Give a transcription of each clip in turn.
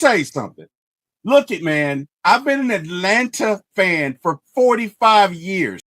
tell you something. Look it, man. I've been an Atlanta fan for 45 years.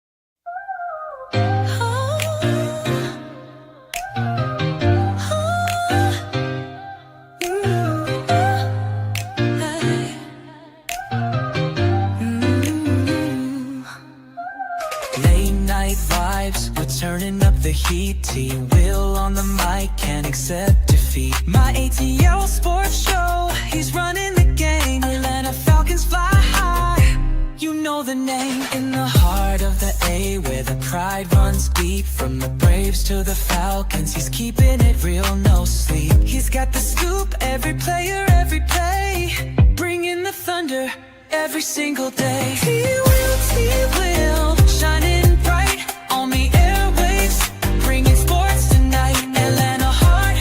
Late night vibes, we're turning up the heat. T-Wil on the mic, can't accept defeat. My ATL sports show, he's running the game. Atlanta Falcons fly high, you know the name. In the heart of the A, where the pride runs deep. From the Braves to the Falcons, he's keeping it real, no sleep. He's got the scoop, every player, every play. Bringing the thunder every single day. T-Wil, T-Wil, shining bright on the airwaves, bringing sports tonight. Atlanta heart,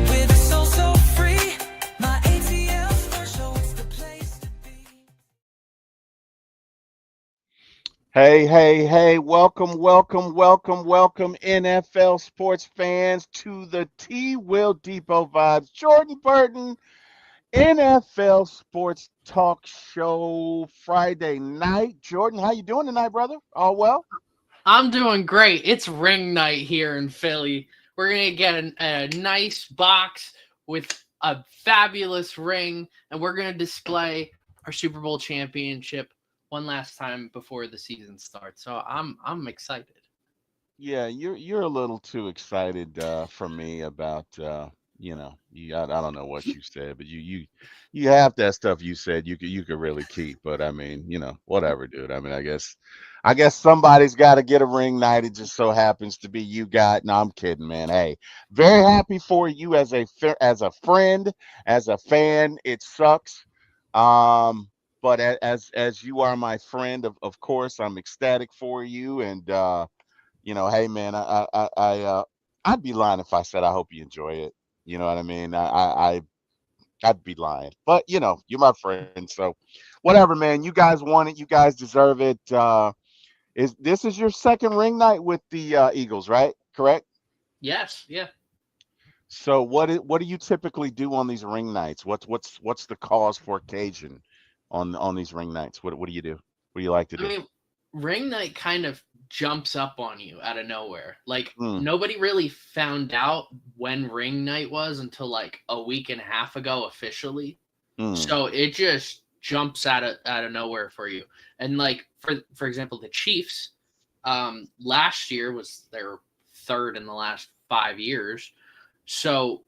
with a soul so free. My ATL sports show is the place to be. Hey, welcome, NFL sports fans to the T-Will Deboe Vibes. Jordan Burton, NFL Sports Talk Show Friday night. Jordan, how you doing tonight, brother? All well? I'm doing great. It's ring night here in Philly. We're going to get a nice box with a fabulous ring, and we're going to display our Super Bowl championship one last time before the season starts. So I'm excited. Yeah, you're a little too excited for me about I don't know what you said, but you have that stuff you said you could really keep, but I mean, whatever, dude. I mean, I guess somebody's got to get a ring night. It just so happens to be you got. No, I'm kidding, man. Hey, very happy for you as a friend, as a fan. It sucks. But as you are my friend, of course, I'm ecstatic for you. And hey, man, I'd be lying if I said I hope you enjoy it. You know what I mean? I'd be lying. But you're my friend, so whatever, man. You guys want it. You guys deserve it. This is your second ring night with the Eagles, right? Correct. Yes, yeah. So what do you typically do on these ring nights? What's the cause for occasion on these ring nights? What do you do? What do you like to I do? mean, ring night kind of jumps up on you out of nowhere. Like, Hmm. nobody really found out when ring night was until like a week and a half ago officially. Hmm. So it just jumps out of nowhere for you. And like for example, the Chiefs last year was their third in the last 5 years. So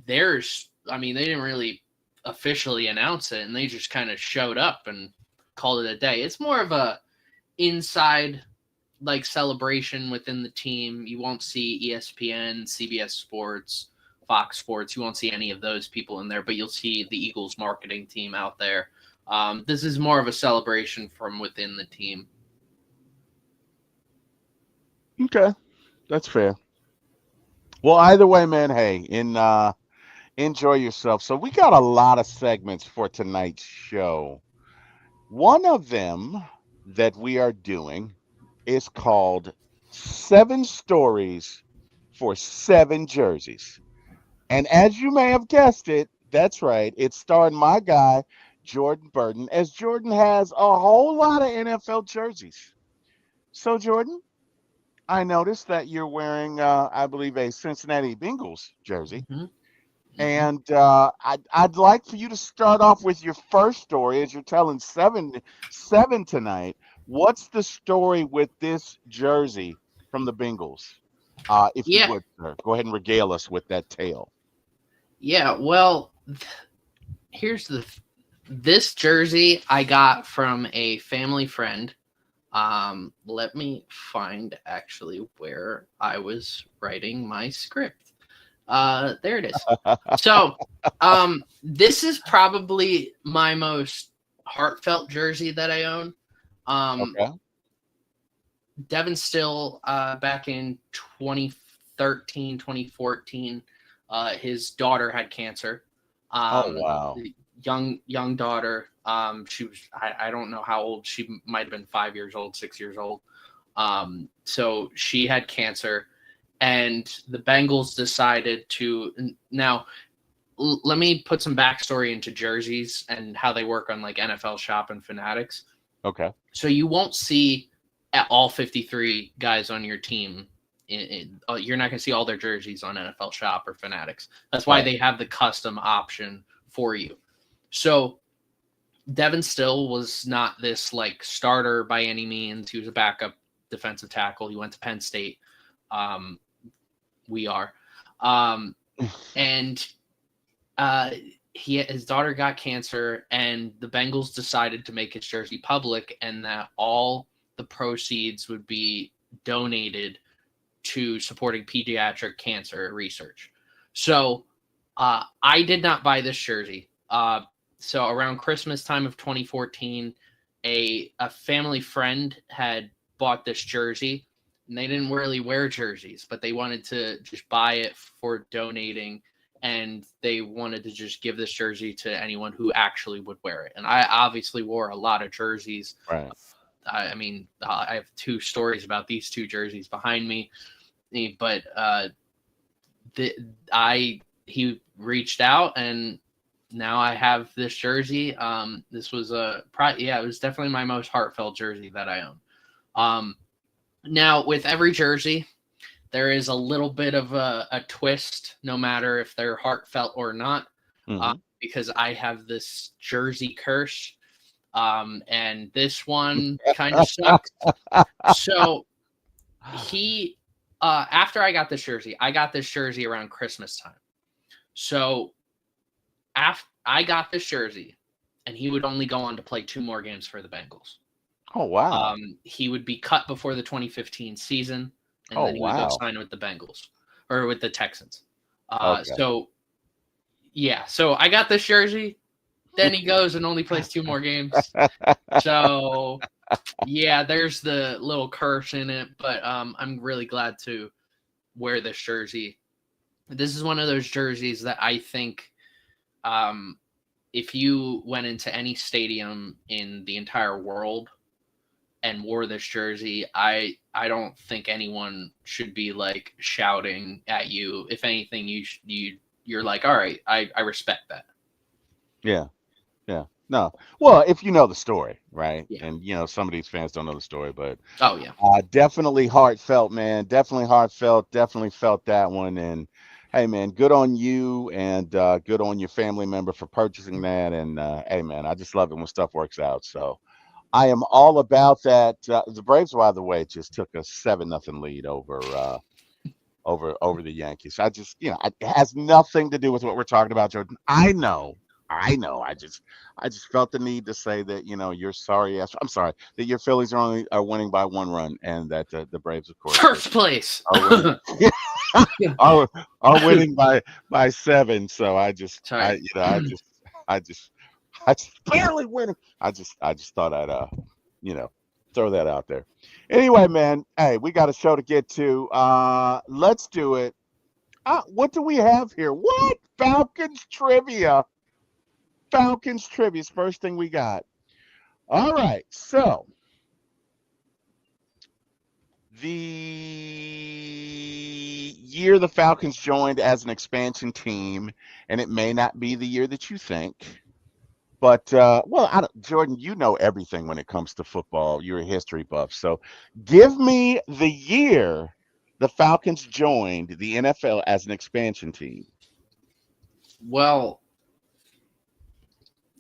there's I mean, they didn't really officially announce it, and they just kind of showed up and called it a day. It's more of a inside like celebration within the team. You won't see ESPN, CBS Sports, Fox Sports. You won't see any of those people in there, but you'll see the Eagles marketing team out there. This is more of a celebration from within the team. Okay, that's fair. Well, either way, man. Hey, enjoy yourself. So we got a lot of segments for tonight's show. One of them that we are doing is called Seven Stories for Seven Jerseys. And as you may have guessed it, that's right, it's starring my guy, Jordan Burton, as Jordan has a whole lot of NFL jerseys. So, Jordan, I noticed that you're wearing, I believe, a Cincinnati Bengals jersey. Mm-hmm. Mm-hmm. And I'd like for you to start off with your first story as you're telling seven tonight. What's the story with this jersey from the Bengals? If you Yeah, would, sir, go ahead and regale us with that tale. yeah. Well, here's this jersey I got from a family friend. Let me find actually where I was writing my script. There it is. So, this is probably my most heartfelt jersey that I own. Um, Okay. Devin Still, back in 2013, 2014, his daughter had cancer. Oh, Um, wow. young daughter. She was I don't know how old. She might have been 5 years old, 6 years old. So she had cancer, and the Bengals decided to now let me put some backstory into jerseys and how they work on like NFL Shop and Fanatics. Okay. So you won't see all 53 guys on your team. You're not going to see all their jerseys on NFL Shop or Fanatics. That's why they have the custom option for you. So Devin Still was not this like starter by any means. He was a backup defensive tackle. He went to Penn State. We are. And his daughter got cancer, and the Bengals decided to make his jersey public, and that all the proceeds would be donated to supporting pediatric cancer research. So I did not buy this jersey. So around Christmas time of 2014, a family friend had bought this jersey, and they didn't really wear jerseys, but they wanted to just buy it for donating, and they wanted to just give this jersey to anyone who actually would wear it. And I obviously wore a lot of jerseys. Right. I mean, I have two stories about these two jerseys behind me, but he reached out, and now I have this jersey. This was it was definitely my most heartfelt jersey that I own. Now with every jersey, there is a little bit of a twist, no matter if they're heartfelt or not, because I have this jersey curse. And this one kind of sucks. So after I got this jersey around Christmas time. So after I got this jersey, and he would only go on to play 2 more games for the Bengals. Oh, wow. He would be cut before the 2015 season, and then he would go sign with the Bengals or with the Texans. So I got this jersey. Then he goes and only plays 2 more games. So, there's the little curse in it. But I'm really glad to wear this jersey. This is one of those jerseys that I think if you went into any stadium in the entire world and wore this jersey, I don't think anyone should be like shouting at you. If anything, you're like, all right, I respect that. Yeah. Yeah. No. Well, if you know the story, right? Yeah. And some of these fans don't know the story, but definitely heartfelt, man. Definitely heartfelt. Definitely felt that one. And hey, man, good on you, and good on your family member for purchasing that. And hey, man, I just love it when stuff works out. So I am all about that. The Braves, by the way, just took a 7-0 lead over the Yankees. I just, it has nothing to do with what we're talking about, Jordan. I know. I just felt the need to say that, you're sorry. I'm sorry that your Phillies are winning by 1 run, and that the Braves, of course, first place are winning by 7. So I just barely winning. I just thought I'd throw that out there. Anyway, man, hey, we got a show to get to. Let's do it. What do we have here? What? Falcons trivia. First thing we got. All right. So the year the Falcons joined as an expansion team, and it may not be the year that you think, but Jordan, you know everything when it comes to football. You're a history buff. So give me the year the Falcons joined the NFL as an expansion team. Well,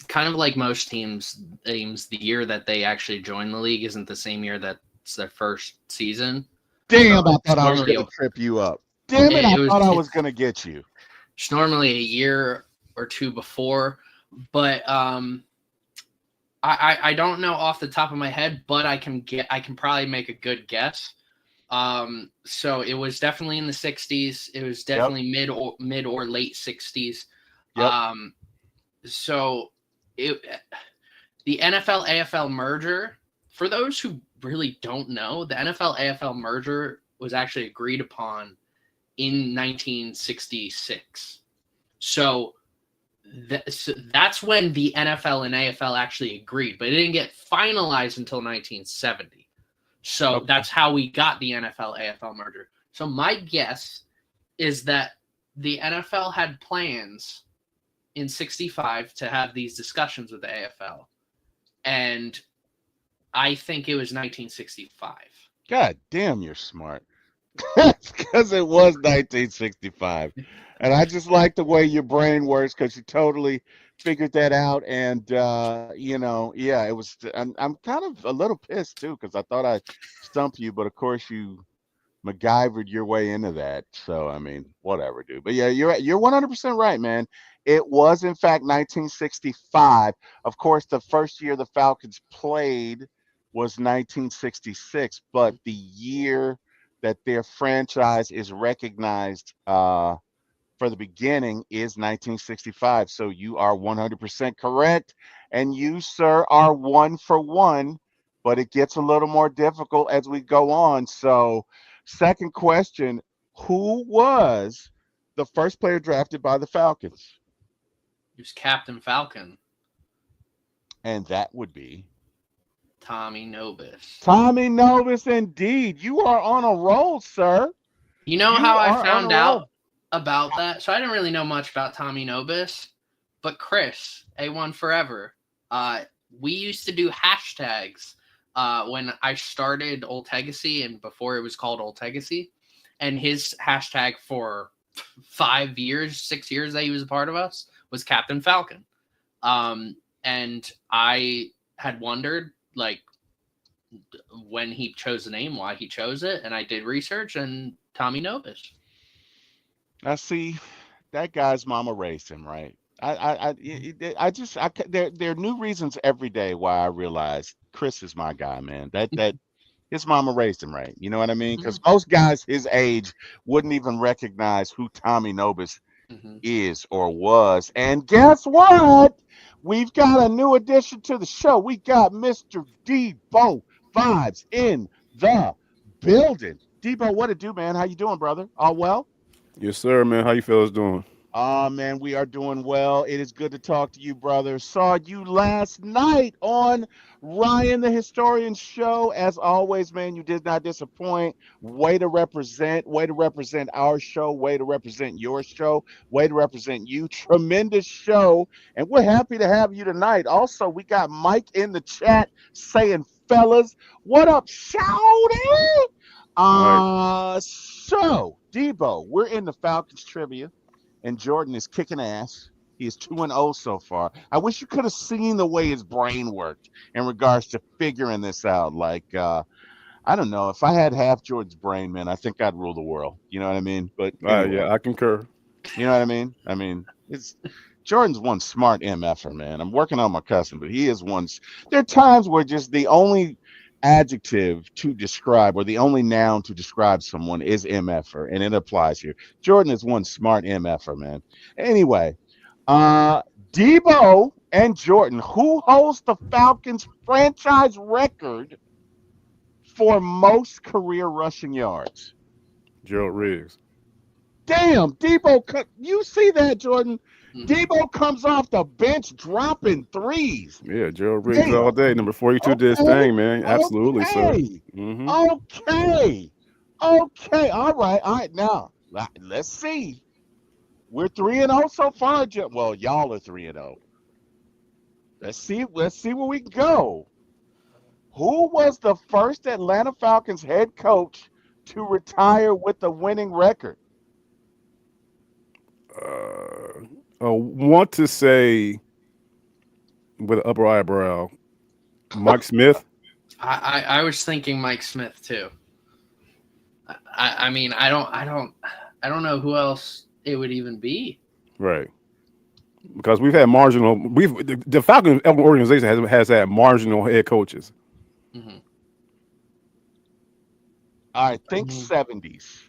kind of like most teams, the year that they actually join the league isn't the same year that's their first season. Damn, I thought I was going to trip you up. Damn it, I thought I was going to get you. It's normally a year or 2 before, but I don't know off the top of my head, but I can probably make a good guess. So it was definitely in the 60s. It was definitely mid or late 60s. Yep. So the NFL AFL merger, for those who really don't know, the NFL AFL merger was actually agreed upon in 1966. So that's when the NFL and AFL actually agreed, but it didn't get finalized until 1970. So that's how we got the NFL AFL merger. So my guess is that the NFL had plans in 65 to have these discussions with the AFL. And I think it was 1965. God damn, you're smart. Because it was 1965. And I just like the way your brain works because you totally figured that out. And, yeah, it was. I'm kind of a little pissed too because I thought I stumped you, but of course you MacGyvered your way into that. So I mean, whatever, dude. But yeah, you're 100% right, man. It was in fact 1965. Of course, the first year the Falcons played was 1966, but the year that their franchise is recognized for the beginning is 1965. So you are 100% correct. And you, sir, are one for one, but it gets a little more difficult as we go on. So, second question: who was the first player drafted by the Falcons? He was Captain Falcon, And that would be Tommy Nobis. Tommy Novus, indeed. You are on a roll, sir. You know You how I are on a found out roll. about that? So I didn't really know much about Tommy Nobis, but Chris, A1 Forever, we used to do hashtags when I started Old Tegacy and before it was called Old Tegacy. And his hashtag for 5 years, 6 years that he was a part of us was Captain Falcon. And I had wondered, like, when he chose the name, why he chose it. And I did research, and Tommy Nobis. Now, see, that guy's mama raised him, right? I just, there are new reasons every day why I realize Chris is my guy, man. That his mama raised him right. You know what I mean? Because Mm-hmm. most guys his age wouldn't even recognize who Tommy Nobis Mm-hmm. is or was. And guess what? We've got a new addition to the show. We got Mr. Deboe Vibes in the building. Debo, what it do, man? How you doing, brother? All well? Yes, sir, man. How you fellas doing? Man, we are doing well. It is good to talk to you, brother. Saw you last night on Ryan the Historian show. As always, man, you did not disappoint. Way to represent our show, way to represent your show, way to represent you. Tremendous show. And we're happy to have you tonight. Also, we got Mike in the chat saying, fellas, what up, shouty? All right. So, Debo, we're in the Falcons trivia and Jordan is kicking ass. He is 2-0 so far. I wish you could have seen the way his brain worked in regards to figuring this out. Like, I don't know. If I had half Jordan's brain, man, I think I'd rule the world. You know what I mean? But anyway, Yeah, I concur. you know what I mean? I mean, it's Jordan's one smart MFer, man. I'm working on my cousin, but he is one. There are times where just the only adjective to describe or the only noun to describe someone is MFer, and it applies here. Jordan is one smart MFer, man. Anyway, uh, Debo and Jordan, who holds the Falcons franchise record for most career rushing yards? Gerald Riggs. Damn, Debo, you see that, Jordan? Mm-hmm. Debo comes off the bench dropping threes. Yeah, Gerald Riggs Damn. all day. Number 42 did his Okay. thing, man. Absolutely, sir. Okay. Mm-hmm. Okay. Okay. All right. All right. Now, let's see. We're 3-0 so far. Well, y'all are 3-0. Let's see. Let's see where we can go. Who was the first Atlanta Falcons head coach to retire with a winning record? I want to say with an upper eyebrow, Mike Smith. I was thinking Mike Smith too. I mean I don't know who else it would even be. Right. Because we've had marginal. The Falcons organization has had marginal head coaches. Mm-hmm. All right. Think Mhm. 70s.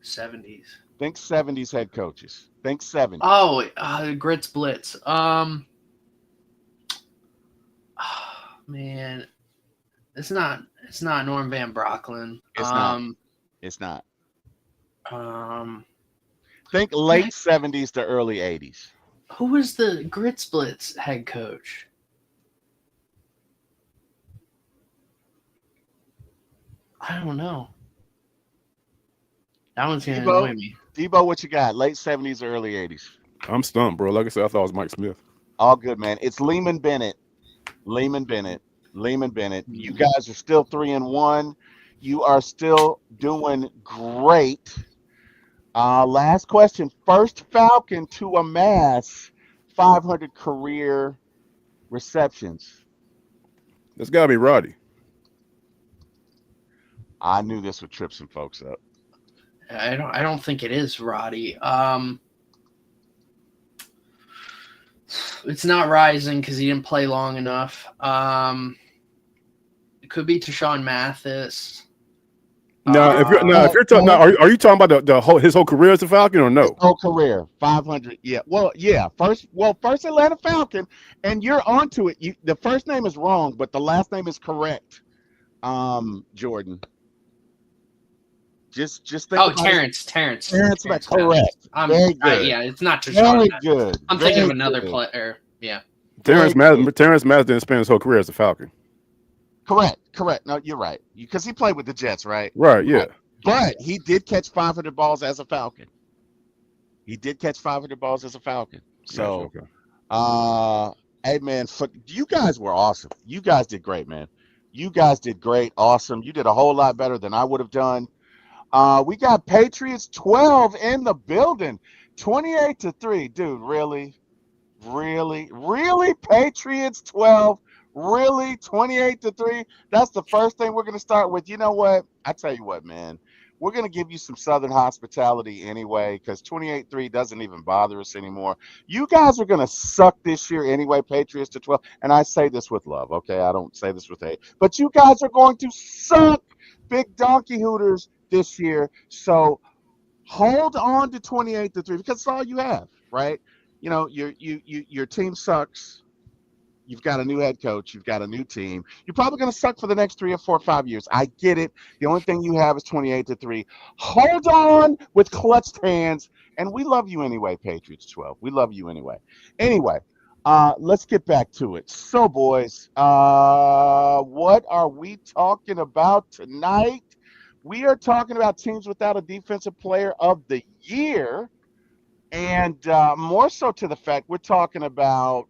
70s. Think 70s head coaches. Think 70s. Oh, Grits Blitz. Man, it's not Norm Van Brocklin. It's not. It's not. Um, Think late 70s to early 80s. who was the Grits Blitz head coach? I don't know. That one's gonna Debo, annoy me. Debo, what you got? Late 70s or early 80s? I'm stumped, bro. Like I said, I thought it was Mike Smith. All good, man. It's Lehman Bennett. Lehman Bennett. Lehman Bennett. You Hmm. guys are still 3-1. You are still doing great. Last question. First Falcon to amass 500 career receptions. That's gotta be Roddy. I knew this would trip some folks up. I don't think it is Roddy. It's not Rising because he didn't play long enough. It could be Tashawn Mathis. Now, if No, you're talking, now, no, are you talking about the whole his whole career as a Falcon or his no? whole career, 500. Yeah. Well, yeah. First Atlanta Falcon, and you're onto it. The first name is wrong, but the last name is correct. Jordan. Just think Oh, about it. Terrence. Terrence, Terrence Mathis. correct. Very good. Yeah, it's not Tashawn Very Mathis. good. I'm thinking of Very another good. player. Yeah. Very good. Terrence Mathis didn't spend his whole career as a Falcon. Correct. No, you're right. Because he played with the Jets, right? Right? Yeah. Right. But he did catch 500 balls as a Falcon. He did catch 500 balls as a Falcon. Gotcha. So, Okay. hey man, you guys were awesome. You guys did great, man. You guys did great, awesome. You did a whole lot better than I would have done. We got Patriots 12 in the building, 28-3, dude. Really, Patriots 12. Really, 28-3. That's the first thing we're gonna start with. You know what? I tell you what, man. We're gonna give you some Southern hospitality anyway, because 28-3 doesn't even bother us anymore. You guys are gonna suck this year anyway, Patriots to 12. And I say this with love, okay? I don't say this with hate. But you guys are going to suck big donkey hooters this year. So hold on to 28-3 because it's all you have, right? You know, your team sucks. You've got a new head coach. You've got a new team. You're probably going to suck for the next 3 or 4 or 5 years. I get it. The only thing you have is 28-3. Hold on with clutched hands. And we love you anyway, Patriots 12. We love you anyway. Anyway, let's get back to it. So, boys, what are we talking about tonight? We are talking about teams without a defensive player of the year. And more so to the fact, we're talking about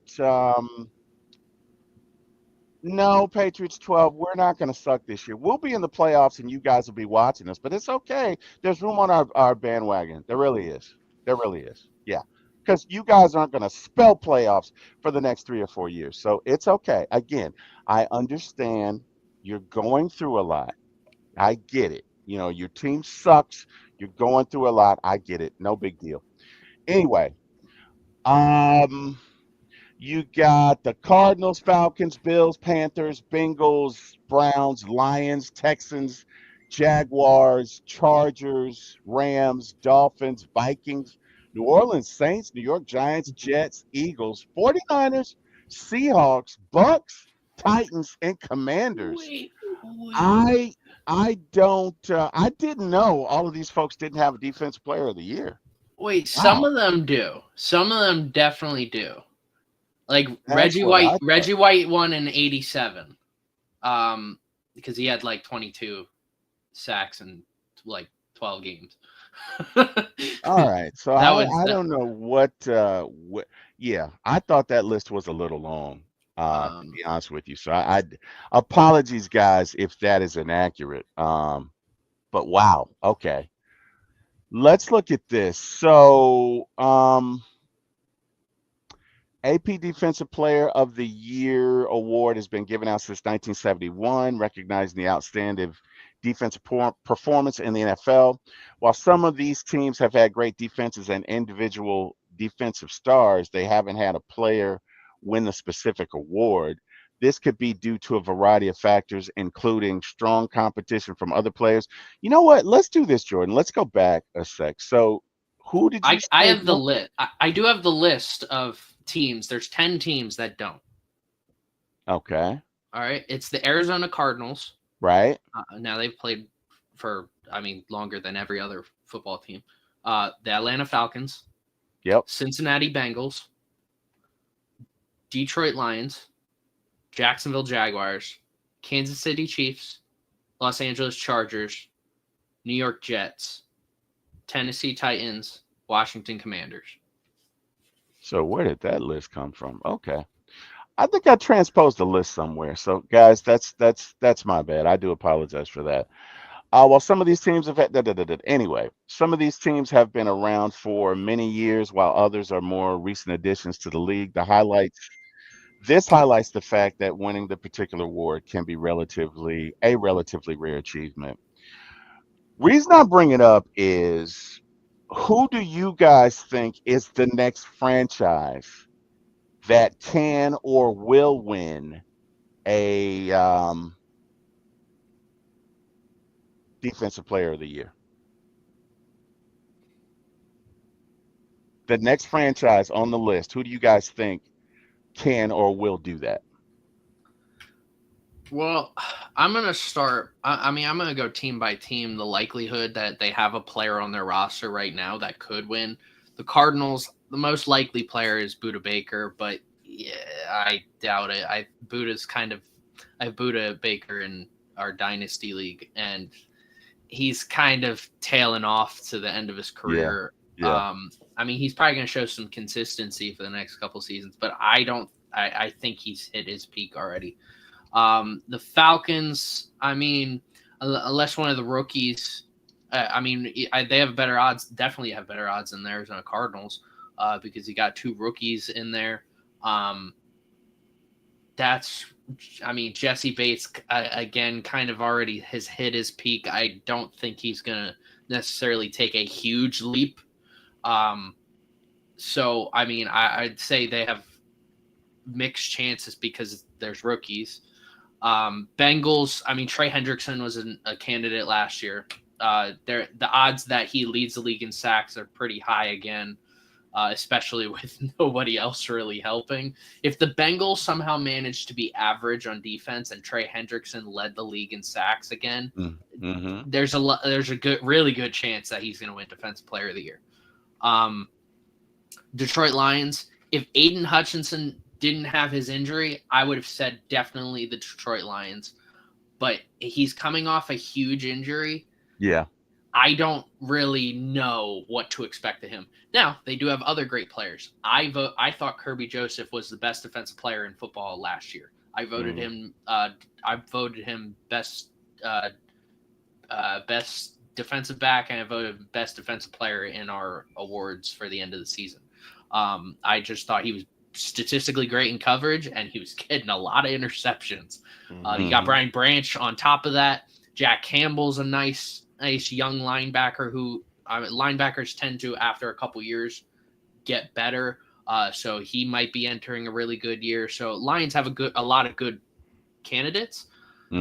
no, Patriots 12. We're not going to suck this year. We'll be in the playoffs and you guys will be watching us, but it's okay. There's room on our bandwagon. There really is. There really is. Yeah. Because you guys aren't going to spell playoffs for the next 3 or 4 years. So it's okay. Again, I understand you're going through a lot. I get it. You know, your team sucks. You're going through a lot. I get it. No big deal. Anyway, um, you got the Cardinals, Falcons, Bills, Panthers, Bengals, Browns, Lions, Texans, Jaguars, Chargers, Rams, Dolphins, Vikings, New Orleans Saints, New York Giants, Jets, Eagles, 49ers, Seahawks, Bucks, Titans, and Commanders. Wait. I didn't know all of these folks didn't have a defensive player of the year. Some Wow. of them do. Some of them definitely do. Like That's what I Reggie thought. White won in '87, because he had like 22 sacks in like 12 games. All right. So That was I don't know what yeah, I thought that list was a little long, to um be honest with you. So I apologies guys if that is inaccurate. But wow. Okay. Let's look at this. So, AP Defensive Player of the Year award has been given out since 1971, recognizing the outstanding defensive performance in the NFL. While some of these teams have had great defenses and individual defensive stars, they haven't had a player win the specific award. This could be due to a variety of factors, including strong competition from other players. You know what? Let's do this, Jordan. Let's go back a sec. So, who did you I say? have the list. I do have the list of teams. There's 10 teams that don't. Okay. All right. It's the Arizona Cardinals. Right. Now they've played for, longer than every other football team. The Atlanta Falcons, Yep. Cincinnati Bengals, Detroit Lions, Jacksonville Jaguars, Kansas City Chiefs, Los Angeles Chargers, New York Jets, Tennessee Titans, Washington Commanders. So where did that list come from? Okay. I think I transposed the list somewhere. So guys, that's my bad. I do apologize for that. Well, some of these teams have had, anyway, some of these teams have been around for many years, while others are more recent additions to the league. This highlights the fact that winning the particular award can be a relatively rare achievement. Reason I bring it up is, who do you guys think is the next franchise that can or will win a defensive player of the year? The next franchise on the list, who do you guys think can or will do that? Well, I'm gonna start. I mean, I'm gonna go team by team. The likelihood that they have a player on their roster right now that could win. The Cardinals, the most likely player is Buda Baker, but yeah, I doubt it. I have Buda Baker in our dynasty league, and he's kind of tailing off to the end of his Yeah, career. yeah. I mean, he's probably gonna show some consistency for the next couple seasons, but I don't. I think he's hit his peak already. The Falcons, I mean, unless one of the rookies, I mean, they have better odds, definitely have better odds than the Arizona Cardinals, because you got two rookies in there. Um, that's, I mean, Jesse Bates, again, kind of already has hit his peak. I don't think he's going to necessarily take a huge leap. Um, so, I mean, I'd say they have mixed chances because there's rookies. Bengals, I mean, Trey Hendrickson was a candidate last year. The odds that he leads the league in sacks are pretty high again, especially with nobody else really helping. If the Bengals somehow managed to be average on defense and Trey Hendrickson led the league in sacks again, Mm-hmm. there's a really good chance that he's going to win Defensive Player of the Year. Detroit Lions, if Aiden Hutchinson didn't have his injury, I would have said definitely the Detroit Lions. But he's coming off a huge injury. Yeah. I don't really know what to expect of him. Now, they do have other great players. I thought Kirby Joseph was the best defensive player in football last year. I voted him best best defensive back, and I voted best defensive player in our awards for the end of the season. I just thought he was statistically great in coverage, and he was getting a lot of interceptions. You got Brian Branch on top of that. Jack Campbell's a nice young linebacker who linebackers tend to, after a couple years, get better. So he might be entering a really good year. So Lions have a lot of good candidates.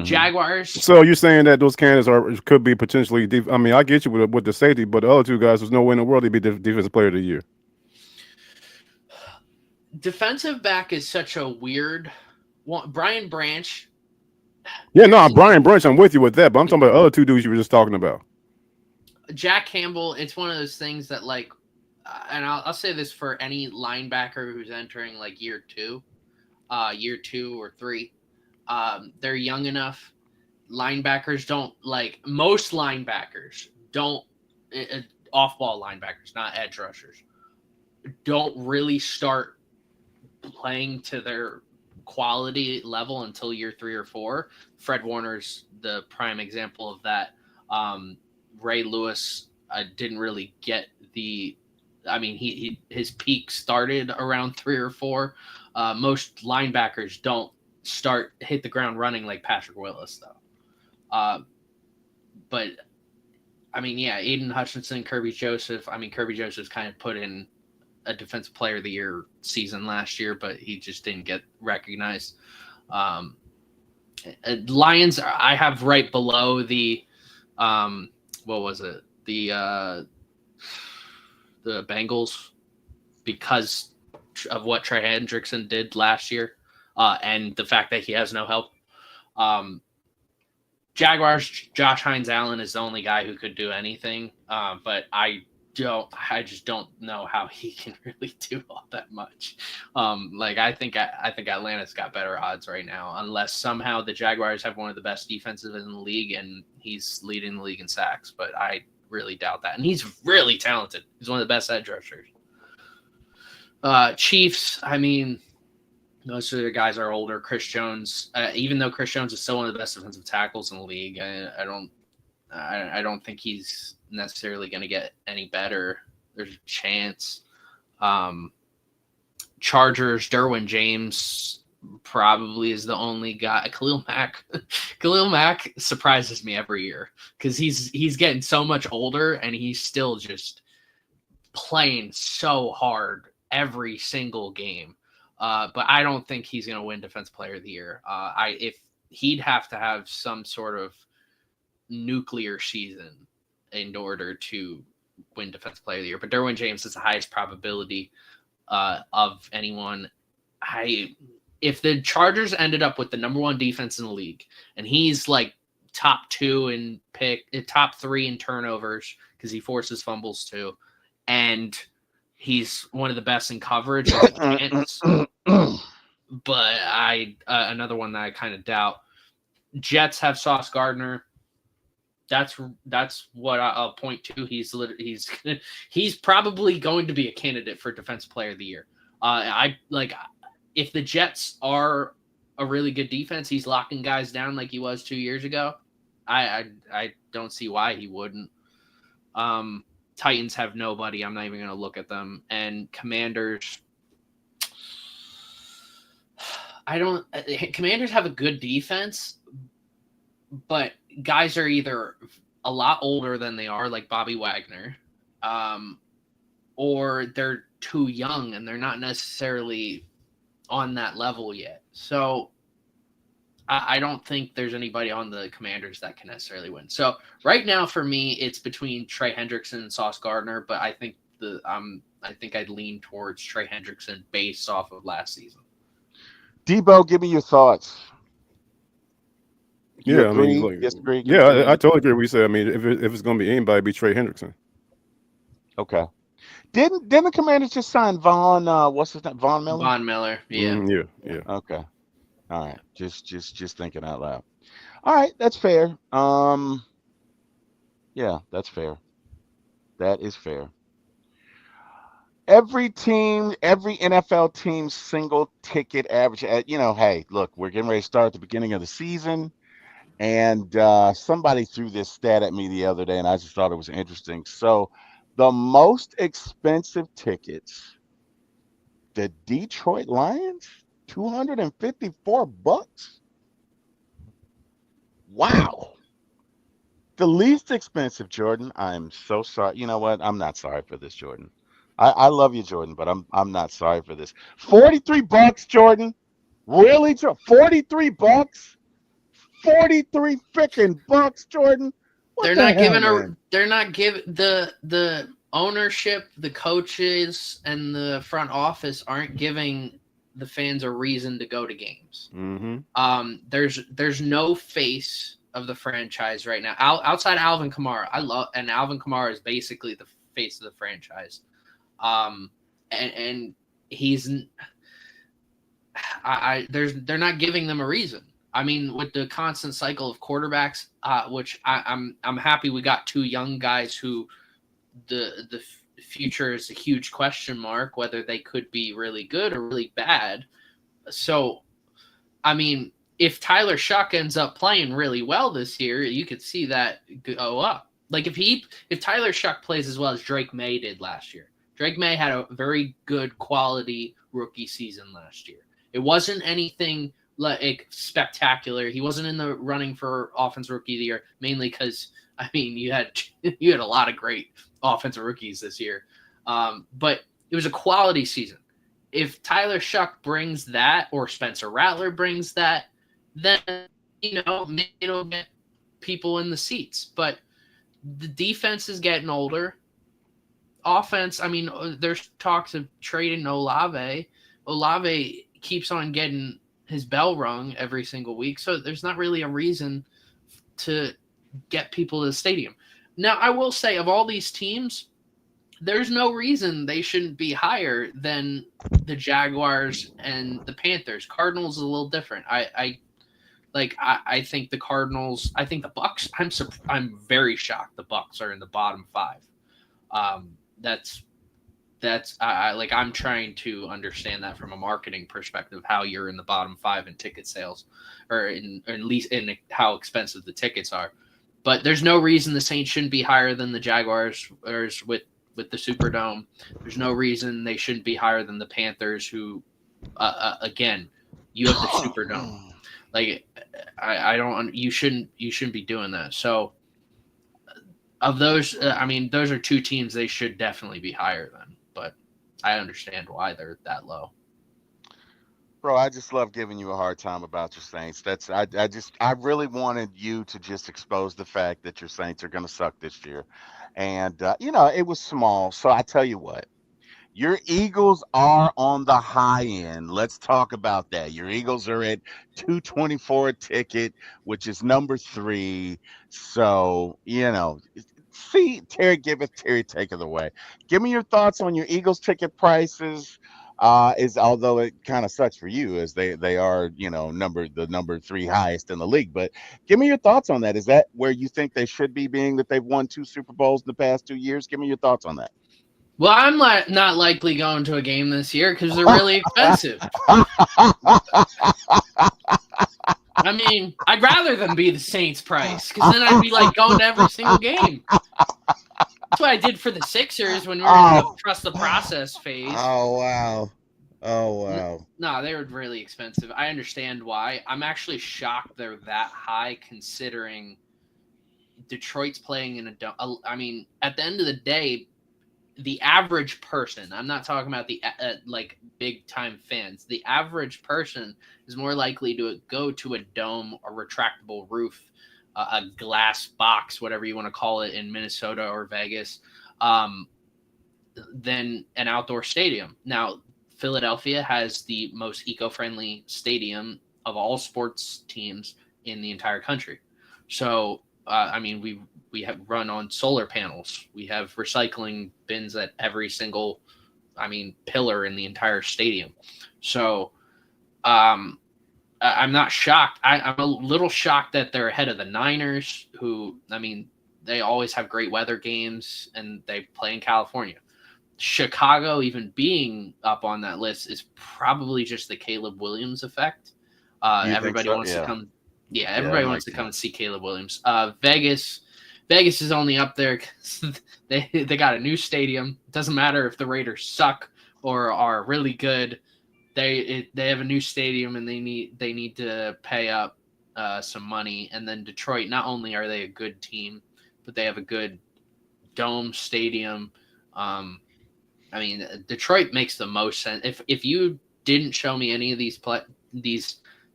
Jaguars. So you're saying that those candidates could be potentially I mean, I get you with the safety, but the other two guys, there's no way in the world they'd be defensive player of the year. Defensive back is such a weird one. Brian Branch. Yeah, no, Brian Branch, I'm with you with that, but I'm talking about the other two dudes you were just talking about. Jack Campbell, it's one of those things that, like, and I'll say this for any linebacker who's entering like year two or three. They're young enough. Linebackers don't, like, most linebackers don't, off-ball linebackers, not edge rushers, don't really start playing to their quality level until year 3 or 4. Fred Warner's the prime example of that. Ray Lewis didn't really get the, I mean, his peak started around 3 or 4. Most linebackers don't hit the ground running like Patrick Willis, though. But I mean, yeah, Aiden Hutchinson, Kirby Joseph. I mean, Kirby Joseph's kind of put in a Defensive Player of the Year season last year, but he just didn't get recognized. Lions, I have right below the, what was it? The Bengals, because of what Trey Hendrickson did last year, and the fact that he has no help. Jaguars, Josh Hines-Allen is the only guy who could do anything, but I just don't know how he can really do all that much. I think Atlanta's got better odds right now, unless somehow the Jaguars have one of the best defenses in the league and he's leading the league in sacks, but I really doubt that. And he's really talented. He's one of the best edge rushers. Chiefs, I mean, most of the guys are older. Chris Jones, even though Chris Jones is still one of the best defensive tackles in the league, I don't think he's necessarily going to get any better. There's a chance. Chargers, Derwin James probably is the only guy. Khalil Mack surprises me every year because he's getting so much older and he's still just playing so hard every single game. But I don't think he's going to win Defensive Player of the Year. If he'd have to have some sort of nuclear season in order to win Defensive Player of the Year. But Derwin James is the highest probability of anyone. If the Chargers ended up with the number one defense in the league, and he's like top 2 in top 3 in turnovers because he forces fumbles too, and he's one of the best in coverage. But another one that I kind of doubt. Jets have Sauce Gardner. That's what I'll point to. He's probably going to be a candidate for Defensive Player of the Year. If the Jets are a really good defense, he's locking guys down like he was 2 years ago. I don't see why he wouldn't. Titans have nobody. I'm not even going to look at them. And Commanders, Commanders have a good defense, but guys are either a lot older than they are, like Bobby Wagner, or they're too young and they're not necessarily on that level yet. So I don't think there's anybody on the Commanders that can necessarily win. So right now for me, it's between Trey Hendrickson and Sauce Gardner, but I think I'd lean towards Trey Hendrickson based off of last season. Deboe, give me your thoughts. You Yeah, agree, I mean, disagree? yeah, I totally agree with what you said. I mean, if it's going to be anybody, it'd be Trey Hendrickson. Okay. Didn't the Commanders just sign Von? What's his name? Von Miller. Von Miller, yeah. Yeah. Okay. All right. Just thinking out loud. All right, that's fair. Yeah, that's fair. That is fair. Every team, every NFL team, single ticket average. Hey, look, we're getting ready to start at the beginning of the season, and somebody threw this stat at me the other day, and I just thought it was interesting. So, the most expensive tickets, the Detroit Lions, $254. Wow. The least expensive, Jordan. I'm so sorry. You know what? I'm not sorry for this, Jordan. I love you, Jordan, but I'm not sorry for this. $43, Jordan. Really, 43 bucks? 43 freaking bucks, Jordan. They're not giving the ownership, the coaches, and the front office aren't giving the fans a reason to go to games. Mm-hmm. There's no face of the franchise right now outside Alvin Kamara. And Alvin Kamara is basically the face of the franchise. And he's they're not giving them a reason. I mean, with the constant cycle of quarterbacks, which I'm happy we got 2 young guys who the future is a huge question mark whether they could be really good or really bad. So, I mean, if Tyler Shuck ends up playing really well this year, you could see that go up. Like if Tyler Shuck plays as well as Drake May did last year. Drake May had a very good quality rookie season last year. It wasn't anything like spectacular. He wasn't in the running for offensive rookie of the year, mainly because you had a lot of great offensive rookies this year. But it was a quality season. If Tyler Shuck brings that, or Spencer Rattler brings that, then maybe it'll get people in the seats. But the defense is getting older. Offense, there's talks of trading Olave. Olave keeps on getting his bell rung every single week, so there's not really a reason to get people to the stadium. Now, I will say, of all these teams, there's no reason they shouldn't be higher than the Jaguars and the Panthers. Cardinals is a little different. I think the Cardinals. I think the Bucks. I'm very shocked the Bucks are in the bottom 5. That's that's I like I'm trying to understand that from a marketing perspective, how you're in the bottom 5 in ticket sales, or or at least in how expensive the tickets are. But there's no reason the Saints shouldn't be higher than the Jaguars with the Superdome. There's no reason they shouldn't be higher than the Panthers, who again, you have the Superdome. Like I don't you shouldn't be doing that. So of those, I mean, those are two teams they should definitely be higher than. But I understand why they're that low. Bro, I just love giving you a hard time about your Saints. I really wanted you to just expose the fact that your Saints are going to suck this year. And it was small. So I tell you what. Your Eagles are on the high end. Let's talk about that. Your Eagles are at 224 a ticket, which is number 3. So, see, Terry giveth, Terry taketh away. Give me your thoughts on your Eagles ticket prices. Is although it kind of sucks for you as they are, the number 3 highest in the league. But give me your thoughts on that. Is that where you think they should be, being that they've won 2 Super Bowls in the past 2 years? Give me your thoughts on that. Well, I'm not likely going to a game this year because they're really expensive. I mean, I'd rather them be the Saints price, because then I'd be like going to every single game. That's what I did for the Sixers when we were in the trust the process phase. Oh, wow. No, they were really expensive. I understand why. I'm actually shocked they're that high, considering Detroit's playing in a... I mean, at the end of the day, the average person, I'm not talking about the big time fans, the average person is more likely to go to a dome, a retractable roof, a glass box, whatever you want to call it, in Minnesota or Vegas, than an outdoor stadium. Now, Philadelphia has the most eco-friendly stadium of all sports teams in the entire country. So, I mean, we have run on solar panels. We have recycling bins at every single, pillar in the entire stadium. So, I'm not shocked. I'm a little shocked that they're ahead of the Niners, who, they always have great weather games and they play in California. Chicago, even being up on that list, is probably just the Caleb Williams effect. Everybody wants to come. Yeah, everybody wants to come and see Caleb Williams. Vegas is only up there because they got a new stadium. It doesn't matter if the Raiders suck or are really good. They have a new stadium and they need to pay up some money. And then Detroit, not only are they a good team, but they have a good dome stadium. Detroit makes the most sense. If you didn't show me any of these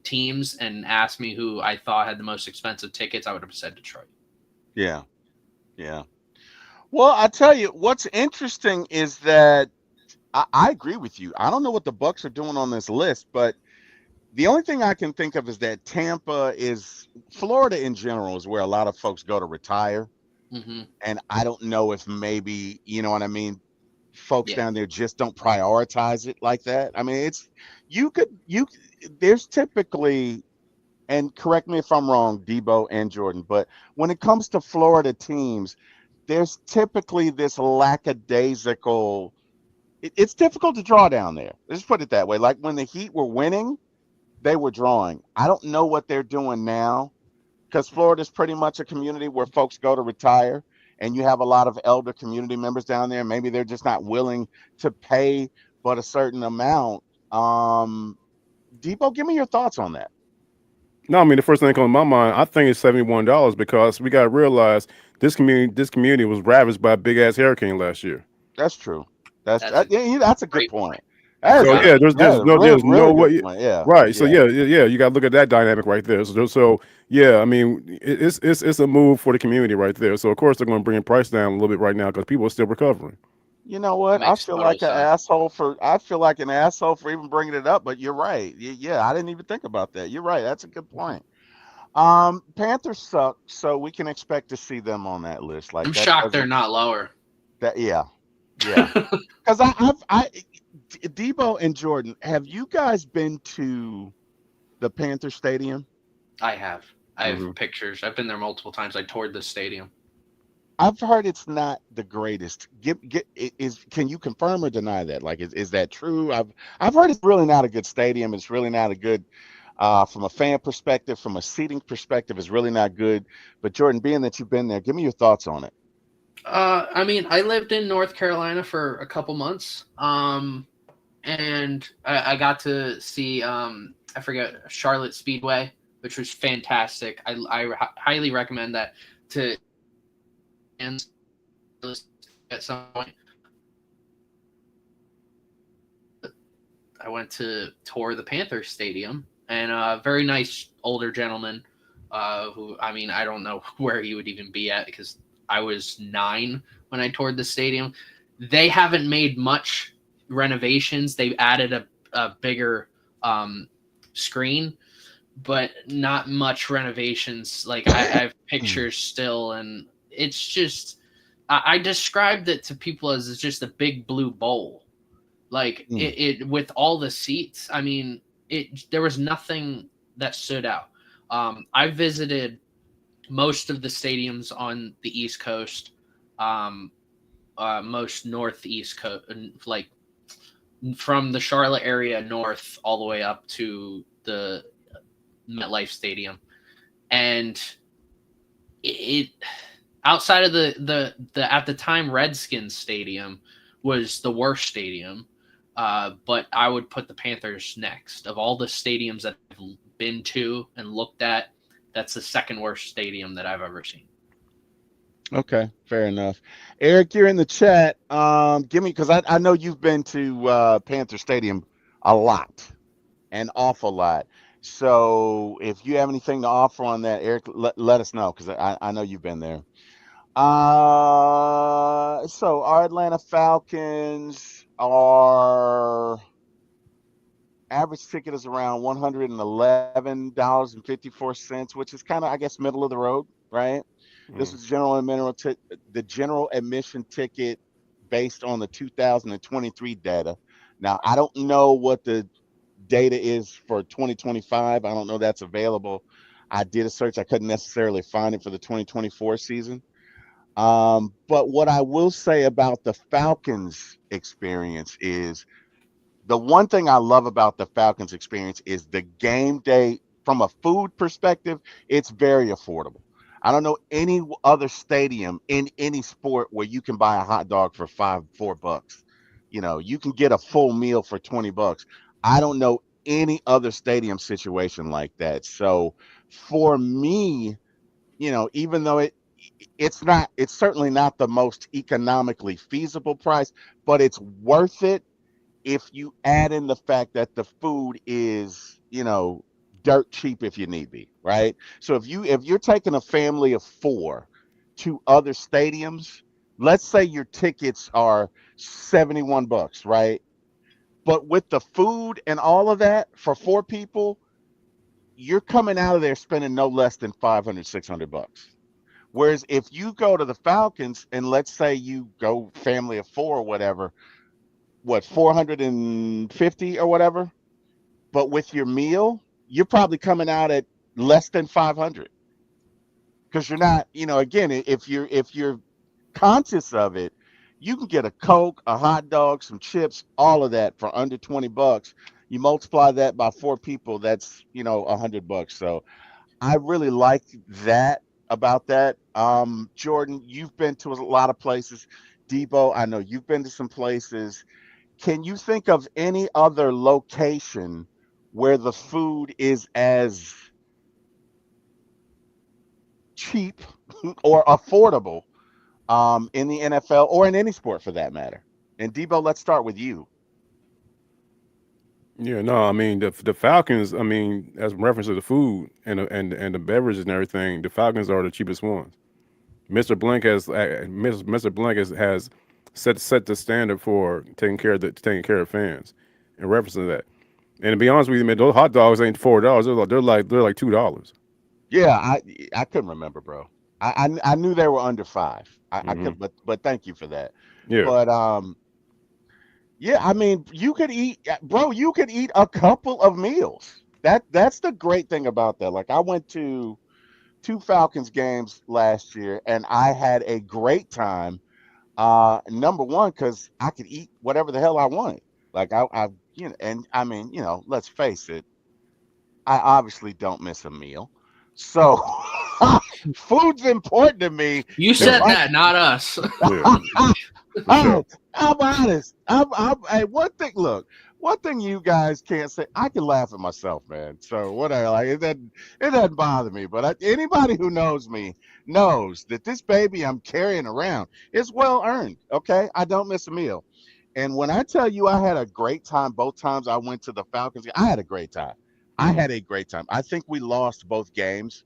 teams and asked me who I thought had the most expensive tickets, I would have said Detroit. Yeah. Well, I tell you, what's interesting is that I agree with you. I don't know what the Bucs are doing on this list, but the only thing I can think of is that Florida in general is where a lot of folks go to retire. Mm-hmm. And I don't know if maybe, folks down there just don't prioritize it like that. I mean, there's typically, and correct me if I'm wrong, Deboe and Jordan, but when it comes to Florida teams, there's typically this lackadaisical. It's difficult to draw down there. Let's put it that way. Like when the Heat were winning, they were drawing. I don't know what they're doing now, because Florida's pretty much a community where folks go to retire, and you have a lot of elder community members down there. Maybe they're just not willing to pay but a certain amount. Deboe, give me your thoughts on that. No, the first thing that comes to my mind, I think it's $71, because we got to realize this community was ravaged by a big ass hurricane last year. That's true. That's a good point. There's no way. Yeah, right. So you got to look at that dynamic right there. So it's a move for the community right there. So of course they're going to bring the price down a little bit right now because people are still recovering. You know what? I feel like an asshole for even bringing it up, but you're right. Yeah, I didn't even think about that. You're right. That's a good point. Panthers suck, so we can expect to see them on that list. I'm shocked they're not lower. Yeah. Because I Deboe and Jordan, have you guys been to the Panther Stadium? I have. I have pictures. I've been there multiple times. I toured the stadium. I've heard it's not the greatest. Is can you confirm or deny that? Like, is that true? I've heard it's really not a good stadium. It's really not a good from a fan perspective, from a seating perspective, it's really not good. But Jordan, being that you've been there, give me your thoughts on it. I mean, I lived in North Carolina for a couple months, and I got to see I forget Charlotte Speedway, which was fantastic. I highly recommend that to fans at some point. I went to tour the Panthers Stadium, and a very nice older gentleman, who I mean I don't know where he would even be at because I was 9 when I toured the stadium. They haven't made much renovations. They've added a bigger screen, but not much renovations. Like I have pictures still, and it's just I described it to people as it's just a big blue bowl. Like it with all the seats. I mean, there was nothing that stood out. I visited most of the stadiums on the East Coast, most northeast coast, like from the Charlotte area north all the way up to the MetLife Stadium, and it outside of the at the time Redskins Stadium was the worst stadium, but I would put the Panthers next of all the stadiums that I've been to and looked at. That's the second worst stadium that I've ever seen. Okay, fair enough. Eric, you're in the chat. Give me because I know you've been to Panther Stadium a lot, an awful lot. So if you have anything to offer on that, Eric, let us know because I know you've been there. So our Atlanta Falcons are average ticket is around $111.54, which is kind of, I guess, middle of the road, right? This is the general admission ticket based on the 2023 data. Now, I don't know what the data is for 2025. I don't know that's available. I did a search. I couldn't necessarily find it for the 2024 season. But what I will say about the Falcons experience is the one thing I love about the Falcons experience is the game day from a food perspective, it's very affordable. I don't know any other stadium in any sport where you can buy a hot dog for $4. You know, you can get a full meal for $20. I don't know any other stadium situation like that. So for me, even though it's certainly not the most economically feasible price, but it's worth it if you add in the fact that the food is, dirt cheap if you need be, right? So if you're taking a family of 4 to other stadiums, let's say your tickets are $71, right? But with the food and all of that for 4 people, you're coming out of there spending no less than 500, $600. Whereas if you go to the Falcons and let's say you go family of 4 or whatever, what, 450 or whatever, but with your meal, you're probably coming out at less than 500 because you're not, again, if you're conscious of it, you can get a Coke, a hot dog, some chips, all of that for under $20. You multiply that by 4 people, that's, $100. So I really like that about that. Jordan, you've been to a lot of places. Deboe, I know you've been to some places. Can you think of any other location where the food is as cheap or affordable in the NFL or in any sport for that matter? And Deboe, let's start with you. Yeah, no, I mean the Falcons. I mean, as reference to the food and the beverages and everything, the Falcons are the cheapest ones. Mr. Blank has set the standard for taking care of fans, in reference to that. And to be honest with you, man, those hot dogs ain't $4. They're like $2. Yeah, I couldn't remember, bro. I knew they were under 5. I Hmm. could, but thank you for that. Yeah. But yeah, I mean, you could eat, bro. You could eat a couple of meals. That's the great thing about that. Like I went to two Falcons games last year, and I had a great time. Number one, because I could eat whatever the hell I wanted. Like and I mean, let's face it, I obviously don't miss a meal. So food's important to me. You Just Yeah, said like that, not us. yeah, for sure. I'm honest. Hey, one thing. Look, one thing you guys can't say. I can laugh at myself, man. So whatever. Like it doesn't bother me. But anybody who knows me knows that this baby I'm carrying around is well earned. Okay, I don't miss a meal. And when I tell you I had a great time both times I went to the Falcons, I had a great time. I had a great time. I think we lost both games,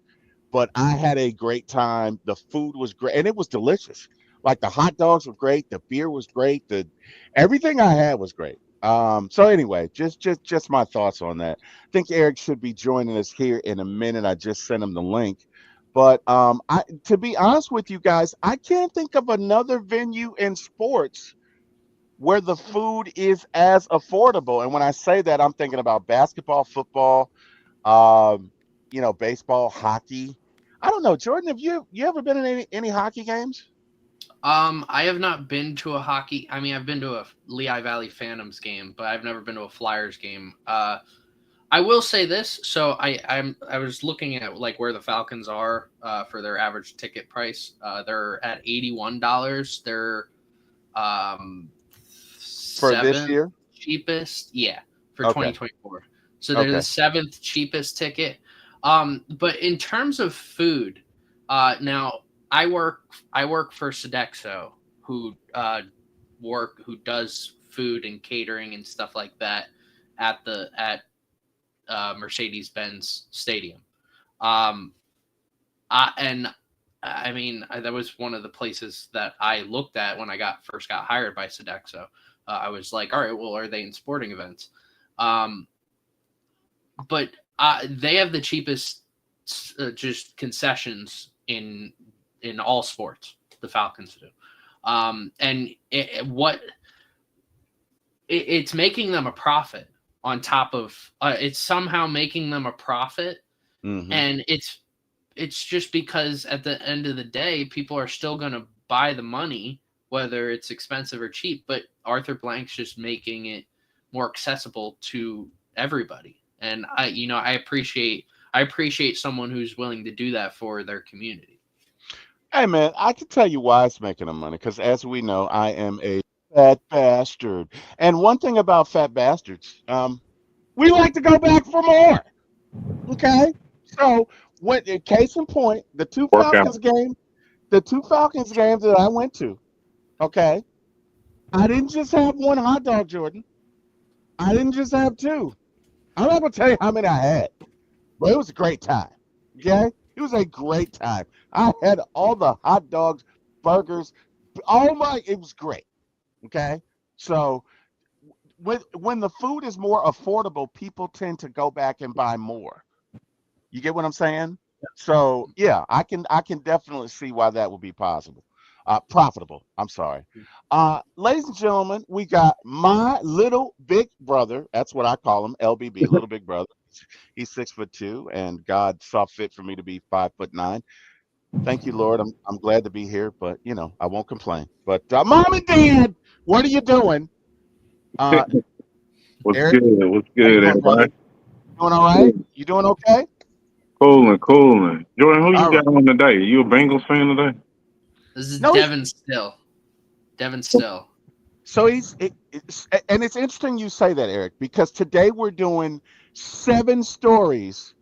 but I had a great time. The food was great and it was delicious. Like the hot dogs were great, the beer was great, the everything I had was great. So anyway, just my thoughts on that. I think Eric should be joining us here in a minute. I just sent him the link. But I to be honest with you guys, I can't think of another venue in sports where the food is as affordable. And when I say that, I'm thinking about basketball, football, um, baseball, hockey. I don't know, Jordan. Have you ever been in any hockey games? I have not been to a hockey. I mean, I've been to a Lehigh Valley Phantoms game, but I've never been to a Flyers game. I will say this. So I was looking at like where the Falcons are for their average ticket price. They're at $81. They're For this seventh year? cheapest. Yeah, for Okay. 2024. So they're the Okay. seventh cheapest ticket. But in terms of food, now I work for Sodexo, who does food and catering and stuff like that at Mercedes-Benz Stadium. Um, and I mean that was one of the places that I looked at when I first got hired by Sodexo. I was like, all right, well, are they in sporting events? Um, but they have the cheapest just concessions in all sports. The Falcons do, and it's making them a profit on top of it's somehow making them a profit, Hmm. and it's just because at the end of the day, people are still going to buy the money, whether it's expensive or cheap. But Arthur Blank's just making it more accessible to everybody, and I appreciate someone who's willing to do that for their community. Hey man, I can tell you why it's making them money. Because as we know, I am a fat bastard. And one thing about fat bastards, we like to go back for more. Okay, so case in point, Workout. The two Falcons games that I went to. Okay, I didn't just have one hot dog, Jordan. I didn't just have two. I'm not gonna tell you how many I had, but it was a great time. Okay, it was a great time. I had all the hot dogs, burgers, it was great. Okay, so when the food is more affordable, people tend to go back and buy more. You get what I'm saying? So yeah, I can definitely see why that would be possible. Profitable. I'm sorry. Ladies and gentlemen, we got my little big brother. That's what I call him, LBB, little big brother. He's 6'2", and God saw fit for me to be 5'9". Thank you, Lord. I'm glad to be here, but I won't complain. But Mom and Dad, what are you doing? Uh, What's Eric, good? What's how you good, doing, brother? everybody? Doing all right? You doing okay? Cooling, cooling. Jordan, who you All right. got on today? You a Bengals fan today? This is No, Devin Still. Devin Still. so and it's interesting you say that, Eric, because today we're doing 7 stories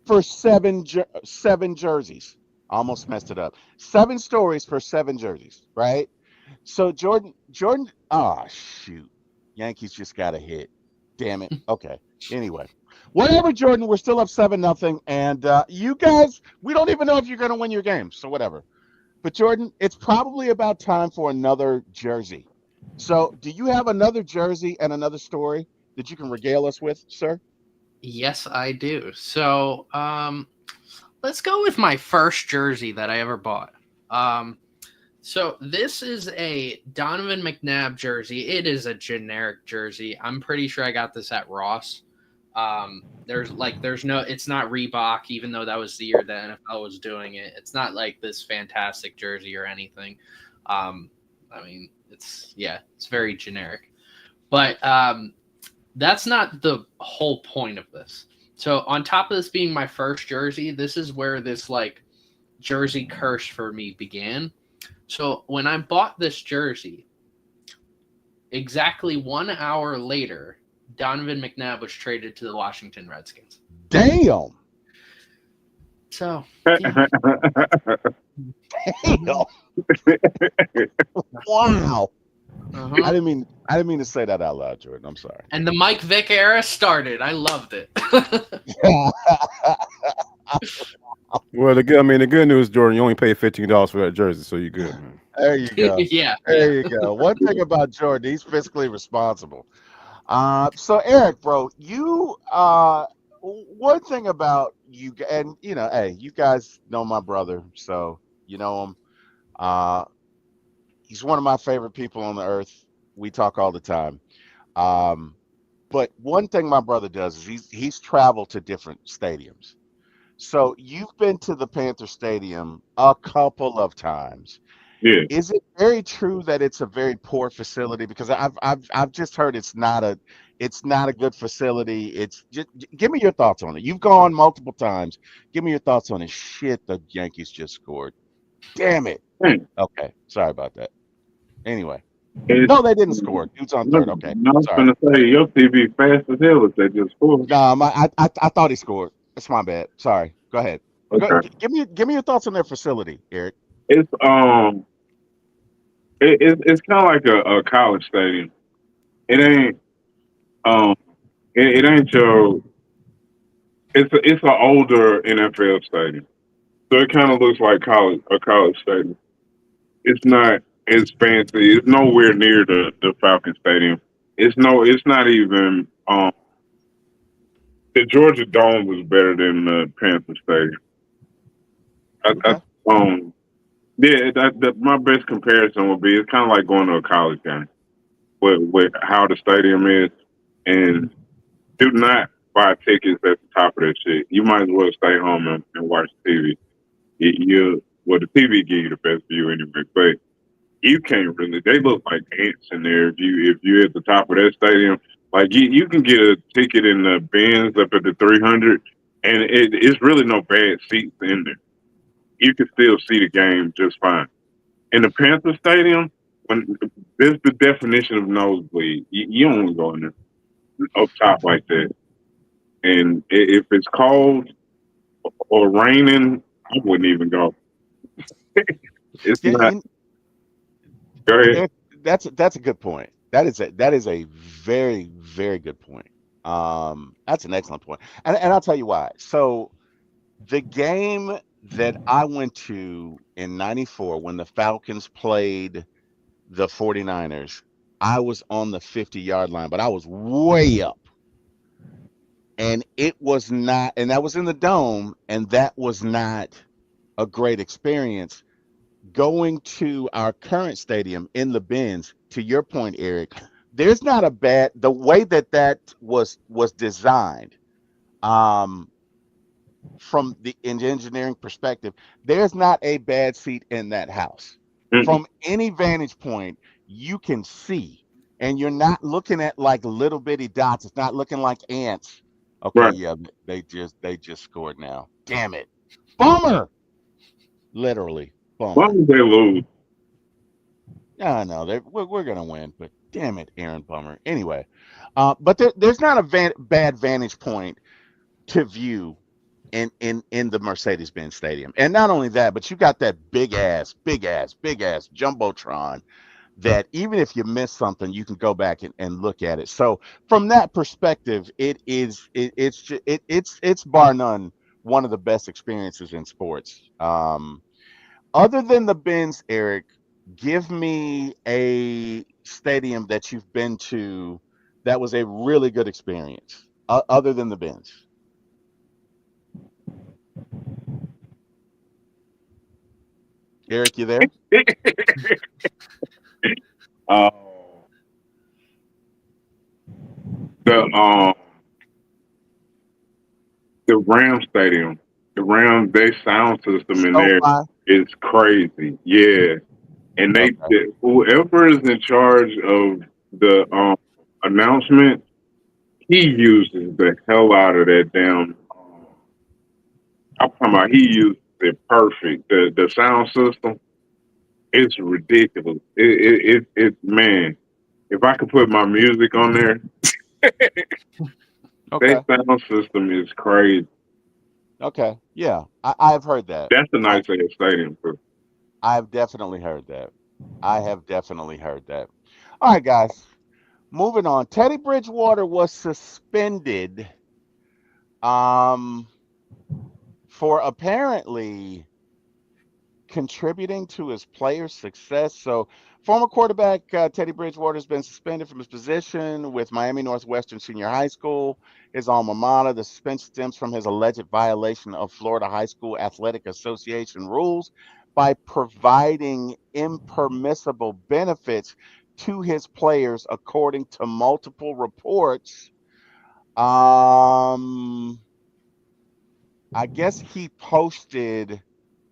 for seven jerseys. I almost messed it up. 7 stories for 7 jerseys, right? So Jordan, oh shoot, Yankees just got a hit. Damn it. Okay. Anyway, whatever, Jordan. We're still up 7-0, and you guys, we don't even know if you're going to win your game. So whatever. But Jordan, it's probably about time for another jersey. So, do you have another jersey and another story that you can regale us with, sir? Yes, I do. So, let's go with my first jersey that I ever bought. So this is a Donovan McNabb jersey. It is a generic jersey. I'm pretty sure I got this at Ross. There's no, it's not Reebok, even though that was the year the NFL was doing it. It's not like this fantastic jersey or anything. I mean, it's very generic. But that's not the whole point of this. So on top of this being my first jersey, this is where this like jersey curse for me began. So when I bought this jersey, exactly 1 hour later, Donovan McNabb was traded to the Washington Redskins. Damn. So, yeah. Damn. Wow. Uh-huh. I didn't mean to say that out loud, Jordan. I'm sorry. And the Mike Vick era started. I loved it. Well, the good news, Jordan, you only paid $15 for that jersey, so you're good, man. There you go. Yeah. There you go. One thing about Jordan, he's fiscally responsible. So Eric, bro, you one thing about you, and hey, you guys know my brother, so you know him. He's one of my favorite people on the earth. We talk all the time. But one thing my brother does is he's traveled to different stadiums. So you've been to the Panther Stadium a couple of times. Yeah. Is it very true that it's a very poor facility? Because I've just heard it's not a good facility. It's just, give me your thoughts on it. You've gone multiple times. Give me your thoughts on it. Shit, the Yankees just scored. Damn it. Okay, sorry about that. Anyway, no, they didn't score. Dude's on third. Okay, I was sorry. gonna say your TV fast as hell if they just scored. No, I thought he scored. That's my bad. Sorry. Go ahead. Okay. Give me your thoughts on their facility, Eric. It's it's kind of like a college stadium. It ain't it ain't your. It's an older NFL stadium, so it kind of looks like a college stadium. It's not as fancy. It's nowhere near the Falcon Stadium. It's not even. The Georgia Dome was better than the Panther Stadium. My best comparison would be it's kind of like going to a college game with how the stadium is, and do not buy tickets at the top of that shit. You might as well stay home and watch TV. The TV give you the best view anyway, but you can't really. They look like ants in there if you're at the top of that stadium. Like you can get a ticket in the bins up at the 300, and it's really no bad seats in there. You can still see the game just fine. In the Panther Stadium, when there's the definition of nosebleed, you don't want to go in there up top like that. And if it's cold or raining, I wouldn't even go. It's not. Go ahead. That's a good point. That is a very, very good point. That's an excellent point. And I'll tell you why. So the game that I went to in 94 when the Falcons played the 49ers, I was on the 50-yard line, but I was way up. And it was not, and that was in the dome, and that was not a great experience. Going to our current stadium in the bins, to your point, Eric, there's not the way that was designed, from the engineering perspective, there's not a bad seat in that house. Mm-hmm. From any vantage point, you can see, and you're not looking at like little bitty dots. It's not looking like ants. Okay, right. Yeah, they just scored now. Damn it, bummer. Literally, bummer. Why would they lose? I know we're gonna win, but damn it, Aaron, bummer. Anyway, but there's not a bad vantage point to view in the Mercedes-Benz Stadium. And not only that, but you got that big ass Jumbotron that even if you miss something, you can go back and look at it. So from that perspective, it's bar none one of the best experiences in sports. Other than the Benz, Eric, give me a stadium that you've been to that was a really good experience, other than the Benz. Eric, you there? the Ram Stadium. The Rams, their sound system in there is crazy. Yeah. And whoever is in charge of the announcement, he uses the hell out of that damn. I'm talking about he uses it perfect. The sound system, it's ridiculous. It man. If I could put my music on there, that sound system is crazy. Okay, yeah, I've heard that. That's a nice stadium too. I've definitely heard that. I have definitely heard that. All right, guys. Moving on. Teddy Bridgewater was suspended for apparently contributing to his players' success. So, former quarterback Teddy Bridgewater has been suspended from his position with Miami Northwestern Senior High School, his alma mater. The suspension stems from his alleged violation of Florida High School Athletic Association rules by providing impermissible benefits to his players, according to multiple reports. I guess he posted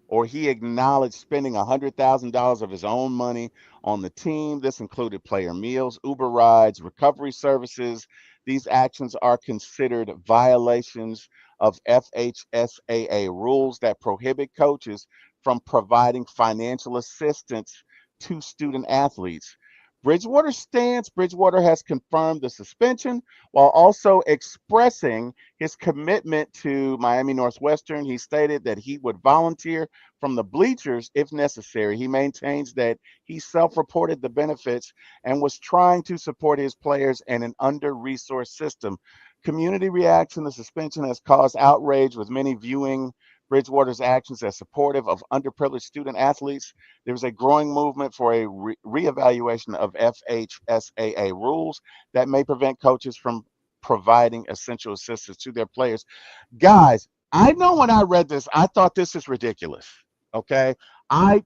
or he acknowledged spending $100,000 of his own money on the team. This included player meals, Uber rides, recovery services. These actions are considered violations of FHSAA rules that prohibit coaches from providing financial assistance to student athletes. Bridgewater's stance: Bridgewater has confirmed the suspension while also expressing his commitment to Miami Northwestern. He stated that he would volunteer from the bleachers if necessary. He maintains that he self-reported the benefits and was trying to support his players in an under-resourced system. Community reaction: the suspension has caused outrage, with many viewing Bridgewater's actions as supportive of underprivileged student athletes. There's a growing movement for a reevaluation of FHSAA rules that may prevent coaches from providing essential assistance to their players. Guys, I know when I read this, I thought this is ridiculous. Okay, I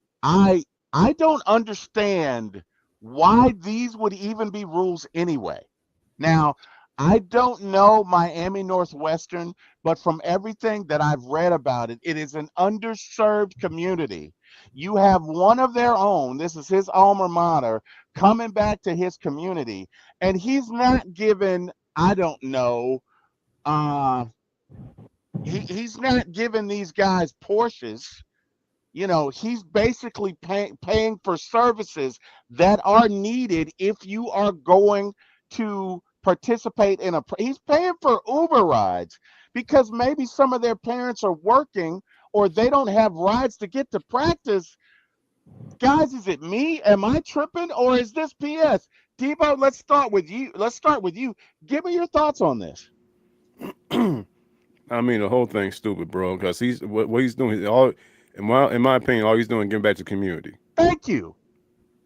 don't understand why these would even be rules anyway. Now, I don't know Miami Northwestern, but from everything that I've read about it, it is an underserved community. You have one of their own, this is his alma mater, coming back to his community, and he's not given, I don't know, he's not giving these guys Porsches. You know, he's basically paying for services that are needed if you are going to participate in he's paying for Uber rides because maybe some of their parents are working or they don't have rides to get to practice. Guys, is it me? Am I tripping, or is this PS? Deboe, let's start with you. Give me your thoughts on this. I mean, the whole thing's stupid, bro, because what he's doing, in my opinion, all he's doing is giving back to the community. Thank you.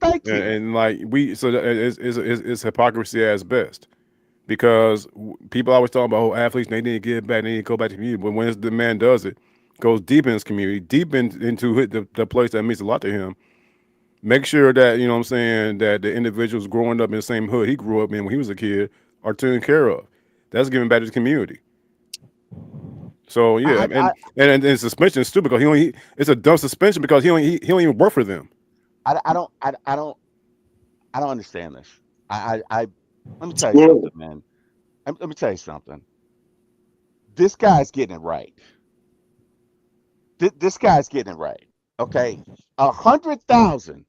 And like it's hypocrisy at best, because people always talk about athletes, they need to give back, they need to go back to the community. But when the man does it, goes deep in his community, deep into the place that means a lot to him. Make sure that, you know what I'm saying, that the individuals growing up in the same hood he grew up in when he was a kid are taken care of. That's giving back to the community. So yeah, and suspension is stupid because it's a dumb suspension because he don't even work for them. I don't understand this. Let me tell you something, man. Let me tell you something. This guy's getting it right. This guy's getting it right. Okay, 100,000,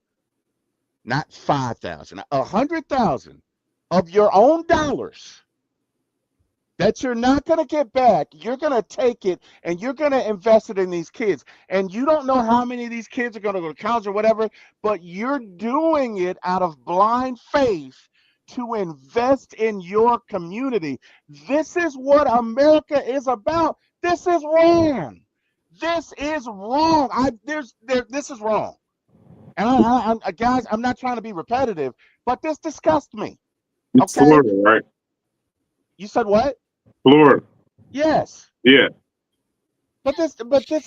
not 5,000. 100,000 of your own dollars that you're not going to get back. You're going to take it and you're going to invest it in these kids. And you don't know how many of these kids are going to go to college or whatever, but you're doing it out of blind faith to invest in your community. This is what America is about. This is wrong. This is wrong. This is wrong. And guys, I'm not trying to be repetitive, but this disgusts me. It's Florida, right? You said what? Florida. Yes. Yeah. But this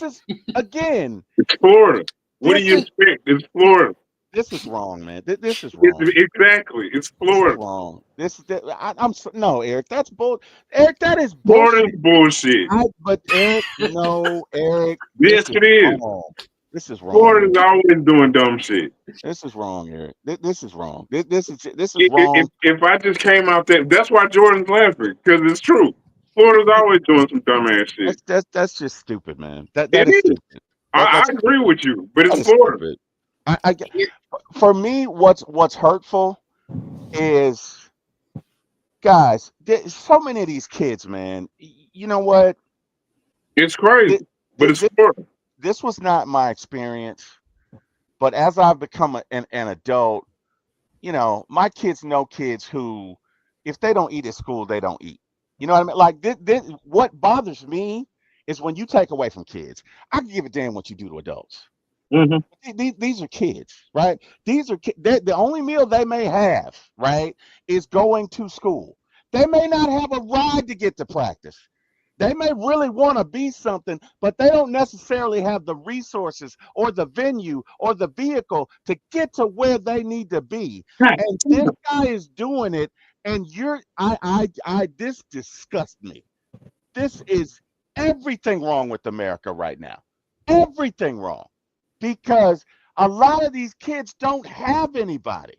is again. It's Florida. What do you expect? It's Florida. This is wrong, man. This is wrong. Exactly. It's This is Florida. wrong. No, Eric. That's bull. Eric, that is Florida's bullshit. bullshit. But Eric, no, Eric. Yes, This is it is. wrong. This is wrong, Florida's Eric. always doing dumb shit. This is wrong, Eric. This is wrong. This is wrong. If I just came out there, that's why Jordan's laughing, because it's true. Florida's always doing some dumbass shit. That's just stupid, man. That It is is. stupid. I That's agree stupid. with you, but That it's is Florida. stupid. I get, for me, what's hurtful is, guys, so many of these kids, man. You know what? It's crazy, but it's Florida. This was not my experience, but as I've become an adult, my kids know kids who, if they don't eat at school, they don't eat. You know what I mean? Like, what bothers me is when you take away from kids. I can give a damn what you do to adults. Mm-hmm. These are kids, right? These are the only meal they may have, right, is going to school. They may not have a ride to get to practice. They may really want to be something, but they don't necessarily have the resources or the venue or the vehicle to get to where they need to be. And this guy is doing it, and this disgusts me. This is everything wrong with America right now. Everything wrong. Because a lot of these kids don't have anybody.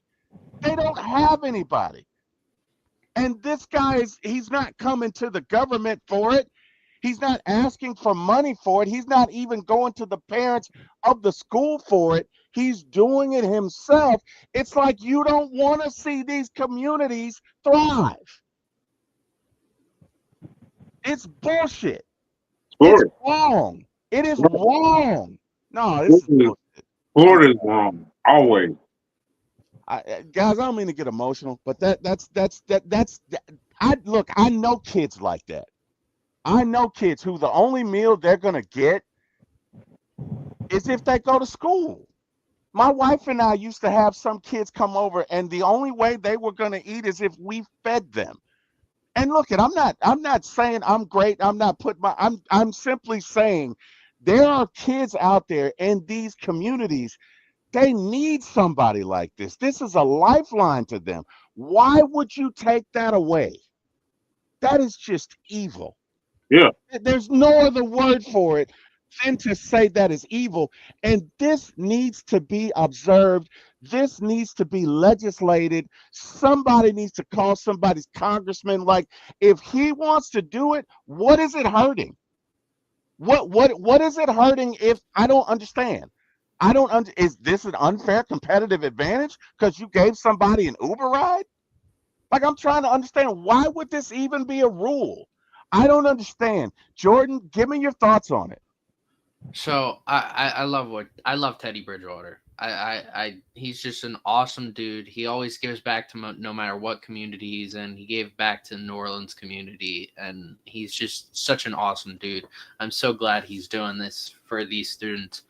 They don't have anybody. And this guy he's not coming to the government for it. He's not asking for money for it. He's not even going to the parents of the school for it. He's doing it himself. It's like you don't want to see these communities thrive. It's bullshit. It's wrong. It is wrong. No, this is bullshit. Florida's wrong. Always. Guys, I don't mean to get emotional, but I know kids like that. I know kids who the only meal they're gonna get is if they go to school. My wife and I used to have some kids come over, and the only way they were gonna eat is if we fed them. And look, I'm not saying I'm great. I'm simply saying there are kids out there in these communities. They need somebody like this. This is a lifeline to them. Why would you take that away? That is just evil. Yeah. There's no other word for it than to say that is evil. And this needs to be observed. This needs to be legislated. Somebody needs to call somebody's congressman. Like, if he wants to do it, what is it hurting? What is it hurting? If I don't understand. Is this an unfair competitive advantage because you gave somebody an Uber ride? Like, I'm trying to understand, why would this even be a rule? I don't understand. Jordan, give me your thoughts on it. So I love Teddy Bridgewater. He's just an awesome dude. He always gives back to no matter what community he's in. He gave back to the New Orleans community, and he's just such an awesome dude. I'm so glad he's doing this for these students.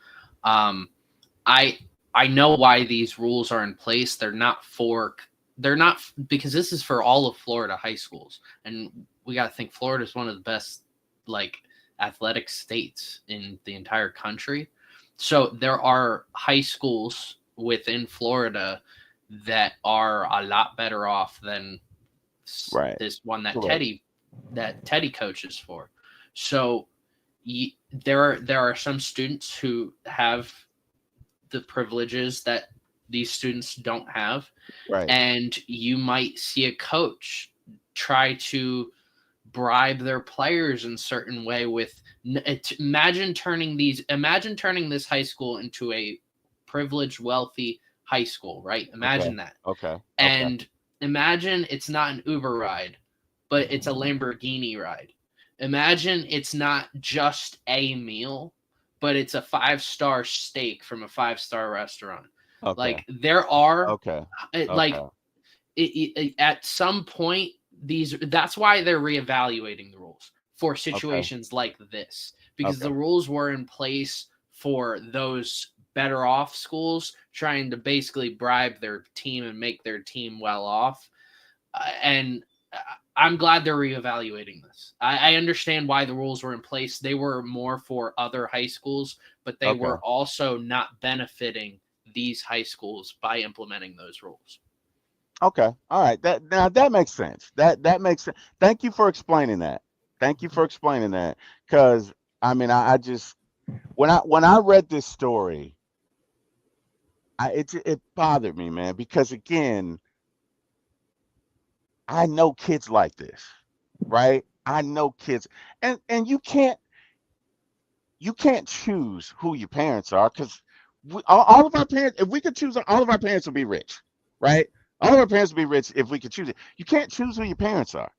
I know why these rules are in place. They're not because this is for all of Florida high schools, and we got to think Florida is one of the best athletic states in the entire country. So there are high schools within Florida that are a lot better off than this one that Teddy coaches for. So there are some students who have the privileges that these students don't have. Right. And you might see a coach try to bribe their players in a certain way imagine turning this high school into a privileged, wealthy high school, right? Imagine that. Okay. And imagine it's not an Uber ride, but it's a Lamborghini ride. Imagine it's not just a meal, but it's a 5-star steak from a 5-star restaurant. Okay. Like, there are at some point, that's why they're reevaluating the rules for situations like this, because the rules were in place for those better off schools trying to basically bribe their team and make their team well off. And I'm glad they're reevaluating this. I understand why the rules were in place. They were more for other high schools, but they were also not benefiting these high schools by implementing those rules. Okay. All right. That makes sense. That makes sense. Thank you for explaining that. Thank you for explaining that. Because I mean, I just when I read this story, it bothered me, man. Because again, I know kids like this, right? I know kids, and you can't choose who your parents are because all of our parents, if we could choose, all of our parents would be rich, right? All of our parents would be rich if we could choose it. You can't choose who your parents are.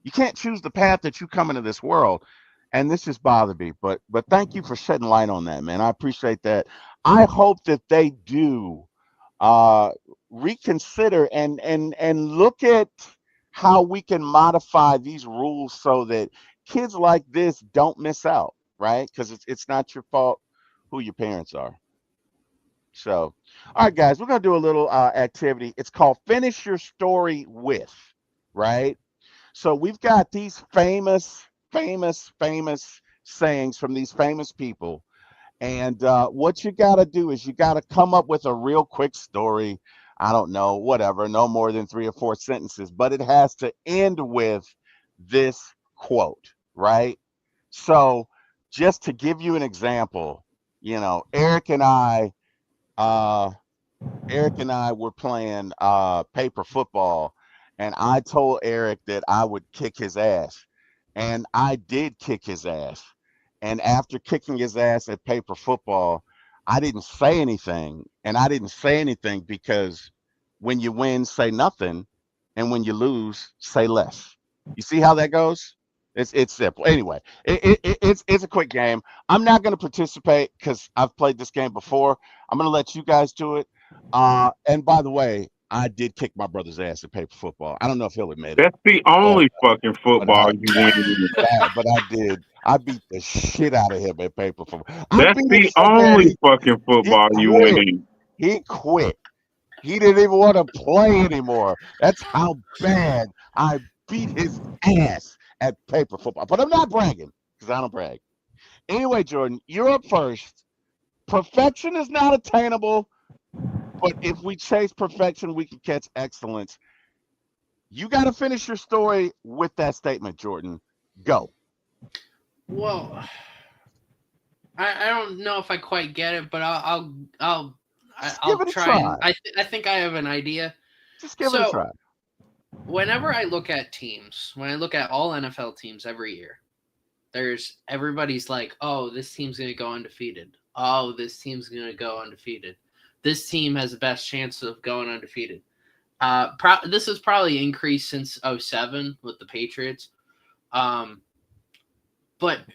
You can't choose the path that you come into this world. And this just bothered me. But thank you for shedding light on that, man. I appreciate that. I hope that they do uh reconsider and look at how we can modify these rules so that kids like this don't miss out, right? Because it's not your fault who your parents are. So, all right, guys, we're gonna do a little activity. It's called Finish Your Story With, right? So we've got these famous sayings from these famous people. And what you got to do is you got to come up with a real quick story. I don't know, whatever, no more than 3 or 4 sentences, but it has to end with this quote, right? So, just to give you an example, you know, uh, Eric and I were playing paper football, and I told Eric that I would kick his ass, and I did kick his ass. And after kicking his ass at paper football, I didn't say anything, and I didn't say anything because when you win, say nothing, and when you lose, say less. You see how that goes? It's simple. Anyway, it's a quick game. I'm not going to participate because I've played this game before. I'm going to let you guys do it. And by the way, I did kick my brother's ass at paper football. I don't know if he'll admit it, That's the but only fucking but I football you win. but I did. I beat the shit out of him at paper football. I That's beat him the so bad only fucking he football you quit. win. He quit. He didn't even want to play anymore. That's how bad I beat his ass at paper football. But I'm not bragging because I don't brag. Anyway, Jordan, you're up first. Perfection is not attainable, but if we chase perfection, we can catch excellence. You got to finish your story with that statement, Jordan. Go. Well, I don't know if I quite get it, but I'll Give it a try try. and I think I have an idea. Just give it a So try. whenever I look at teams, when I look at all NFL teams every year, everybody's like, oh, this team's gonna go undefeated. Oh, this team's gonna go undefeated. This team has the best chance of going undefeated. This has probably increased since 2007 with the Patriots. But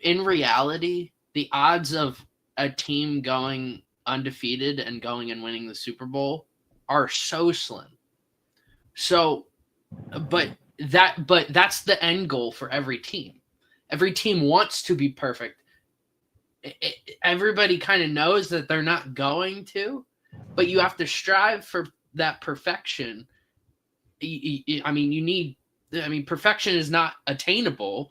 in reality, the odds of a team going undefeated and going and winning the Super Bowl are so slim. So, but that's the end goal for every team. Every team wants to be perfect. Everybody kind of knows that they're not going to, but you have to strive for that perfection. I mean, perfection is not attainable,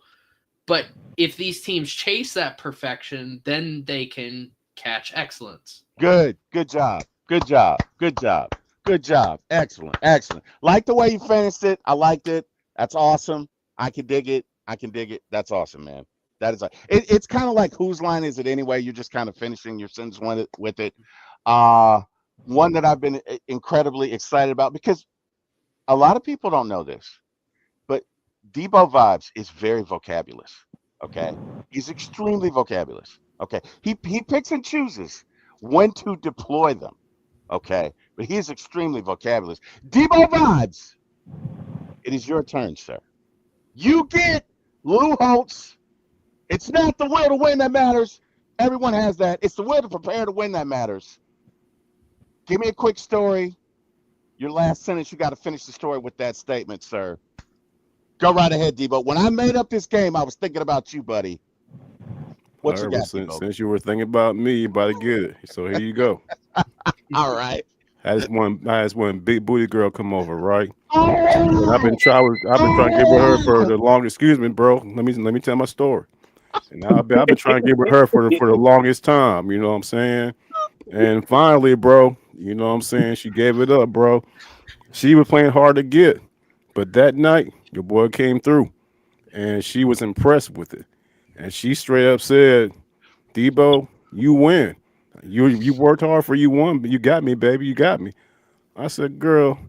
but if these teams chase that perfection, then they can catch excellence. Good. Good job. Good job. Good job. Good job. Excellent. Excellent. Like the way you finished it. I liked it. That's awesome. I can dig it. I can dig it. That's awesome, man. That is it's kind of like whose line is it anyway? You're just kind of finishing your sentence with it. One that I've been incredibly excited about because a lot of people don't know this, but Deboe Vibes is very vocabulous. Okay, he's extremely vocabulous. Okay, he picks and chooses when to deploy them. Okay, but he is extremely vocabulous. Deboe Vibes, it is your turn, sir. You get Lou Holtz. It's not the will to win that matters. Everyone has that. It's the will to prepare to win that matters. Give me a quick story. Your last sentence, you got to finish the story with that statement, sir. Go right ahead, Debo. When I made up this game, I was thinking about you, buddy. What you got, Debo? Since you were thinking about me, you about to get it. So here you go. All right. I had one big booty girl come over, right? And I've been trying to get with her for the longest. Excuse me, bro. Let me tell my story. And I've been trying to get with her for the longest time. You know what I'm saying? And finally, bro, You know what I'm saying? She gave it up, bro. She was playing hard to get, but that night your boy came through, and she was impressed with it, and she straight up said, "Debo, you win. You worked hard for you won, but you got me, baby. You got me." I said, "Girl,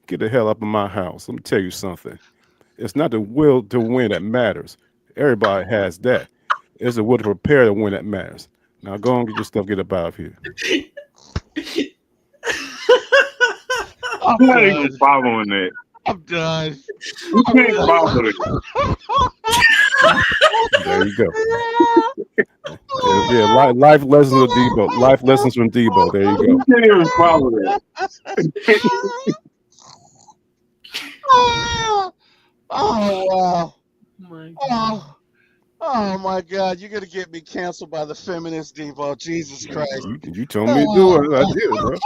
get the hell up in my house. Let me tell you something. It's not the will to win that matters. Everybody has that. It's the will to prepare to win that matters. Now go and get your stuff. Get up out of here." I'm I'm not even done. following that. I'm done. You I'm can't follow done. it. There you go. Yeah, life lessons of Debo. Life lessons from Debo. There you You go. can't even follow that. Oh wow. My Oh, oh my God. You're gonna get me canceled by the feminist Debo. Jesus Christ. You told me to do Oh, it. I did, bro.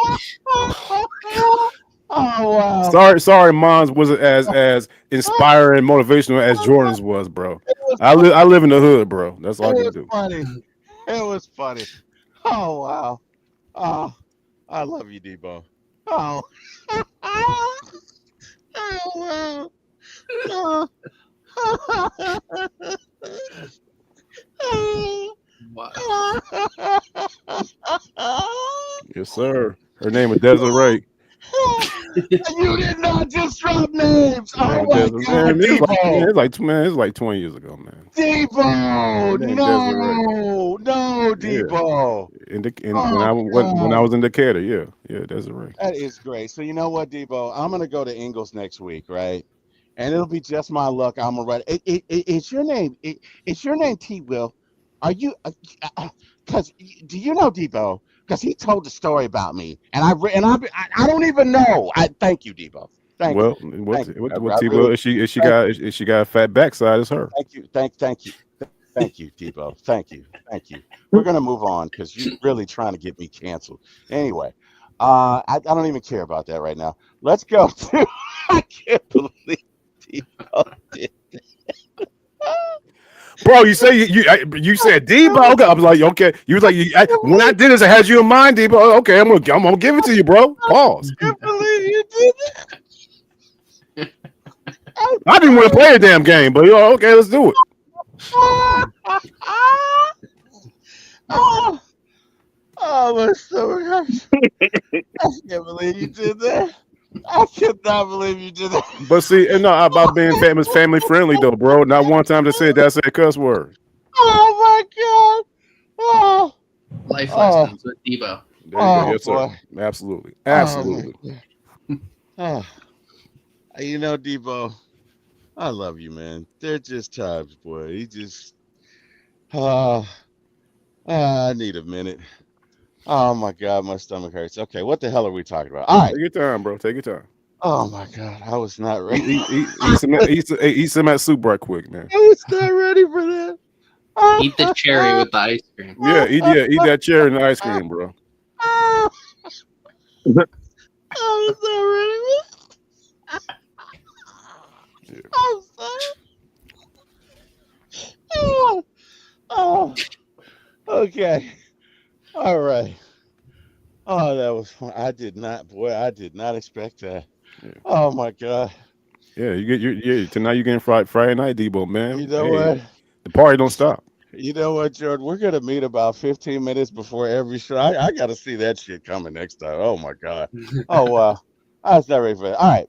oh wow. Sorry, Mons wasn't as inspiring and motivational as Jordan's was, bro. It was I live in the hood, bro. That's all it I can was do. funny. It was funny. Oh wow. Oh, I love you, Debo. Oh. Oh wow. Oh. wow. Yes, sir. Her name is Desiree. You did not just drop names. Her name Oh is my Desiree. God, Man, Debo. it's like 20 years ago, man. Her Debo. name Desiree. No, Yeah. Debo. When Oh I God. was in Decatur, yeah, Desiree. That is great. So you know what, Debo? I'm gonna go to Ingles next week, right? And it'll be just my luck. I'm gonna write. It's your name. It's your name, T-Will. Are you? Because do you know Debo? Because he told the story about me, and I don't even know. I thank you, Debo. Thank you, Well, thank you. what I T really Will thank if she got a fat backside, it's her. thank you, thank you, Debo. Thank you. We're gonna move on because you're really trying to get me canceled. Anyway, I don't even care about that right now. Let's go to. I can't believe Debo did. Bro, you say you said Debo. Okay, I was like, okay. You was like, when I did this, I had you in mind, Debo. Okay, I'm gonna give it to you, bro. Pause. Can't believe you did that. I'm I didn't want to play a damn game, but okay, let's do it. sorry. Oh, oh, my stomach hurts. I can't believe you did that. I cannot believe you did that. But see, and no, about being family friendly though, bro. Not one time to say that's a cuss word. Oh my God. Oh, Life oh, lessons with Debo. There you go. oh Yes, sir. boy. Absolutely, Oh my absolutely. God. Oh, you know, Debo, I love you, man. They're just times, boy. He just, oh, I need a minute. Oh my God, my stomach hurts. Okay, what the hell are we talking about? All right. Take your time, bro. Take your time. Oh my God, I was not ready. Eat some of that soup right quick, man. I was not ready for that. Eat the cherry with the ice cream. Eat that cherry and the ice cream, bro. I was not ready. Yeah. I'm sorry. Oh, oh, okay. All right. Oh, that was fun. I did not expect that. Yeah. Oh my God. Yeah, you get tonight you getting Friday night, Debo, You man. know Hey, what? the party don't stop. You know what, Jordan? We're gonna meet about 15 minutes before every show. I gotta see that shit coming next time. Oh my God. Oh I was not ready for that. All right.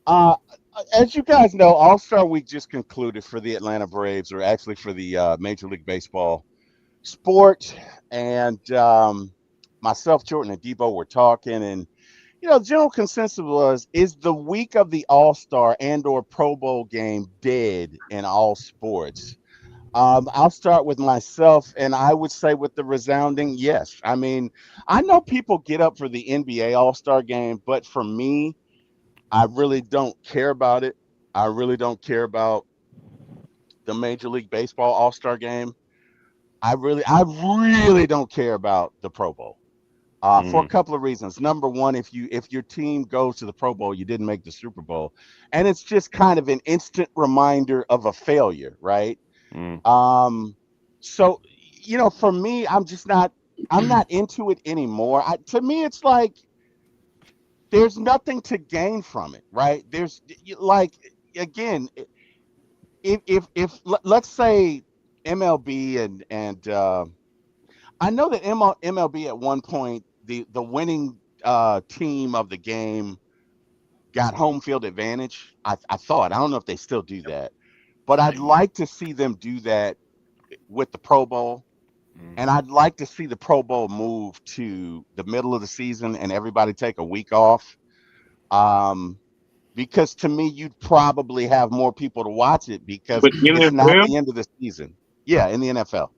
Uh as you guys know, All-Star Week just concluded for the Atlanta Braves, or actually for the Major League Baseball sport. And myself, Jordan, and Debo were talking, and general consensus was: is the week of the All-Star and/or Pro Bowl game dead in all sports? I'll start with myself, and I would say with the resounding yes. I mean, I know people get up for the NBA All-Star game, but for me, I really don't care about it. I really don't care about the Major League Baseball All-Star game. I really don't care about the Pro Bowl. For a Mm, couple of reasons. Number one, if your team goes to the Pro Bowl, you didn't make the Super Bowl, and it's just kind of an instant reminder of a failure, right? mm, Um, so for me, I'm not into it anymore. To me, it's like there's nothing to gain from it, right? There's like, again, if let's say MLB and I know that MLB at one point the winning team of the game got home field advantage. I thought, I don't know if they still do that, but I'd like to see them do that with the Pro Bowl. And I'd like to see the Pro Bowl move to the middle of the season and everybody take a week off. Because to me, you'd probably have more people to watch it because But it's not NFL, the end of the season. Yeah, in the NFL.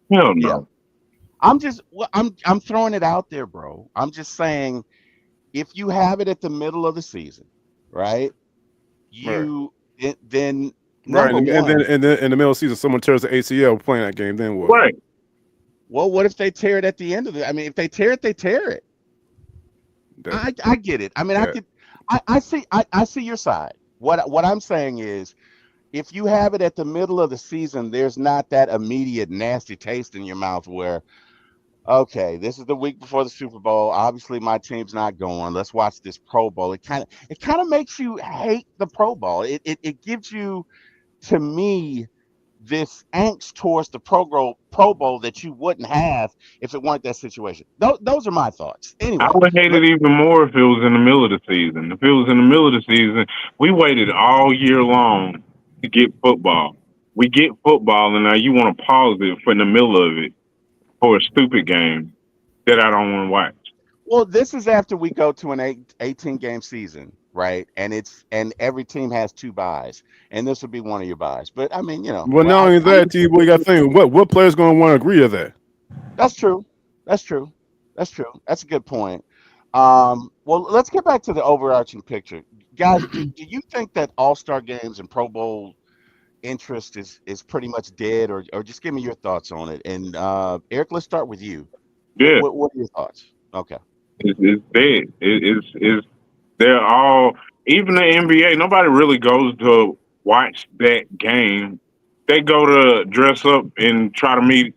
hell Yeah. no. I'm throwing it out there, bro. I'm just saying, if you have it at the middle of the season, right? Right. Then Right, number and one, then in the middle of the season, someone tears the ACL playing that game. Then what? Right. well, what if they tear it at the end of it? I mean, if they tear it, they tear it. That, I get it. I mean, that I see your side. What I'm saying is, if you have it at the middle of the season, there's not that immediate nasty taste in your mouth where, okay, this is the week before the Super Bowl. Obviously, my team's not going. Let's watch this Pro Bowl. It kind of makes you hate the Pro Bowl. It gives you, to me, this angst towards the Pro Bowl that you wouldn't have if it weren't that situation. Those are my thoughts. I Anyway, would hate it even more if it was in the middle of the season. If it was in the middle of the season, we waited all year long to get football. We get football, and now you want to pause it for in the middle of it for a stupid game that I don't want to watch. well, this is after we go to an 18-game season, right? And every team has 2 buys, and this would be one of your buys. But I mean, well, well, not only that, T-Boy, you got to think what player's going to want to agree to that. that's true. That's true. That's true. That's a good point. Well, let's get back to the overarching picture, guys. Do you think that All-Star games and Pro Bowl interest is pretty much dead, or just give me your thoughts on it? And Eric, let's start with you. Yeah, What are your thoughts? Okay. it's dead. It's they're all, even the NBA. Nobody really goes to watch that game. They go to dress up and try to meet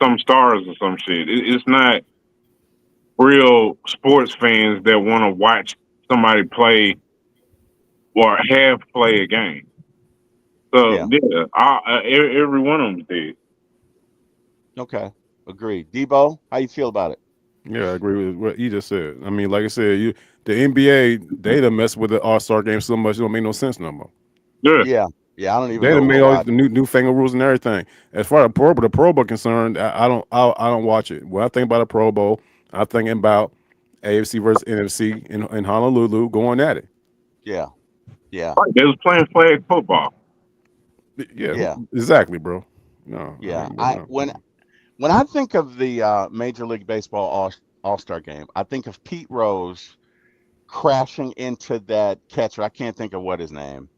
some stars or some shit. It's not real sports fans that want to watch somebody play or have play a game. So Yeah. yeah, every one of them did. Okay. Agreed. Debo, how you feel about it? Yeah, I agree with what he just said. I mean, like I said, the NBA they done messed with the All-Star game so much it don't make no sense no more. Yeah, Yeah. Yeah. I don't even They know done made all why. the newfangled rules and everything. As far as the Pro Bowl concerned, I don't watch it. When I think about a Pro Bowl, I think about AFC versus NFC in Honolulu going at it. Yeah. Yeah. right. They was playing flag football. Yeah, Yeah. exactly, bro. No, Yeah. no. When I think of the Major League Baseball All-Star game, I think of Pete Rose crashing into that catcher. I can't think of what his name.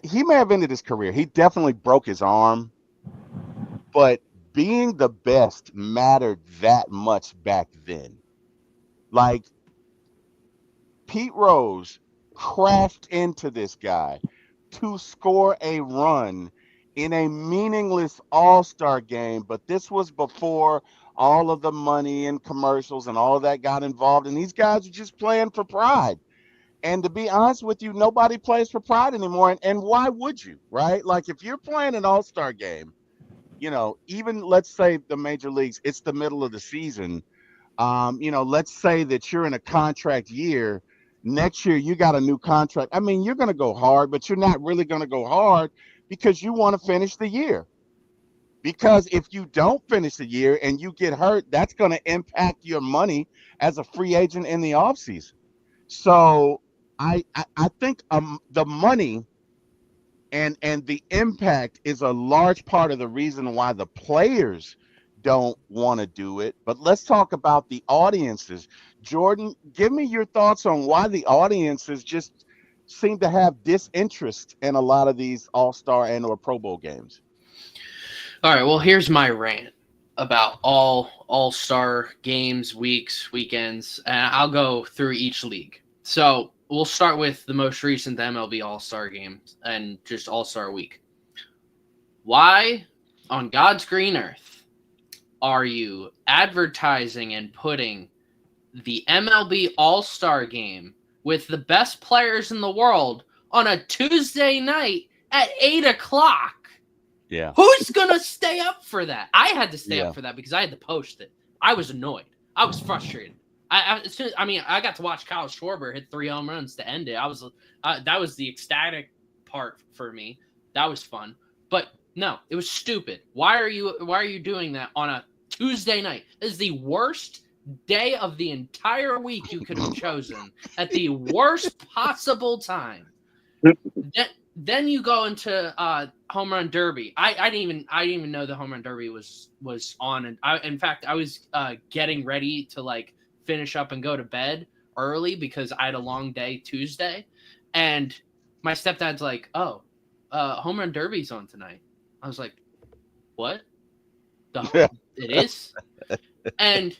He may have ended his career. He definitely broke his arm, but being the best mattered that much back then. Like, Pete Rose crashed into this guy to score a run in a meaningless All-Star game, but this was before all of the money and commercials and all of that got involved, and these guys were just playing for pride. And to be honest with you, nobody plays for pride anymore. And why would you, right? Like, if you're playing an All-Star game, even let's say the major leagues, it's the middle of the season. Let's say that you're in a contract year. Next year, you got a new contract. I mean, you're going to go hard, but you're not really going to go hard because you want to finish the year. Because if you don't finish the year and you get hurt, that's going to impact your money as a free agent in the offseason. So I think the money and the impact is a large part of the reason why the players don't want to do it. But let's talk about the audiences. Jordan, give me your thoughts on why the audiences just seem to have disinterest in a lot of these All-Star and or Pro Bowl games. All right, well, here's my rant about all-star games, weeks, weekends, and I'll go through each league. So we'll start with the most recent MLB All-Star game and just All-Star week. Why on God's green earth are you advertising and putting the MLB All-Star game with the best players in the world on a Tuesday night at 8 o'clock. Yeah. Who's going to stay up for that? I had to stay Yeah. up for that because I had to post it. I was annoyed. I was frustrated. I got to watch Kyle Schwarber hit 3 home runs to end it. That was the ecstatic part for me. That was fun. But no, it was stupid. Why are you doing that on a Tuesday night? This is the worst day of the entire week you could have chosen at the worst possible time. Then you go into home run derby. I didn't even know the home run derby was on, and in fact I was getting ready to like finish up and go to bed early because I had a long day Tuesday, and my stepdad's like, "Oh, home run derby's on tonight." I was like, "What? It is?" And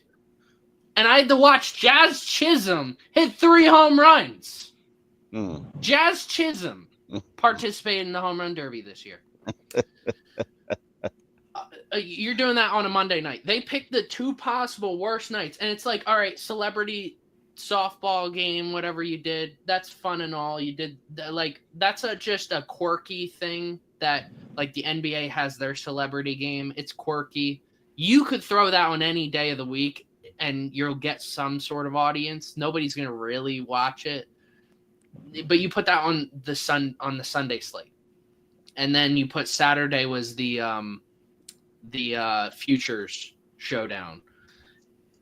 I had to watch Jazz Chisholm hit 3 home runs. Jazz Chisholm participated in the home run derby this year. You're doing that on a Monday night. They picked the 2 possible worst nights, and it's like, all right, celebrity softball game, whatever you did, that's fun and all. You did like that's just a quirky thing that like the NBA has their celebrity game. It's quirky. You could throw that on any day of the week, and you'll get some sort of audience. Nobody's gonna really watch it. But you put that on the Sunday slate, and then you put Saturday was the futures showdown.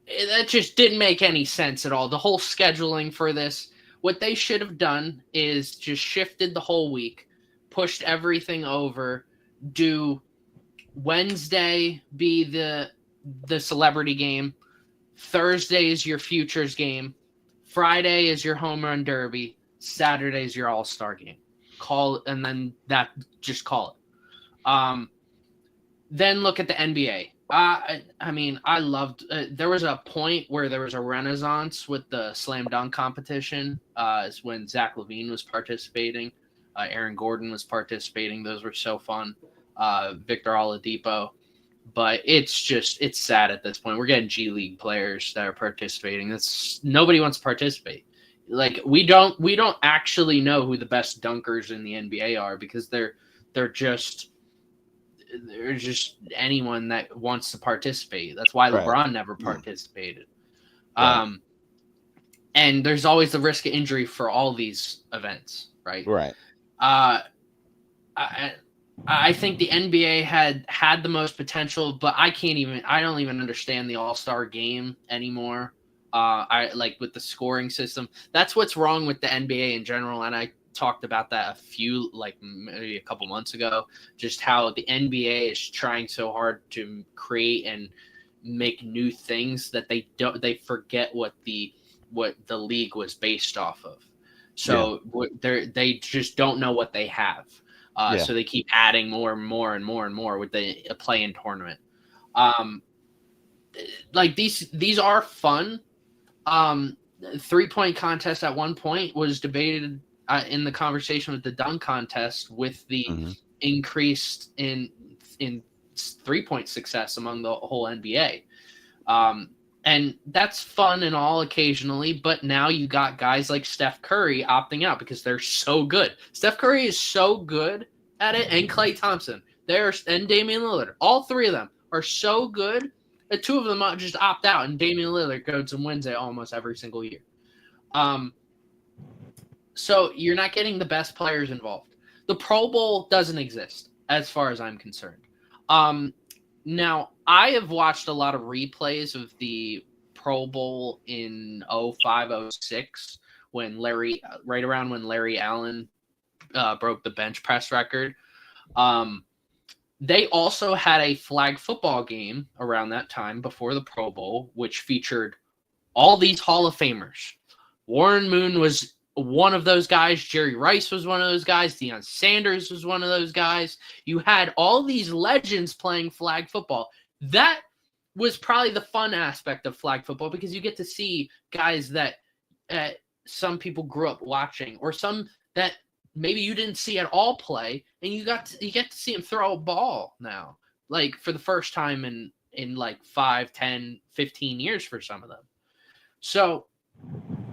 That just didn't make any sense at all. The whole scheduling for this, what they should have done is just shifted the whole week, pushed everything over, do Wednesday be the celebrity game, Thursday is your futures game, Friday is your home run derby, Saturday is your all-star game. And then just call it. Then look at the NBA. I mean, I loved. There was a point where there was a renaissance with the slam dunk competition. Is when Zach LaVine was participating, Aaron Gordon was participating. Those were so fun. Victor Oladipo, but it's sad at this point. We're getting G League players that are participating. Nobody wants to participate. Like we don't actually know who the best dunkers in the NBA are because they're just anyone that wants to participate. That's why LeBron never participated. Right. And there's always the risk of injury for all these events, right? Right. I think the NBA had the most potential, but I don't even understand the All-Star game anymore. I like with the scoring system. That's what's wrong with the NBA in general, and I talked about that maybe a couple months ago, just how the NBA is trying so hard to create and make new things that they forget what the league was based off of. So they just don't know what they have. So they keep adding more and more and more and more with the play-in tournament. Like these are fun. 3-point contest at one point was debated in the conversation with the dunk contest with the increase in 3-point success among the whole NBA. And that's fun and all occasionally, but now you got guys like Steph Curry opting out because they're so good. Steph Curry is so good at it, and Klay Thompson, and Damian Lillard. All 3 of them are so good that 2 of them just opt out, and Damian Lillard goes and wins it almost every single year. So you're not getting the best players involved. The Pro Bowl doesn't exist, as far as I'm concerned. Now, I have watched a lot of replays of the Pro Bowl in 05, 06, right around when Larry Allen broke the bench press record. They also had a flag football game around that time before the Pro Bowl, which featured all these Hall of Famers. Warren Moon was one of those guys. Jerry Rice was one of those guys. Deion Sanders was one of those guys. You had all these legends playing flag football. That was probably the fun aspect of flag football because you get to see guys that some people grew up watching, or some that maybe you didn't see at all play, and you get to see him throw a ball now, like for the first time in like 5, 10, 15 years for some of them. So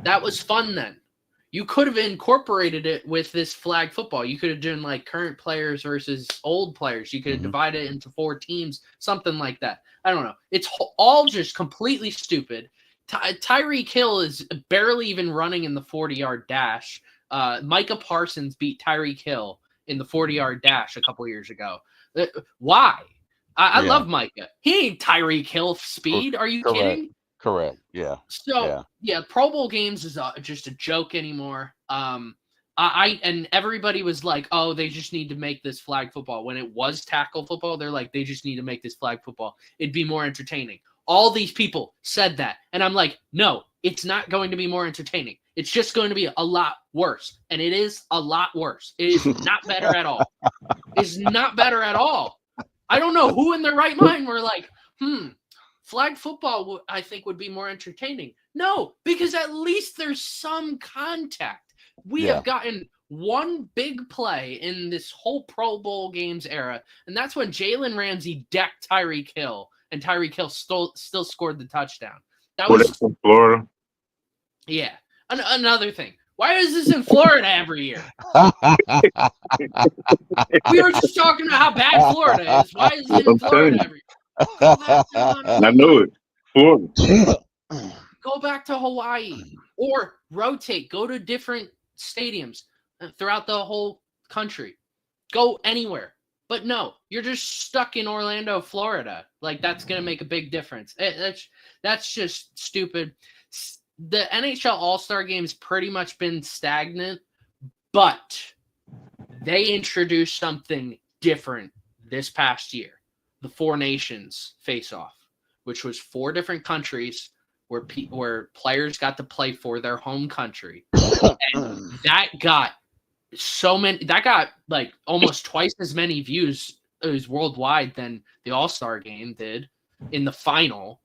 that was fun then. You could have incorporated it with this flag football. You could have done like current players versus old players. You could have divided it into 4 teams, something like that. I don't know. It's all just completely stupid. Tyreek Hill is barely even running in the 40-yard dash. Micah Parsons beat Tyreek Hill in the 40-yard dash a couple years ago. Why? I love Micah. He ain't Tyreek Hill speed. Are you kidding? Correct. Yeah. So yeah, Pro Bowl games is just a joke anymore. And everybody was like, oh, they just need to make this flag football. When it was tackle football, they're like, they just need to make this flag football. It'd be more entertaining. All these people said that. And I'm like, no, it's not going to be more entertaining. It's just going to be a lot worse. And it is a lot worse. It is not better at all. It's not better at all. I don't know who in their right mind were like, flag football, I think, would be more entertaining. No, because at least there's some contact. We have gotten one big play in this whole Pro Bowl games era, and that's when Jalen Ramsey decked Tyreek Hill, and Tyreek Hill still scored the touchdown. That was in Florida. Yeah. Another thing. Why is this in Florida every year? We were just talking about how bad Florida is. Why is it in Florida every year? I know it. Florida. Go back to Hawaii or rotate. Go to different stadiums throughout the whole country. Go anywhere. But no, you're just stuck in Orlando, Florida. Like, that's going to make a big difference. That's just stupid. The NHL All-Star Game's pretty much been stagnant, but they introduced something different this past year. The Four Nations face-off, which was 4 different countries where players got to play for their home country. And that got like almost twice as many views worldwide than the All-Star Game did in the final.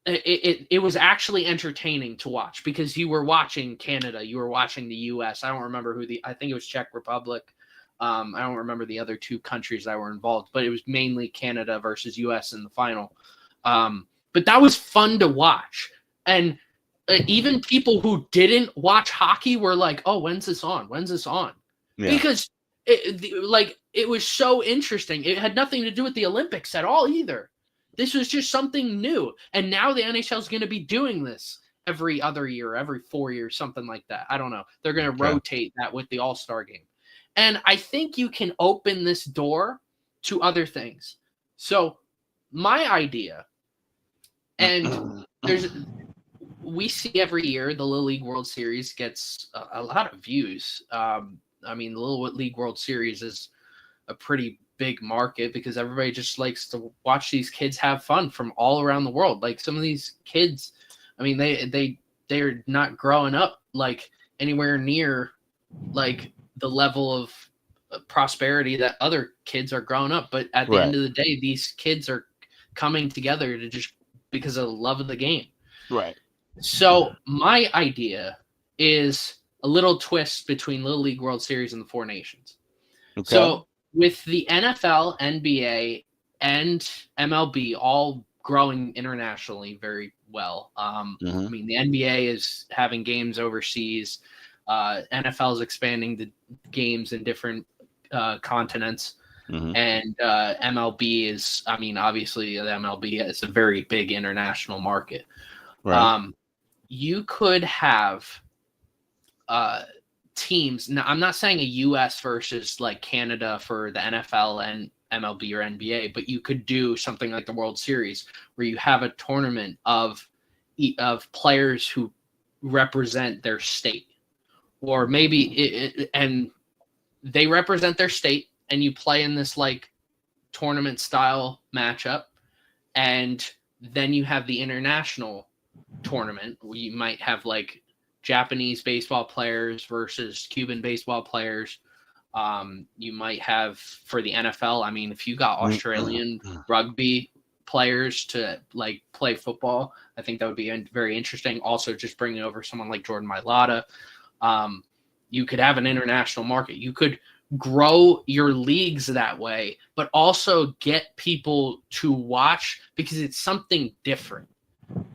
It was actually entertaining to watch because you were watching Canada, you were watching the US. I don't remember I think it was Czech Republic. I don't remember the other 2 countries that were involved, but it was mainly Canada versus US in the final. But that was fun to watch. And even people who didn't watch hockey were like, oh, when's this on? When's this on? Yeah. Because it was so interesting. It had nothing to do with the Olympics at all either. This was just something new. And now the NHL is going to be doing this every other year, every 4 years, something like that. I don't know. They're going to rotate that with the All-Star Game. And I think you can open this door to other things. So my idea, and we see every year the Little League World Series gets a lot of views. I mean, the Little League World Series is a pretty big market because everybody just likes to watch these kids have fun from all around the world. Like, some of these kids, I mean, they're not growing up like anywhere near like the level of prosperity that other kids are growing up. But at the end of the day, these kids are coming together to just because of the love of the game. Right. So my idea is a little twist between Little League World Series and the Four Nations. Okay. So with the NFL, NBA, and MLB all growing internationally very well. I mean, the NBA is having games overseas. NFL is expanding the games in different continents. And MLB is, I mean, obviously the MLB is a very big international market. Right. You could have teams. Now, I'm not saying a U.S. versus like Canada for the NFL and MLB or NBA, but you could do something like the World Series where you have a tournament of players who represent their state, or maybe and they represent their state, and you play in this like tournament style matchup, and then you have the international tournament where you might have like Japanese baseball players versus Cuban baseball players. You might have for the NFL. I mean, if you got Australian rugby players to like play football, I think that would be very interesting. Also, just bringing over someone like Jordan Mailata. You could have an international market. You could grow your leagues that way, but also get people to watch because it's something different.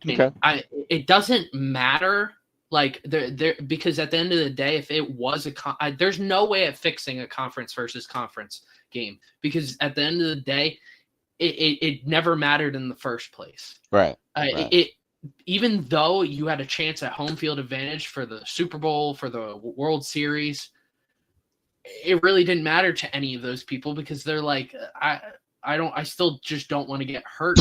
I mean, it doesn't matter. Like there because at the end of the day, if it was there's no way of fixing a conference versus conference game, because at the end of the day, it never mattered in the first place. Right. It even though you had a chance at home field advantage for the Super Bowl, for the World Series, it really didn't matter to any of those people, because they're like, I still just don't want to get hurt.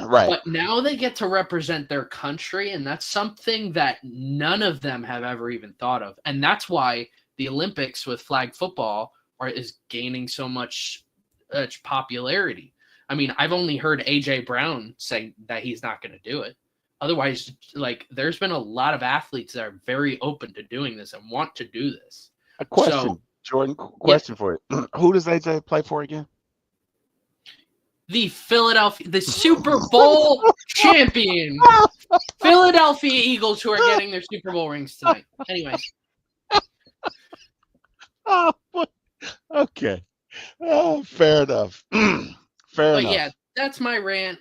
Right. But now they get to represent their country, and that's something that none of them have ever even thought of. And that's why the Olympics with flag football is gaining so much popularity. I mean, I've only heard A.J. Brown say that he's not going to do it. Otherwise, like, there's been a lot of athletes that are very open to doing this and want to do this. A question, Jordan, for you. Who does A.J. play for again? The Super Bowl champion Philadelphia Eagles, who are getting their Super Bowl rings tonight. Anyway. Oh, okay. Oh, fair enough. Fair enough. Yeah, that's my rant.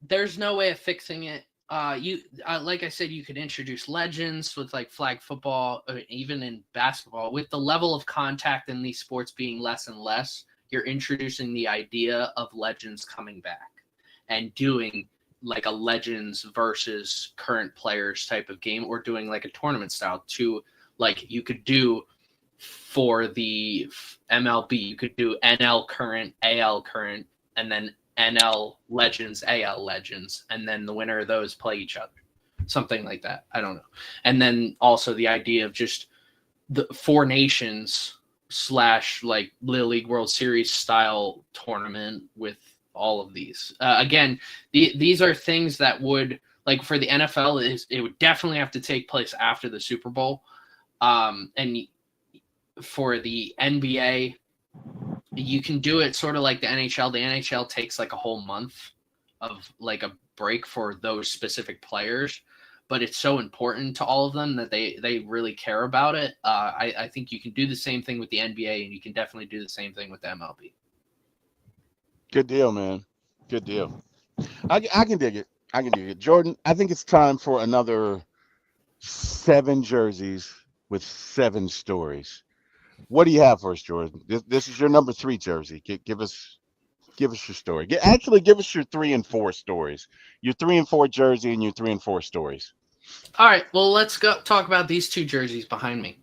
There's no way of fixing it. Like I said, you could introduce legends with like flag football, or even in basketball. With the level of contact in these sports being less and less, you're introducing the idea of legends coming back and doing like a legends versus current players type of game, or doing like a tournament style to, like, you could do for the MLB, you could do NL current, AL current, and then NL legends, AL legends, and then the winner of those play each other. Something like that. I don't know. And then also the idea of just the 4 nations / like Little League World Series style tournament with all of these. Again, these are things that would, like, for the NFL, it would definitely have to take place after the Super Bowl. And for the NBA, you can do it sort of like the NHL. The NHL takes like a whole month of like a break for those specific players, but it's so important to all of them that they really care about it. I think you can do the same thing with the NBA, and you can definitely do the same thing with the MLB. Good deal, man. Good deal. I can dig it. I can dig it. Jordan, I think it's time for another 7 jerseys with 7 stories. What do you have for us, Jordan? This is your number 3 jersey. Give us your story. Actually, give us your 3 and 4 stories. Your 3 and 4 jersey and your 3 and 4 stories. All right. Well, let's go talk about these 2 jerseys behind me.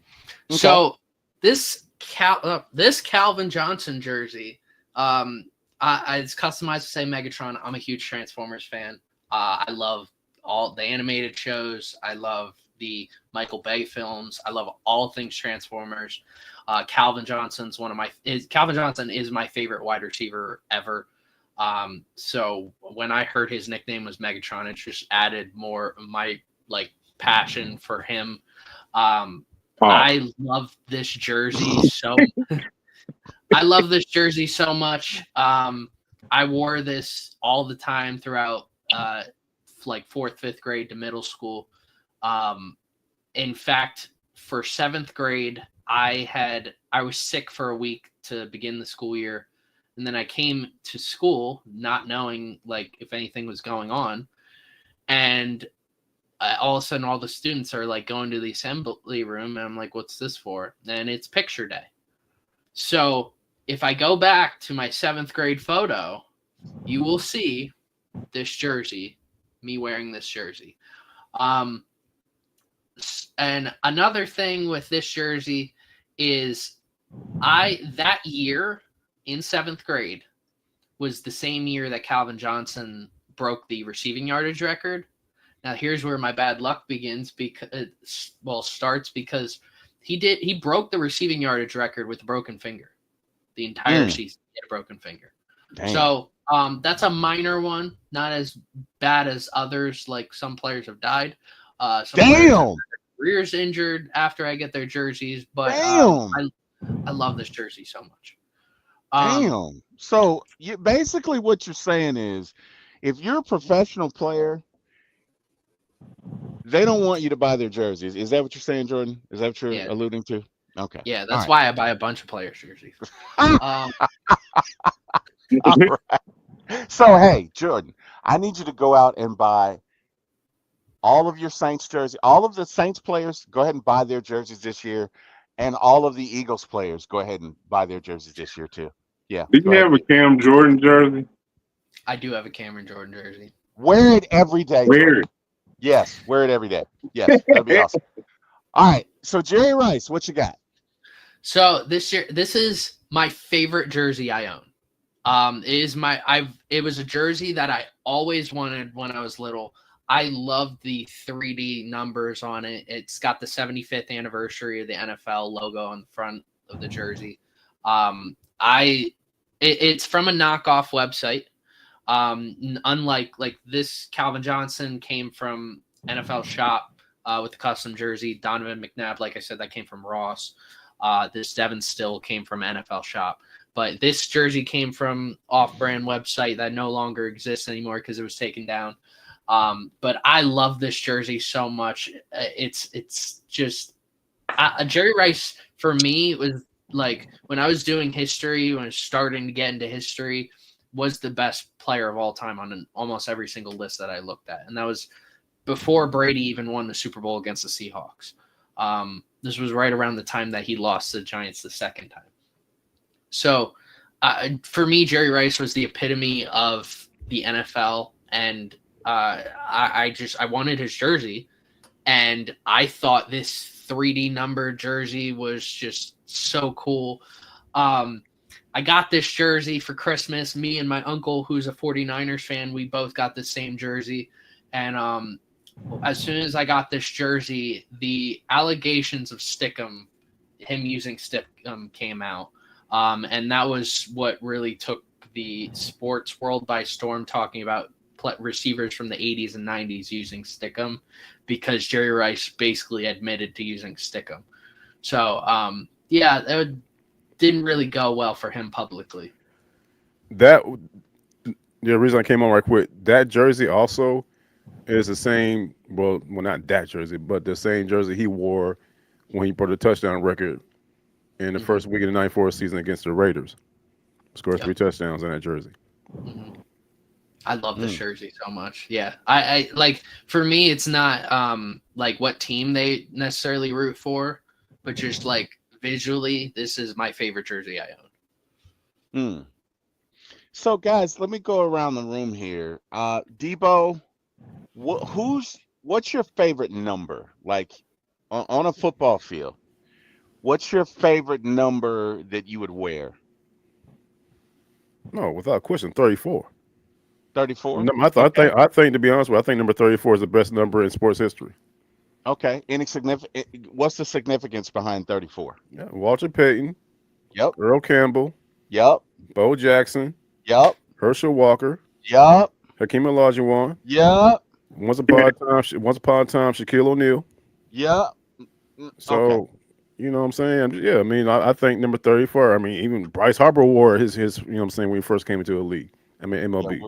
Okay. So this Calvin Johnson jersey, it's customized to say Megatron. I'm a huge Transformers fan. I love all the animated shows. I love the Michael Bay films. I love all things Transformers. Calvin Johnson is my favorite wide receiver ever. So when I heard his nickname was Megatron, it just added more of my like passion for him. I love this jersey so. I love this jersey so much. I wore this all the time throughout like 4th, 5th grade to middle school. In fact, for 7th grade, I was sick for a week to begin the school year. And then I came to school not knowing like if anything was going on. And all of a sudden all the students are like going to the assembly room. And I'm like, what's this for? And it's picture day. So if I go back to my 7th grade photo, you will see this jersey, me wearing this jersey. And another thing with this jersey is that year in 7th grade was the same year that Calvin Johnson broke the receiving yardage record. Now here's where my bad luck begins starts because he broke the receiving yardage record with a broken finger. The entire season he had a broken finger. Damn. So that's a minor one, not as bad as others, like some players have died. Some careers injured after I get their jerseys, but I love this jersey so much. Damn. So basically what you're saying is, if you're a professional player, they don't want you to buy their jerseys. Is that what you're saying, Jordan? Is that what you're alluding to? Okay. Yeah, that's why I buy a bunch of players' jerseys. All right. So, hey, Jordan, I need you to go out and buy all of your Saints jerseys. All of the Saints players, go ahead and buy their jerseys this year, and all of the Eagles players, go ahead and buy their jerseys this year too. Yeah, Do go you ahead. have a Cam Jordan jersey? I do have a Cameron Jordan jersey. Wear it every day. Wear Jordan. it. Yes, wear it every day. Yes, that'd be awesome. All right, so Jerry Rice, what you got? So this is my favorite jersey I own. It was a jersey that I always wanted when I was little. I loved the 3D numbers on it. It's got the 75th anniversary of the NFL logo on the front of the jersey. It's from a knockoff website. Unlike like this, Calvin Johnson came from NFL Shop with the custom jersey. Donovan McNabb, like I said, that came from Ross. This Devin Still came from NFL Shop. But this jersey came from off-brand website that no longer exists anymore because it was taken down. But I love this jersey so much. It's just Jerry Rice for me was like when I was doing history, when I was starting to get into history, was the best player of all time on almost every single list that I looked at. And that was before Brady even won the Super Bowl against the Seahawks. This was right around the time that he lost the Giants the second time. So for me, Jerry Rice was the epitome of the NFL. And I wanted his jersey. And I thought this 3D number jersey was just so cool. I got this jersey for Christmas. Me and my uncle, who's a 49ers fan, we both got the same jersey. And as soon as I got this jersey, the allegations of Stickum, him using Stickum, came out. And that was what really took the sports world by storm, talking about receivers from the 80s and 90s using Stickum, because Jerry Rice basically admitted to using Stickum. So, that didn't really go well for him publicly. The reason I came on right quick, that jersey also is the same, well, not that jersey, but the same jersey he wore when he broke the touchdown record in the first week of the 94 season against the Raiders. Scored 3 touchdowns in that jersey. Mm-hmm. I love this jersey so much. Yeah. I like, for me, it's not like what team they necessarily root for, but just like visually, this is my favorite jersey I own. So guys, let me go around the room here. Deboe, what's your favorite number? Like on a football field, what's your favorite number that you would wear? No, without question, 34. 34? I think to be honest with you, I think number 34 is the best number in sports history. Okay. What's the significance behind 34? Yeah, Walter Payton. Yep. Earl Campbell. Yep. Bo Jackson. Yep. Herschel Walker. Yep. Hakeem Olajuwon. Yep. Once upon a time, Shaquille O'Neal. Yep. So, you know what I'm saying? Yeah, I mean, I think number 34. I mean, even Bryce Harper wore his. You know what I'm saying, when he first came into the league. I mean, MLB.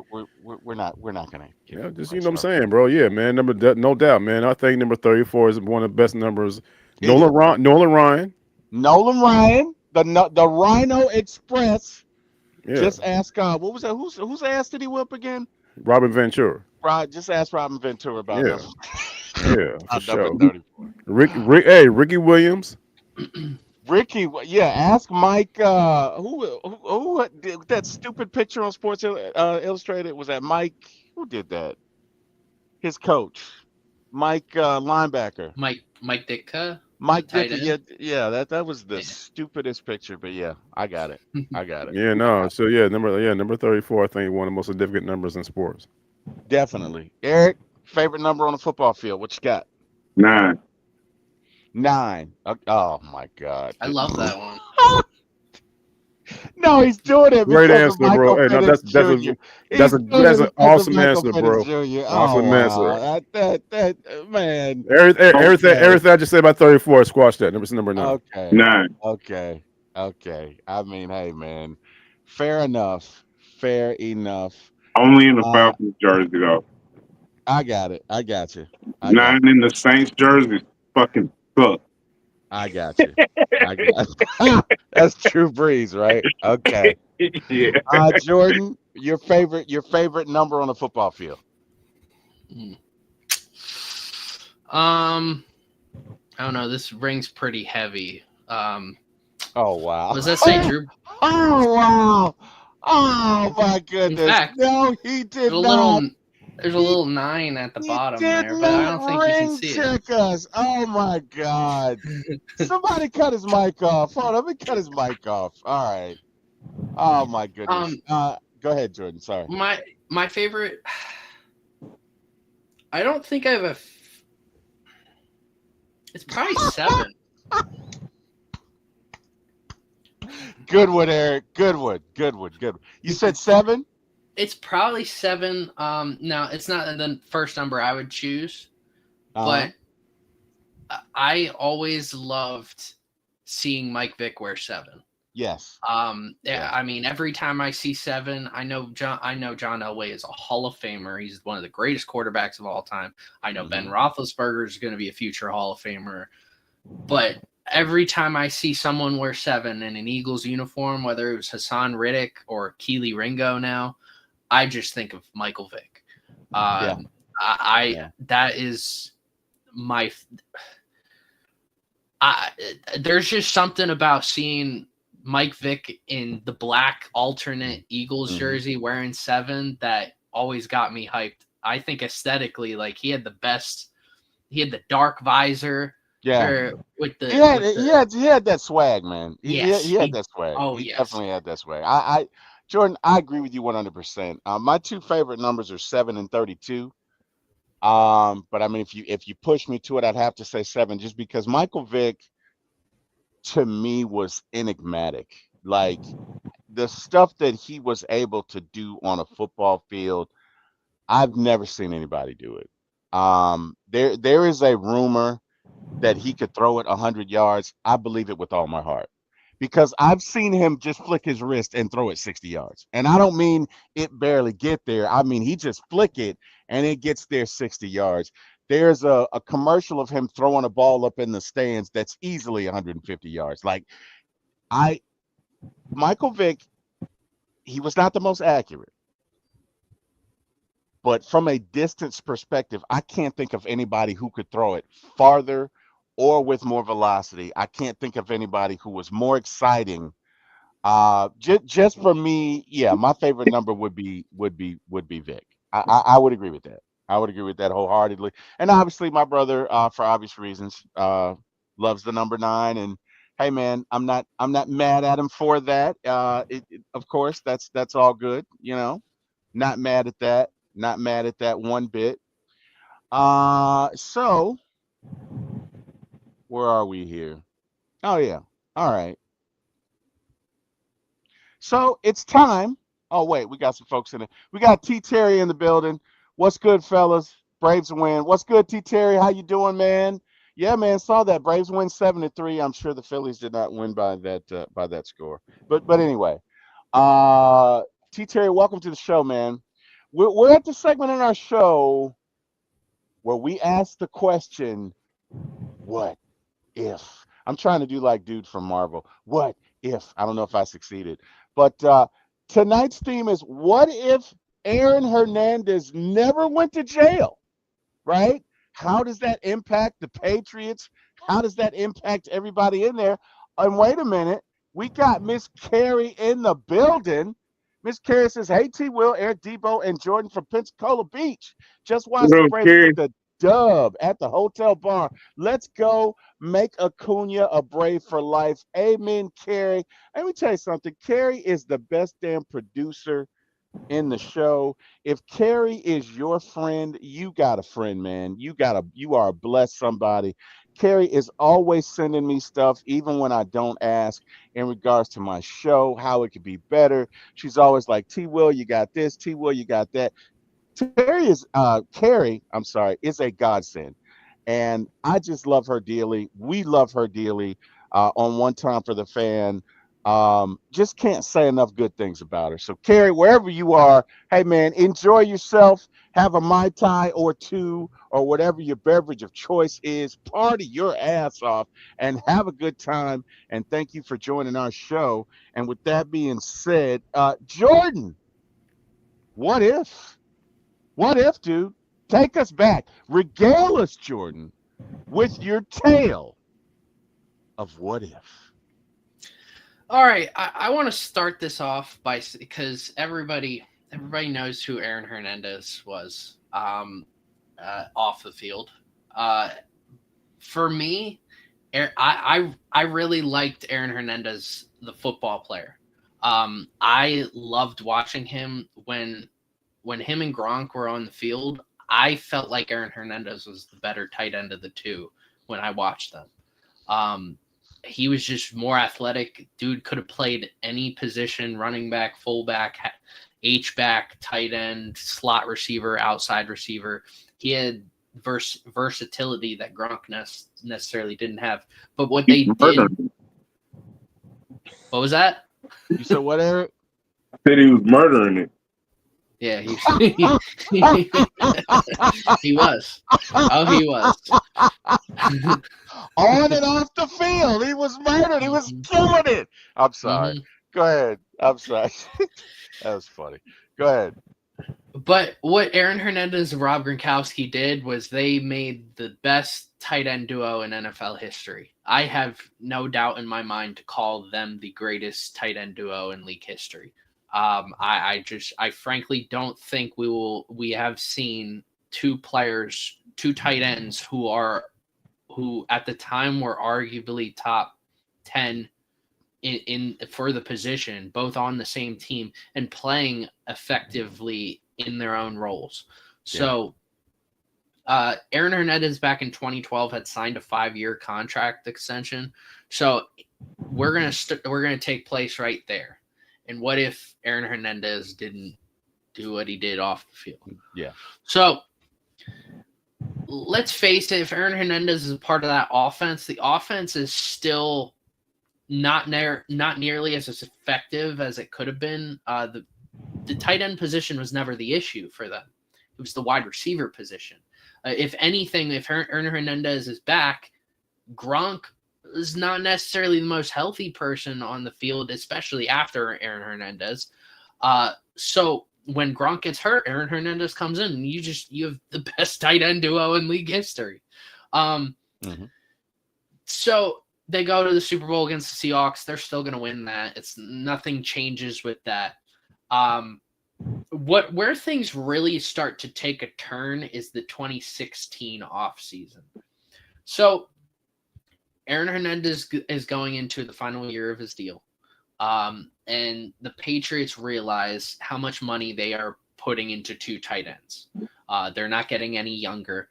We're not gonna. Just you know what I'm saying, bro. Yeah, man. No doubt, man. I think number 34 is one of the best numbers. Nolan Ryan, the Rhino Express. Yeah. Just ask what was that? Whose ass did he whip again? Robin Ventura. Right. Just ask Robin Ventura about that. Yeah, for sure. 34. Ricky Williams. Ricky, ask Mike. Who did that stupid picture on Sports Illustrated? Was that Mike? Who did that? His coach, Mike, linebacker. Mike Ditka. Mike Ditka. Yeah. That was the stupidest picture, but yeah, I got it. Yeah, no. So number 34. I think one of the most significant numbers in sports. Definitely. Eric, favorite number on the football field? What you got? 9. 9. Oh my God. I love that one. No, he's doing it. Great answer, bro. Hey, no, that's an awesome answer, bro. Awesome answer. That man. Everything I just said about 34, squash that. Number 9. Okay. 9. Okay. I mean, hey, man. Fair enough. Only in the Falcons jersey, though. I got it. I got you. 9 in the Saints jersey. Fucking suck. I got you. That's True Breeze, right? Okay. Yeah. Jordan, your favorite number on the football field. Um, I don't know. This rings pretty heavy. Oh wow. Was that St. Drew? Oh wow. Oh my In goodness. fact, No, he there's did a not. little there's a He little 9 at the he bottom did there, but I don't not think you can ring see it. check us. Oh my God. Somebody cut his mic off. Hold on, let me cut his mic off. All right. Oh my goodness. Um, Go ahead, Jordan. Sorry. my favorite. I don't think I have a. It's probably 7. Goodwood, Eric. Goodwood. You said 7? It's probably 7. No, it's not the first number I would choose, Uh-huh. but I always loved seeing Mike Vick wear 7. Yes. Yeah, I mean, every time I see 7, I know John Elway is a Hall of Famer. He's one of the greatest quarterbacks of all time. I know Ben Roethlisberger is going to be a future Hall of Famer. But every time I see someone wear 7 in an Eagles uniform, whether it was Hassan Riddick or Keely Ringo now, I just think of Michael Vick. Yeah. That is my. There's just something about seeing Mike Vick in the black alternate Eagles jersey wearing 7 that always got me hyped. I think aesthetically, like he had the dark visor. Yeah. With the he had that swag, man. Yes, he had that swag. Oh, He yes. definitely had that swag. Jordan, I agree with you 100%. My two favorite numbers are 7 and 32. But I mean, if you push me to it, I'd have to say 7, just because Michael Vick to me was enigmatic. Like the stuff that he was able to do on a football field, I've never seen anybody do it. There is a rumor that he could throw it 100 yards. I believe it with all my heart, because I've seen him just flick his wrist and throw it 60 yards. And I don't mean it barely get there. I mean, he just flick it and it gets there 60 yards. There's a commercial of him throwing a ball up in the stands that's easily 150 yards. Like Michael Vick, he was not the most accurate, but from a distance perspective, I can't think of anybody who could throw it farther or with more velocity. I can't think of anybody who was more exciting. Just for me, yeah, my favorite number would be Vic. I would agree with that. I would agree with that wholeheartedly. And obviously, my brother, for obvious reasons, loves the number 9. And hey, man, I'm not mad at him for that. Of course, that's all good. Not mad at that. Not mad at that one bit. So where are we here? Oh yeah. All right. So it's time. Oh wait, we got some folks in it. We got T Terry in the building. What's good, fellas? Braves win. What's good, T Terry? How you doing, man? Yeah, man. Saw that Braves win 7-3. I'm sure the Phillies did not win by that score. But anyway, T Terry, welcome to the show, man. We're at the segment in our show where we ask the question, what if? I'm trying to do like dude from Marvel. What if? I don't know if I succeeded. But tonight's theme is, what if Aaron Hernandez never went to jail, right? How does that impact the Patriots? How does that impact everybody in there? And wait a minute, we got Miss Carrie in the building. Miss Carrie says, hey, T-Will, Eric, Deboe, and Jordan from Pensacola Beach. Just watched the Braves get the dub at the hotel bar. Let's go make Acuna a Brave for life. Amen, Carrie. Let me tell you something. Carrie is the best damn producer in the show. If Carrie is your friend, you got a friend, man. You are a blessed somebody. Carrie is always sending me stuff, even when I don't ask, in regards to my show, how it could be better. She's always like, T-Will, you got this. T-Will, you got that. Carrie, I'm sorry, is a godsend. And I just love her dearly. We love her dearly. On One Time for the Fan. Just can't say enough good things about her. So Carrie, wherever you are, hey man, enjoy yourself. Have a Mai Tai or two, or whatever your beverage of choice is. Party your ass off and have a good time. And thank you for joining our show. And with that being said, Jordan, What if? What if, dude? Take us back. Regale us, Jordan, with your tale of what if. All right, I want to start this off because everybody knows who Aaron Hernandez was off the field. For me, I really liked Aaron Hernandez, the football player. I loved watching him when him and Gronk were on the field. I felt like Aaron Hernandez was the better tight end of the two when I watched them. He was just more athletic. Dude could have played any position: running back, fullback, H-back, tight end, slot receiver, outside receiver. He had versatility that Gronk necessarily didn't have. But what they did... What was that? You said what, Eric? I said he was murdering it. Yeah, he was. Oh, he was. On and off the field, he was murdered. He was killing it. I'm sorry. Mm-hmm. Go ahead. I'm sorry. That was funny. Go ahead. But what Aaron Hernandez and Rob Gronkowski did was they made the best tight end duo in NFL history. I have no doubt in my mind to call them the greatest tight end duo in league history. I frankly don't think we have seen two tight ends who at the time were arguably top 10 in for the position, both on the same team and playing effectively in their own roles. Yeah. So Aaron Hernandez back in 2012 had signed a 5-year contract extension. So we're gonna take place right there. And what if Aaron Hernandez didn't do what he did off the field? Yeah. So let's face it, if Aaron Hernandez is a part of that offense, the offense is still not nearly as effective as it could have been. The tight end position was never the issue for them. It was the wide receiver position. If anything, if Aaron Hernandez is back, Gronk is not necessarily the most healthy person on the field, especially after Aaron Hernandez. So when Gronk gets hurt, Aaron Hernandez comes in, and you have the best tight end duo in league history. So they go to the Super Bowl against the Seahawks. They're still going to win that. Nothing changes with that. Where things really start to take a turn is the 2016 offseason. So Aaron Hernandez is going into the final year of his deal. And the Patriots realize how much money they are putting into two tight ends. They're not getting any younger.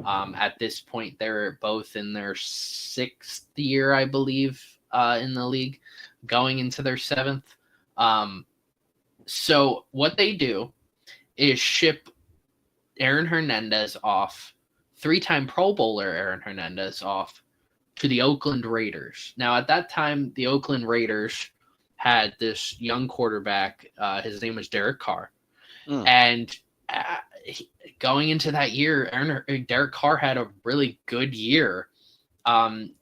At this point, they're both in their 6th year, I believe, in the league, going into their 7th. So what they do is ship Aaron Hernandez off, 3-time Pro Bowler Aaron Hernandez off, to the Oakland Raiders. Now, at that time, the Oakland Raiders had this young quarterback. His name was Derek Carr. And going into that year, Derek Carr had a really good year.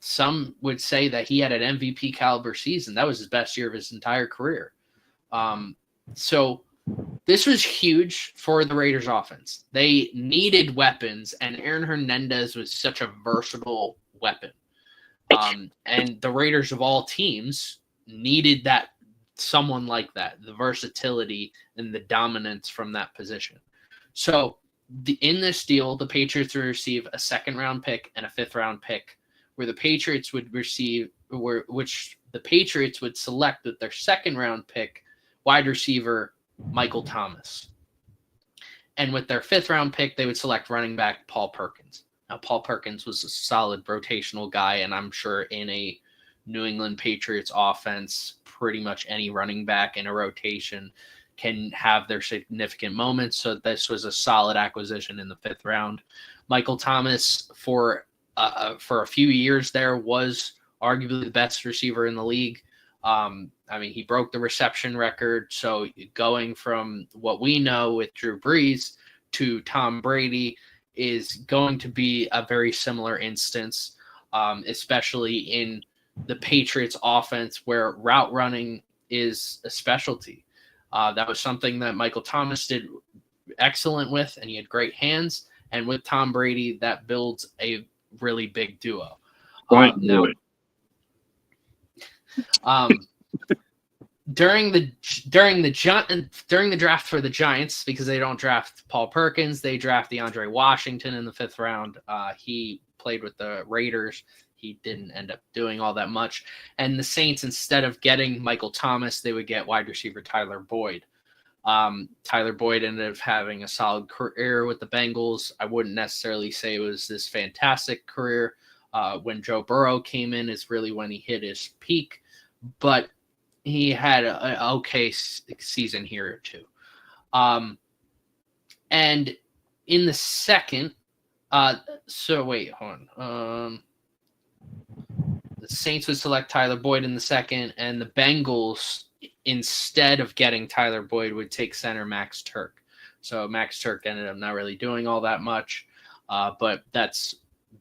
Some would say that he had an MVP caliber season. That was his best year of his entire career. So this was huge for the Raiders offense. They needed weapons, and Aaron Hernandez was such a versatile weapon. And the Raiders of all teams needed someone like that, the versatility and the dominance from that position. So in this deal, the Patriots would receive a 2nd-round pick and a 5th-round pick, where the Patriots would which the Patriots would select with their 2nd-round pick wide receiver Michael Thomas. And with their 5th-round pick, they would select running back Paul Perkins. Now, Paul Perkins was a solid rotational guy, and I'm sure in a New England Patriots offense, pretty much any running back in a rotation can have their significant moments. So this was a solid acquisition in the 5th round. Michael Thomas, for a few years there, was arguably the best receiver in the league. He broke the reception record. So going from what we know with Drew Brees to Tom Brady is going to be a very similar instance, especially in the Patriots offense, where route running is a specialty. That was something that Michael Thomas did excellent with, and he had great hands. And with Tom Brady, that builds a really big duo. Now, during the draft for the Giants, because they don't draft Paul Perkins, they draft DeAndre Washington in the 5th round. He played with the Raiders. He didn't end up doing all that much. And the Saints, instead of getting Michael Thomas, they would get wide receiver Tyler Boyd. Tyler Boyd ended up having a solid career with the Bengals. I wouldn't necessarily say it was this fantastic career. When Joe Burrow came in is really when he hit his peak, but he had an okay season here or two. And in the second, so wait, hold on. The Saints would select Tyler Boyd in the second, and the Bengals, instead of getting Tyler Boyd, would take center Max Turk. So Max Turk ended up not really doing all that much, but that's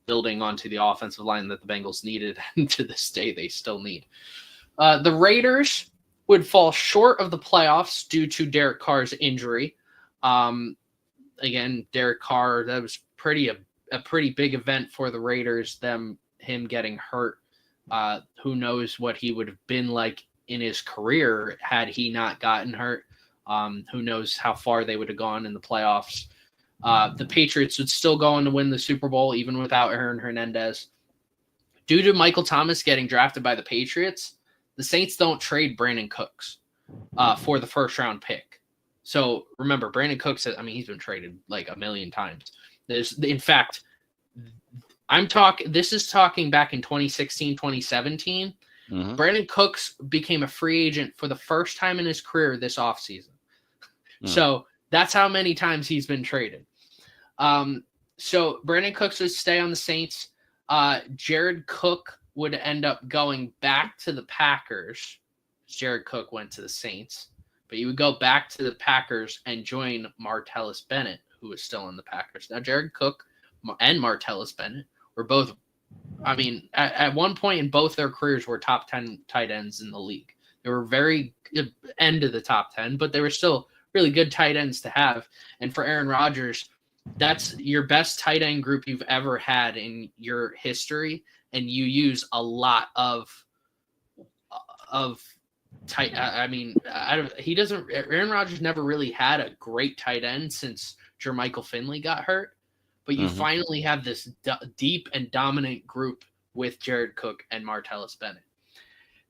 building onto the offensive line that the Bengals needed, and to this day they still need. The Raiders would fall short of the playoffs due to Derek Carr's injury. Again, Derek Carr, that was a pretty big event for the Raiders, him getting hurt. Who knows what he would have been like in his career had he not gotten hurt. Who knows how far they would have gone in the playoffs. The Patriots would still go on to win the Super Bowl even without Aaron Hernandez. Due to Michael Thomas getting drafted by the Patriots, the Saints don't trade Brandon Cooks for the 1st round pick. So remember, Brandon Cooks, he's been traded like a million times. In fact, this is talking back in 2016, 2017. Mm-hmm. Brandon Cooks became a free agent for the first time in his career this offseason. So that's how many times he's been traded. So Brandon Cooks would stay on the Saints. Jared Cook would end up going back to the Packers. Jared Cook went to the Saints, but he would go back to the Packers and join Martellus Bennett, who was still in the Packers. Now, Jared Cook and Martellus Bennett were both, at one point in both their careers were top 10 tight ends in the league. They were very good end of the top 10, but they were still really good tight ends to have. And for Aaron Rodgers, that's your best tight end group you've ever had in your history. And you use a lot of tight. Aaron Rodgers never really had a great tight end since Jermichael Finley got hurt. But you finally have this deep and dominant group with Jared Cook and Martellus Bennett.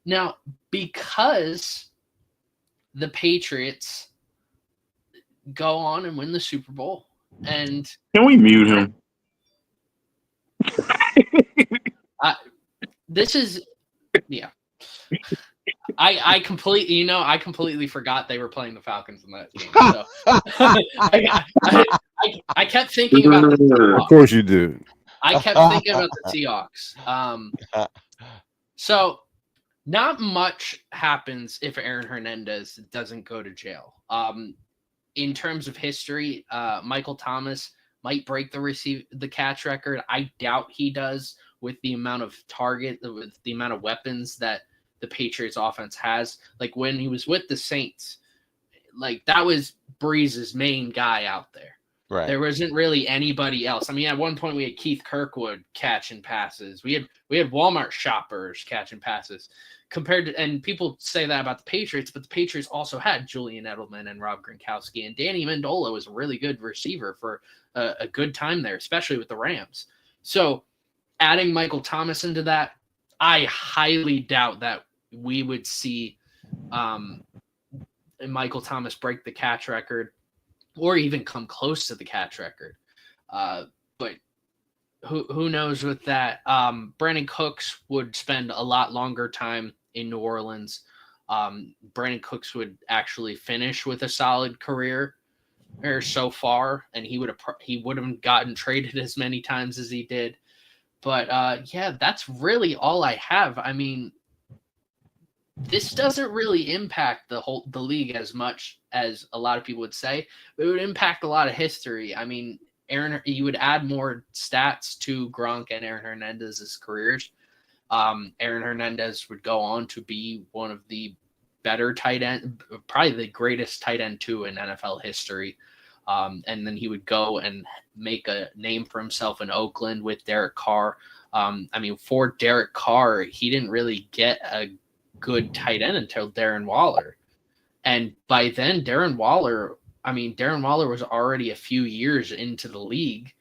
Now, because the Patriots go on and win the Super Bowl, and can we mute him? I completely forgot they were playing the Falcons in that game. So I kept thinking about the Seahawks. Of course you do. I kept thinking about the Seahawks. So not much happens if Aaron Hernandez doesn't go to jail. In terms of history, Michael Thomas might break the catch record. I doubt he does with the amount of with the amount of weapons that the Patriots offense has. Like when he was with the Saints, like that was Breeze's main guy out there. Right. There wasn't really anybody else. At one point we had Keith Kirkwood catching passes. We had Walmart shoppers catching passes. And people say that about the Patriots, but the Patriots also had Julian Edelman and Rob Gronkowski, and Danny Amendola was a really good receiver for a good time there, especially with the Rams. So adding Michael Thomas into that, I highly doubt that we would see Michael Thomas break the catch record or even come close to the catch record. But who knows with that? Brandon Cooks would spend a lot longer time in New Orleans. Brandon Cooks would actually finish with a solid career so far, and he would have gotten traded as many times as he did. But that's really all I have. This doesn't really impact the league as much as a lot of people would say. It would impact a lot of history. You would add more stats to Gronk and Aaron Hernandez's careers. Aaron Hernandez would go on to be one of the better tight end, probably the greatest tight end too in NFL history. And then he would go and make a name for himself in Oakland with Derek Carr. For Derek Carr, he didn't really get a good tight end until Darren Waller. And by then, Darren Waller was already a few years into the league.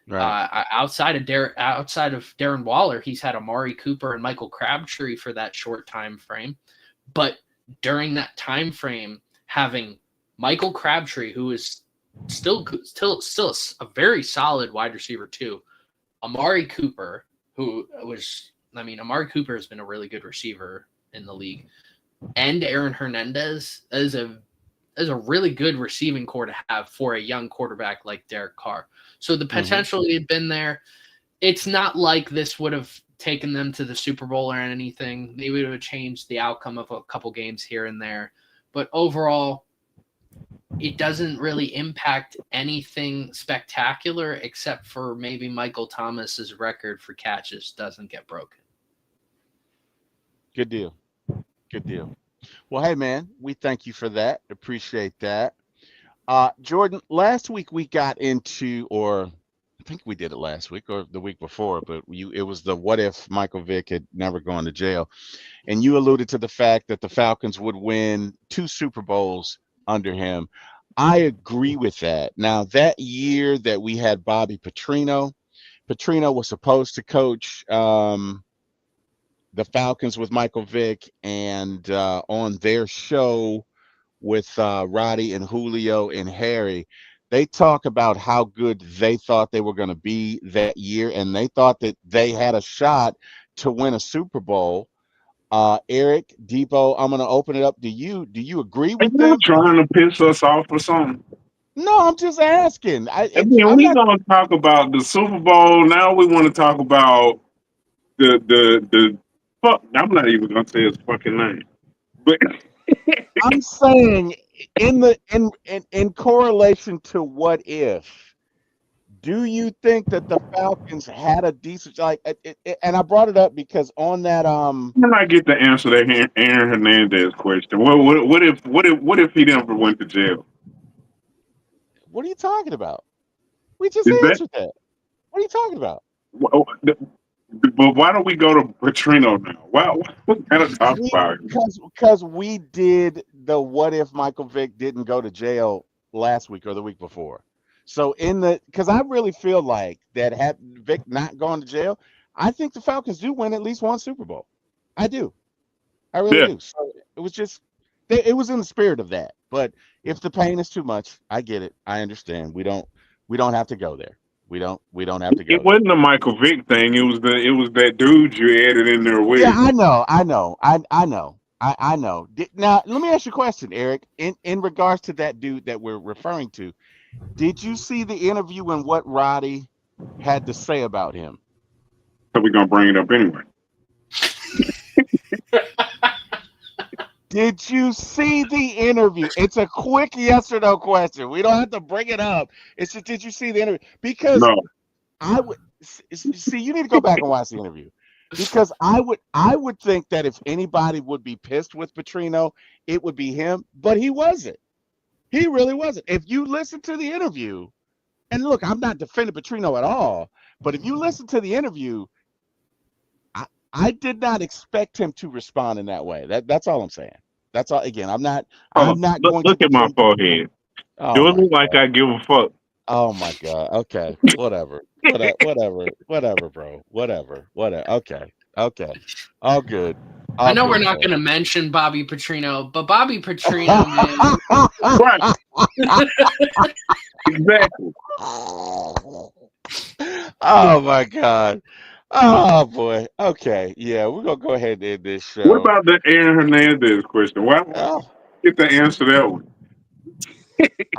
Right. Outside of Darren Waller, he's had Amari Cooper and Michael Crabtree for that short time frame. But during that time frame, having Michael Crabtree, who is still a very solid wide receiver too, Amari Cooper, Amari Cooper has been a really good receiver in the league, and Aaron Hernandez is a really good receiving core to have for a young quarterback like Derek Carr. So the potential had been there. It's not like this would have taken them to the Super Bowl or anything. They would have changed the outcome of a couple games here and there. But overall, it doesn't really impact anything spectacular except for maybe Michael Thomas's record for catches doesn't get broken. Good deal. Good deal. Well, hey, man, we thank you for that. Appreciate that. Jordan, last week we got into, or I think we did it last week or the week before, but it was the what if Michael Vick had never gone to jail. And you alluded to the fact that the Falcons would win 2 Super Bowls under him. I agree with that. Now, that year that we had Bobby Petrino was supposed to coach the Falcons with Michael Vick, and on their show with Roddy and Julio and Harry, they talk about how good they thought they were going to be that year, and they thought that they had a shot to win a Super Bowl. Eric, Deboe, I'm going to open it up. Do you agree with them? Are you trying to piss us off or something? No, I'm just asking. We're going to talk about the Super Bowl. Now we want to talk about the fuck. I'm not even going to say his fucking name. But I'm saying in correlation to what if, do you think that the Falcons had a decent and I brought it up because on that when I get the answer to that Aaron Hernandez question, what if he never went to jail? What are you talking about? We just answered that. What are you talking about? But why don't we go to Petrino now? What kind of talk about it? Because we did the what if Michael Vick didn't go to jail last week or the week before. So because I really feel like that had Vic not gone to jail, I think the Falcons do win at least one Super Bowl. I do. I really do. So it was just, it was in the spirit of that. But if the pain is too much, I get it. I understand. We don't have to go there. We don't have to go. It wasn't the Michael Vick thing. It was that dude you added in there with. Yeah, I know. Now, let me ask you a question, Eric. In regards to that dude that we're referring to, did you see the interview and what Roddy had to say about him? So we're going to bring it up anyway. Did you see the interview? It's a quick yes or no question. We don't have to bring it up. It's just, did you see the interview? Because no. I would see, you need to go back and watch the interview. Because I would think that if anybody would be pissed with Petrino, it would be him, but he wasn't. He really wasn't. If you listen to the interview, and look, I'm not defending Petrino at all, but if you listen to the interview, I did not expect him to respond in that way. That's all I'm saying. That's all. Again, I'm not going. Look at my forehead. Do it look like I give a fuck? Oh my God. Okay. Whatever, bro. Whatever. Okay. All good. I know we're not going to mention Bobby Petrino, but Bobby Petrino, man. Right. Exactly. Oh my God. Oh boy. Okay. Yeah, we're gonna go ahead and end this show. What about the Aaron Hernandez question? Why get the answer that one?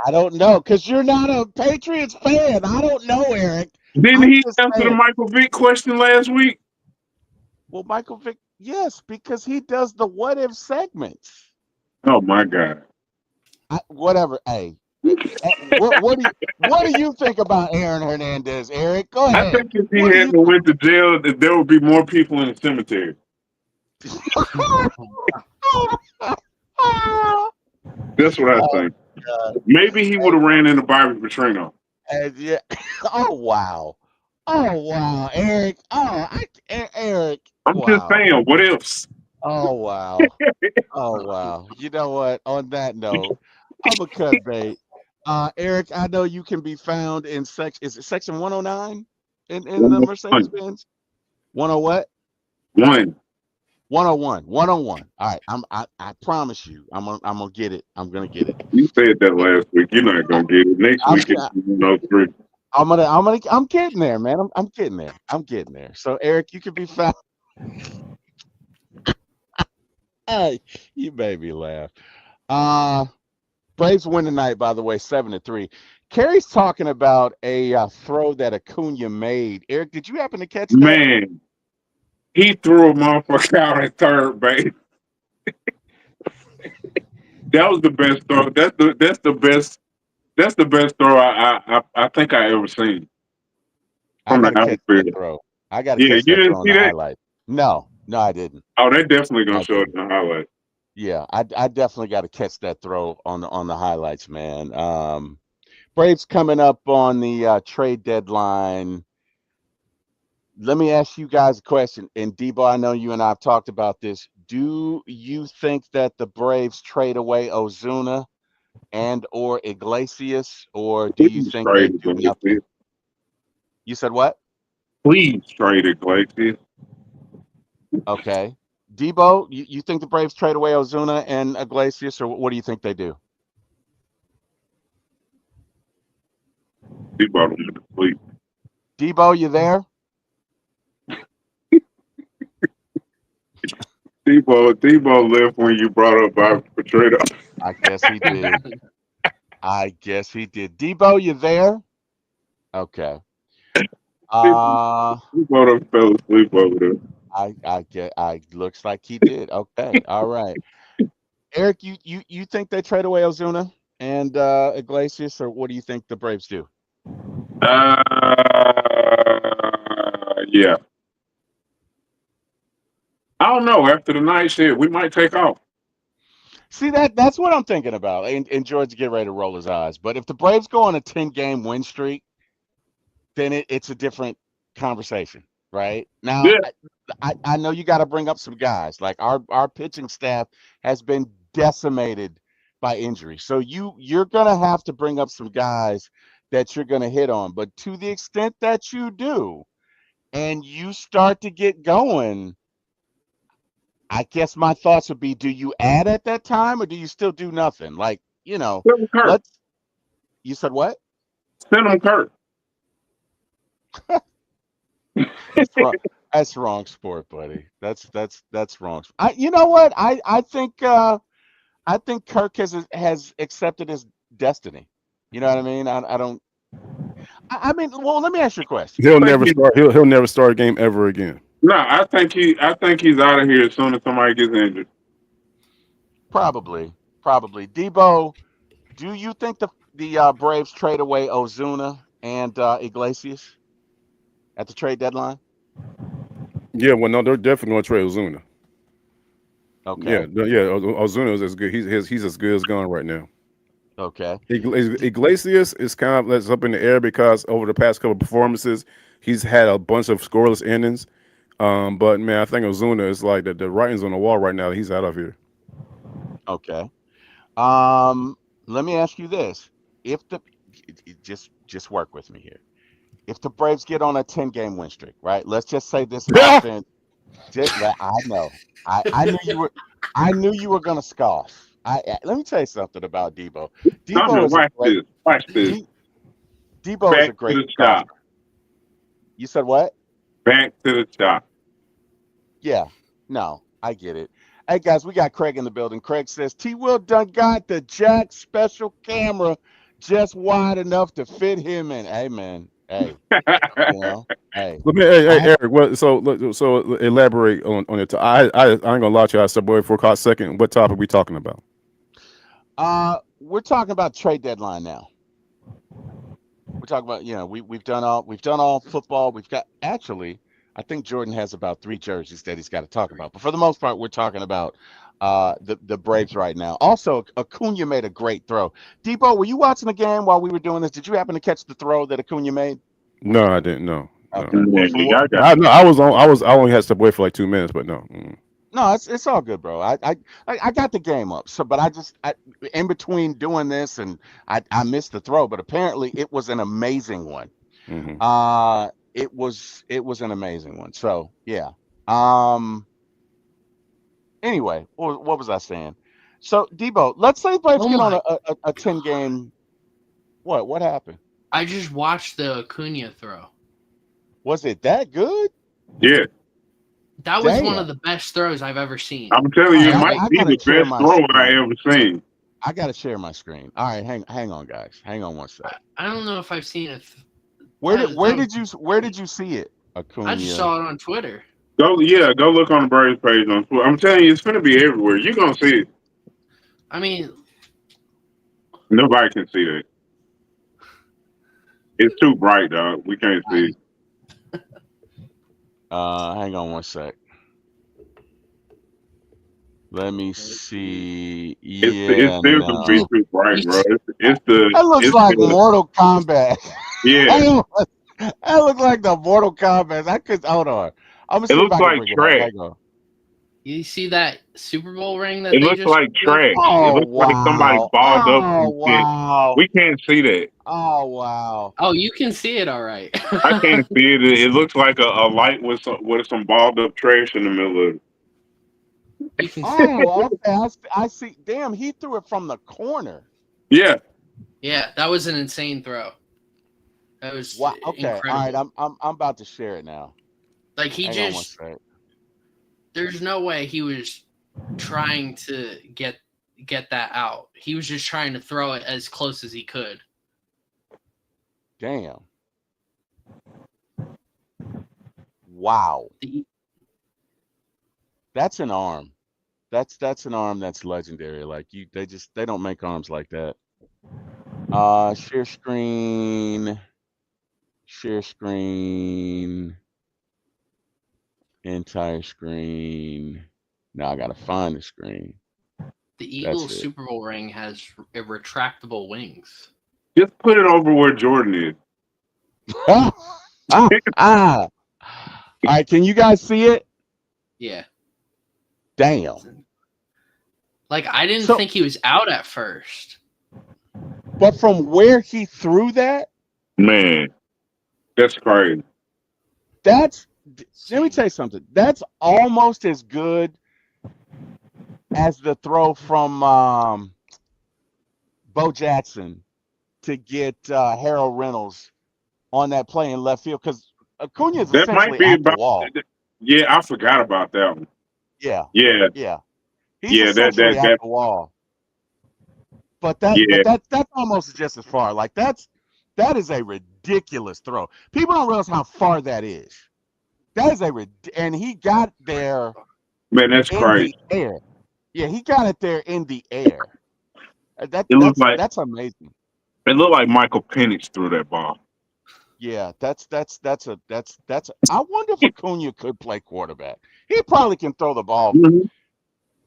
I don't know, because you're not a Patriots fan. I don't know, Eric. Didn't he answer the Michael Vick question last week? Well, Michael Vick, yes, because he does the what if segments. Oh my God. Whatever. Hey. What do you think about Aaron Hernandez, Eric? Go ahead. I think if he hadn't went to jail, that there would be more people in the cemetery. Ah, That's what I oh think. God. Maybe he would have ran into Bobby Petrino. And yeah. Oh wow. Oh wow, Eric. Eric. I'm just Wow. saying, what ifs? Oh wow. Oh wow. You know what? On that note, I'm a cut bait. Eric, I know you can be found in is it section 109 in the Mercedes One. Benz? 10 what? One. 101. 101. All right. I promise you. I'm gonna get it. I'm gonna get it. You said that last week. You're not gonna get it. Next I'm week it's 103. I'm getting there, man. I'm getting there. I'm getting there. So Eric, you can be found. Hey, you made me laugh. Uh Braves win tonight, by the way, 7-3. Kerry's talking about a throw that Acuna made. Eric, did you happen to catch that? Man, he threw a motherfucker out at third base. That was the best throw. That's the best throw I think I ever seen I from got the to catch that outfield. throw. I got to Yeah, catch you that didn't throw on see the that? highlight. No, no, I didn't. Oh, they definitely gonna I show it didn't. in the highlight. Yeah, I definitely got to catch that throw on the highlights, man. Braves coming up on the trade deadline. Let me ask you guys a question. And Debo, I know you and I have talked about this. Do you think that the Braves trade away Ozuna and or Iglesias, or do you Please think they trade do nothing? Iglesias. You said what? Please trade Iglesias. Okay. Debo, you think the Braves trade away Ozuna and Iglesias, or what do you think they do? He brought him to sleep. Debo, you there? Debo left when you brought up Bobby Petrino. I guess he did. I guess he did. Debo, you there? Okay. Uh Debo done fell asleep over there. I looks like he did. Okay. All right. Eric, you think they trade away Ozuna and Iglesias, or what do you think the Braves do? Yeah. I don't know. After the night shit, we might take off. See that's what I'm thinking about. And George get ready to roll his eyes. But if the Braves go on a 10-game win streak, then it's a different conversation, right? Now, Yeah. I know you got to bring up some guys. Like our pitching staff has been decimated by injury, so you're gonna have to bring up some guys that you're gonna hit on. But to the extent that you do, and you start to get going, I guess my thoughts would be: do you add at that time, or do you still do nothing? Like Send him Kurt. let's. You said what? Send him Kurt. That's wrong. That's wrong sport, buddy. That's wrong. You know what? I think Kirk has accepted his destiny. You know what I mean? I don't. I mean, well, let me ask you a question. He'll never start. He'll never start a game ever again. No, I think he's out of here as soon as somebody gets injured. Probably. Debo, do you think the Braves trade away Ozuna and Iglesias at the trade deadline? Yeah, well, no, they're definitely going to trade Ozuna. Okay. Yeah. Ozuna is as good. He's as good as gone right now. Okay. Iglesias is kind of that's up in the air because over the past couple of performances, he's had a bunch of scoreless innings. But man, I think Ozuna is like the writing's on the wall right now. He's out of here. Okay. Let me ask you this: if just work with me here. If the Braves get on a 10-game win streak, right? Let's just say this offense. I know. I knew you were gonna scoff. Let me tell you something about Debo. Debo is a great. Watch this. Debo is Back a to great the golfer. shop. You said what? Back to the shop. Yeah. No, I get it. Hey guys, we got Craig in the building. Craig says T-Will done got the Jack special camera just wide enough to fit him in. Hey man, hey, hey. Hey, Eric. So elaborate on it. I ain't gonna lie to you. I said, boy, for a hot second, what topic we talking about? We're talking about trade deadline now. We're talking about we've done all football. We've got actually. I think Jordan has about 3 jerseys that he's got to talk about. But for the most part, we're talking about the Braves right now. Also, Acuna made a great throw. Deboe, were you watching the game while we were doing this? Did you happen to catch the throw that Acuna made? No, I didn't. No, no. Okay. Well, from what, I was on. I only had to step away for like 2 minutes, but no. no, it's all good, bro. I got the game up. So, but in between doing this and I missed the throw, but apparently it was an amazing one. Mm-hmm. It was an amazing one. So yeah. Anyway, what was I saying? So Deboe, let's say Braves get on a 10-game. What happened? I just watched the Acuna throw. Was it that good? Yeah. That was one of the best throws I've ever seen. I'm telling you, it might be the best throw I ever seen. I gotta share my screen. All right, hang on, guys. Hang on one sec. I don't know if I've seen it. Where did you see it? Acuna? I just saw it on Twitter. Go look on the Braves page on Twitter. I'm telling you, it's gonna be everywhere. You're gonna see it. I mean, nobody can see it. It's too bright, dog. We can't see it. Hang on one sec. Let me see. It's still gonna be too bright, bro. That looks like Mortal Kombat. Yeah. That looks like the Mortal Kombat. Hold on. It looks like trash. You see that Super Bowl ring it looks like trash. Oh, it looks like somebody balled up. Wow. We can't see that. Oh wow. Oh, you can see it, all right. I can't see it. It looks like a light with some balled up trash in the middle of it. Oh, okay. I see. Damn, he threw it from the corner. Yeah. Yeah, that was an insane throw. That was wow. Okay. incredible. All right. I'm about to share it now. Like there's no way he was trying to get that out. He was just trying to throw it as close as he could. Damn. Wow. That's an arm. That's an arm that's legendary. Like they don't make arms like that. Share screen. Entire screen. Now I gotta find the screen. The Eagles Super Bowl ring has retractable wings. Just put it over where Jordan is. All right, can you guys see it? Yeah. Damn. Like I didn't think he was out at first. But from where he threw that, man, that's crazy. Let me tell you something. That's almost as good as the throw from Bo Jackson to get Harold Reynolds on that play in left field because Acuna is essentially at the wall. Yeah, I forgot about that one. Yeah. He's essentially at the wall. But that's almost just as far. Like that is a ridiculous throw. People don't realize how far that is. That is and he got there. Man, that's crazy. The air. Yeah, he got it there in the air. That's amazing. It looked like Michael Penix threw that ball. Yeah, that's. I wonder if Acuna could play quarterback. He probably can throw the ball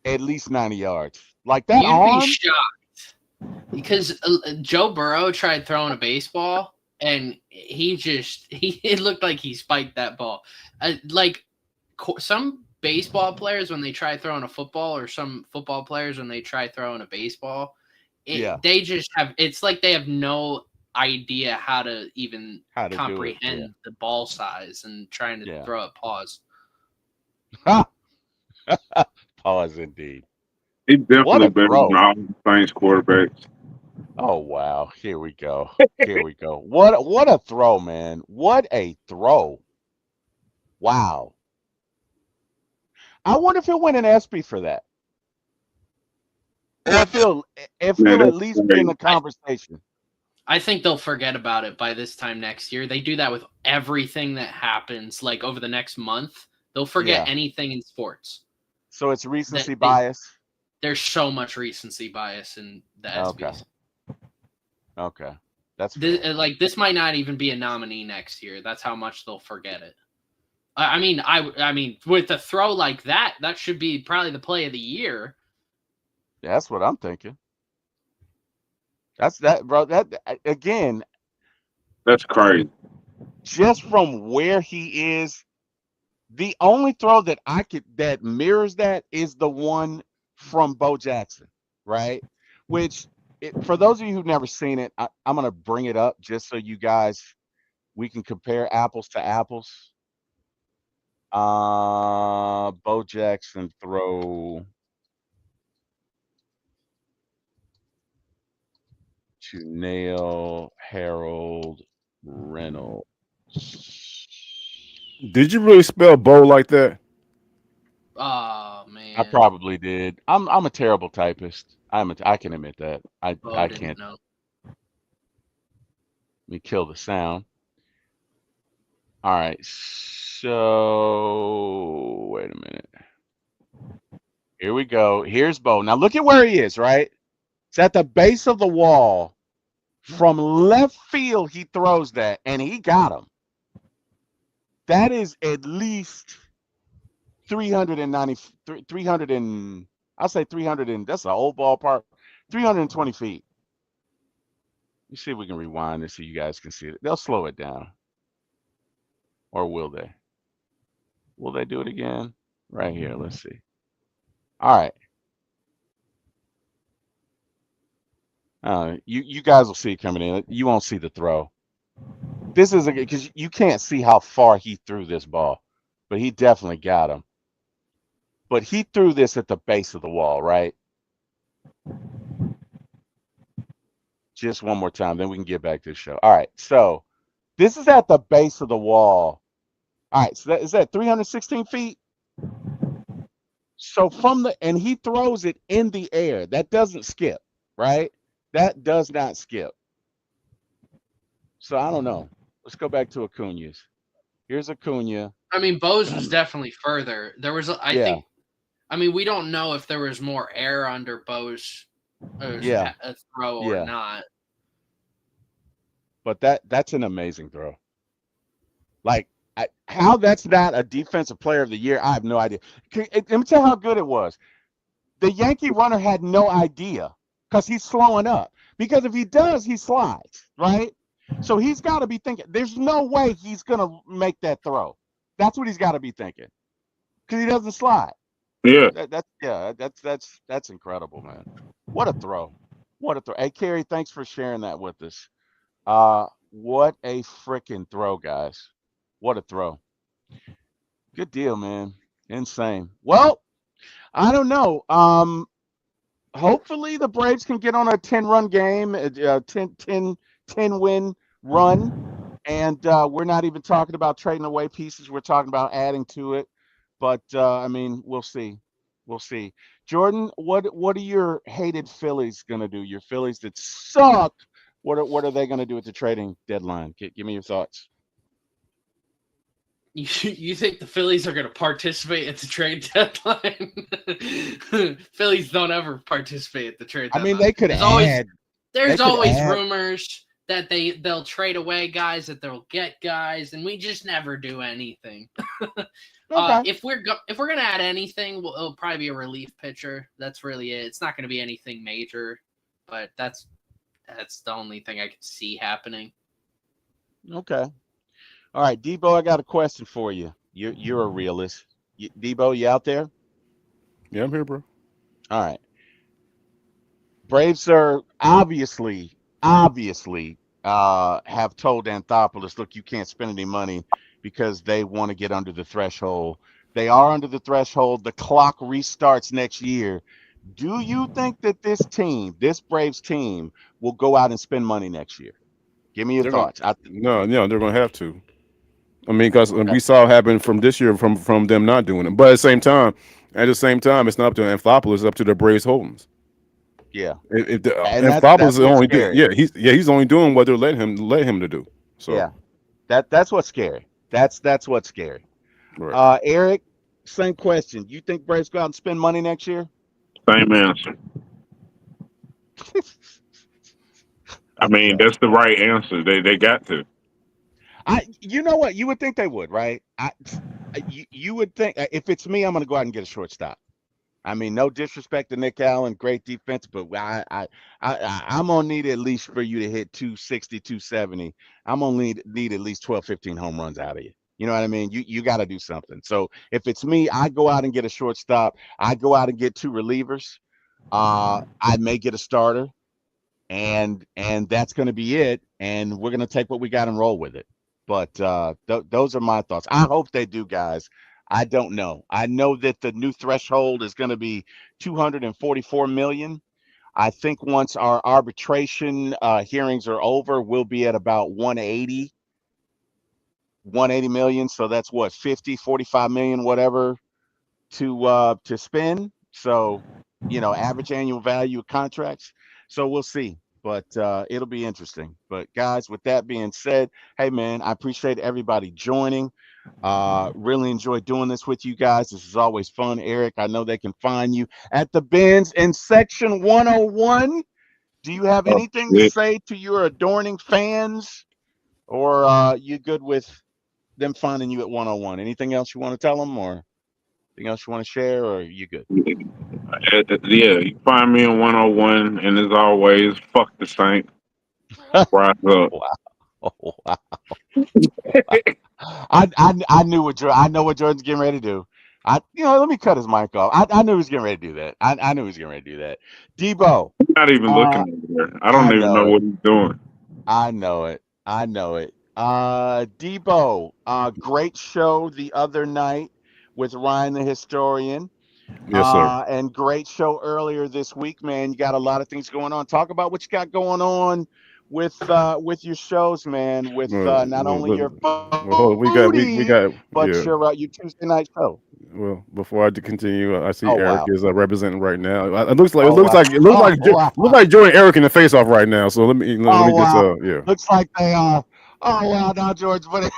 at least 90 yards. Like that arm. You'd be shocked because Joe Burrow tried throwing a baseball. And it looked like he spiked that ball. Like some baseball players when they try throwing a football, or some football players when they try throwing a baseball, they just have. It's like they have no idea how to even comprehend the ball size and trying to throw it. Pause. Pause indeed. He's definitely better than all the Saints quarterbacks. Oh wow! Here we go. What a throw, man! What a throw! Wow. I wonder if he'll win an ESPY for that. If he'll at least be in the conversation. I think they'll forget about it by this time next year. They do that with everything that happens. Like over the next month, they'll forget anything in sports. So it's recency bias. There's so much recency bias in the ESPYs. Okay. That's this might not even be a nominee next year. That's how much they'll forget it. I mean, with a throw like that should be probably the play of the year. That's what I'm thinking. That's that, bro. That again, That's crazy. just from where he is, the only throw that I could that mirrors that is the one from Bo Jackson, right? Which, for those of you who've never seen it, I'm gonna bring it up just so you guys we can compare apples to apples. Bo Jackson throw to nail Harold Reynolds. Did you really spell Bo like that? Oh I man, probably did. I'm a terrible typist. I can admit that. Bo I didn't can't. know. Let me kill the sound. All right. So wait a minute. Here we go. Here's Bo. Now look at where he is, right? It's at the base of the wall. From left field, he throws that, and he got him. That is at least 390, 300 and I'll say 300 and that's an old ballpark. 320 feet. Let's see if we can rewind this so you guys can see it. They'll slow it down. Or will they? Will they do it again? Right here. Let's see. All right. You guys will see it coming in. You won't see the throw. This is because you can't see how far he threw this ball, but he definitely got him. But he threw this at the base of the wall, right? Just one more time, then we can get back to the show. All right, so this is at the base of the wall. All right, so is that 316 feet? So and he throws it in the air. That doesn't skip, right? That does not skip. So I don't know. Let's go back to Acuna's. Here's Acuna. I mean, Bo's was definitely further. There was, I think. I mean, we don't know if there was more air under Bo's a throw or not. But that's an amazing throw. Like how that's not a defensive player of the year, I have no idea. Let me tell you how good it was. The Yankee runner had no idea because he's slowing up. Because if he does, he slides, right? So he's got to be thinking, there's no way he's going to make that throw. That's what he's got to be thinking because he doesn't slide. Yeah. That's incredible, man. What a throw. What a throw. Hey, Kerry, thanks for sharing that with us. What a freaking throw, guys. What a throw. Good deal, man. Insane. Well, I don't know. Hopefully the Braves can get on a 10-run game, 10-win run. And we're not even talking about trading away pieces. We're talking about adding to it. But, I mean, we'll see. We'll see. Jordan, what are your hated Phillies going to do? Your Phillies that suck. What are they going to do at the trading deadline? Give me your thoughts. You think the Phillies are going to participate at the trade deadline? Phillies don't ever participate at the trade deadline. I mean, they could add. There's always rumors that they'll trade away guys, that they'll get guys, and we just never do anything. Okay. If we're gonna add anything, it'll probably be a relief pitcher. That's really it. It's not going to be anything major, but that's the only thing I could see happening. Okay. All right, Deboe, I got a question for you. You're a realist. Deboe, you out there? Yeah, I'm here, bro. All right. Braves are obviously have told Anthopoulos, look, you can't spend any money because they want to get under the threshold. They are under the threshold. The clock restarts next year. Do you think that this Braves team, will go out and spend money next year? Give me your thoughts. No, they're going to have to. I mean, because we saw it happen from this year from them not doing it. But at the same time, it's not up to Anthopoulos, it's up to the Braves Holdings. Yeah. If Anthopoulos is only he's only doing what they're let him to do. So yeah, that's what's scary. That's what's scary. Right. Eric, same question. You think Braves go out and spend money next year? Same answer. I mean, that's the right answer. They got to. You know what? You would think they would, right? You would think if it's me, I'm going to go out and get a shortstop. I mean, no disrespect to Nick Allen, great defense, but I'm gonna need at least for you to hit 260, 270. I'm gonna need at least 12, 15 home runs out of you. You know what I mean? You got to do something. So if it's me, I go out and get a shortstop. I go out and get two relievers. I may get a starter, and that's going to be it. And we're going to take what we got and roll with it. But those are my thoughts. I hope they do, guys. I don't know. I know that the new threshold is going to be 244 million. I think once our arbitration hearings are over, we'll be at about 180 million. So that's what, 50, 45 million, whatever, to spend. So, average annual value of contracts. So we'll see. But it'll be interesting. But guys, with that being said, hey man, I appreciate everybody joining. Really enjoy doing this with you guys. This is always fun. Eric, I know they can find you at the Benz in section 101. Do you have anything to say to your adorning fans, or you good with them finding you at 101? Anything else you want to tell them, or anything else you want to share, or are you good? Yeah, you find me in 101, and as always, fuck the Saints. Rise up. Wow. Wow. I knew I know what Jordan's getting ready to do. Let me cut his mic off. I knew he was getting ready to do that. I knew he was getting ready to do that. Deboe. I'm not even looking over there. I don't even know what he's doing. I know it. I know it. Deboe, great show the other night with Ryan the Historian. Yes, sir. And great show earlier this week, man. You got a lot of things going on. Talk about what you got going on with your shows, man. With not only your foodie, but yeah. your Tuesday night show. Well, before I continue, I see Oh, Eric wow. is representing right now. It looks like wow. Joey and Eric in the face off right now. So let me just yeah. Looks like they are. Oh wow, now George, but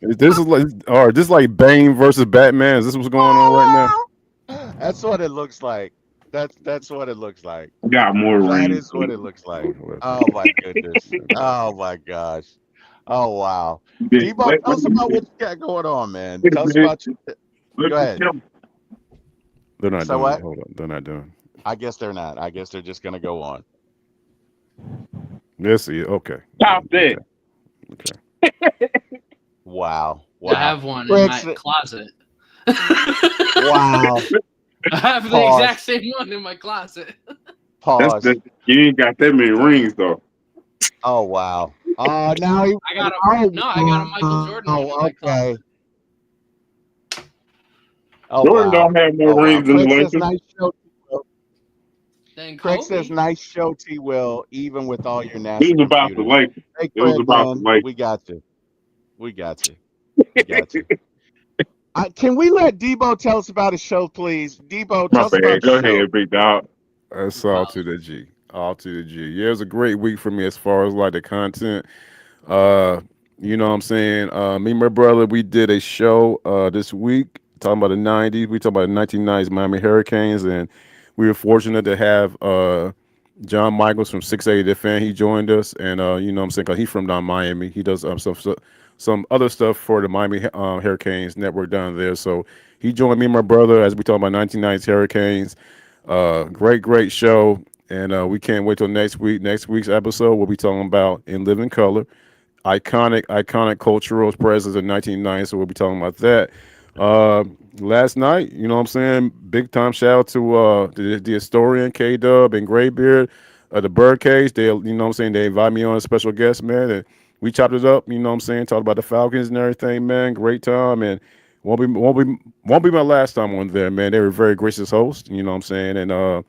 This is like Bane versus Batman. Is this what's going on right now? That's what it looks like. That's what it looks like. Got more rings. That is what it looks like. Oh my goodness. Oh my gosh. Oh wow. Deboe, tell us about what you got going on, man. Tell us about you. Go ahead. They're not doing what? Hold on. They're not doing. I guess they're not. I guess they're just gonna go on. Let's see. Okay. Stop that. Okay. Wow. I have one in my closet. Wow. I have the exact same one in my closet. Pause. You ain't got that many rings though. Oh wow. Now I got a Michael Jordan. Oh, okay. Oh, Jordan don't have more rings than the Lakers. Nice show, Craig Kobe. says, "Nice show, T-Will, even with all your nasty." It was about the Lakers. Hey, Craig, it was about the Lakers. We got you. We got you. We got you. Can we let Deboe tell us about his show, please? Deboe, tell us about Go your show. ahead, big dog. That's all to the G. All to the G. Yeah, it was a great week for me as far as like the content. You know what I'm saying? Me and my brother, we did a show this week talking about the 90s. We talked about the 1990s Miami Hurricanes, and we were fortunate to have John Michaels from 680 The Fan. He joined us, and you know what I'm saying? Because he's from down Miami. He does some other stuff for the Miami Hurricanes network down there. So he joined me and my brother as we talk about 1990s Hurricanes. Great show. And we can't wait till next week. Next week's episode, we'll be talking about In Living Color, iconic cultural presence in 1990. So we'll be talking about that. Last night, you know what I'm saying? Big time shout out to the historian K-Dub and Graybeard, the Birdcage. They, you know what I'm saying? They invited me on as a special guest, man. And we chopped it up, you know what I'm saying? Talked about the Falcons and everything, man. Great time, and won't be my last time on there, man. They were very gracious hosts, you know what I'm saying? And I'm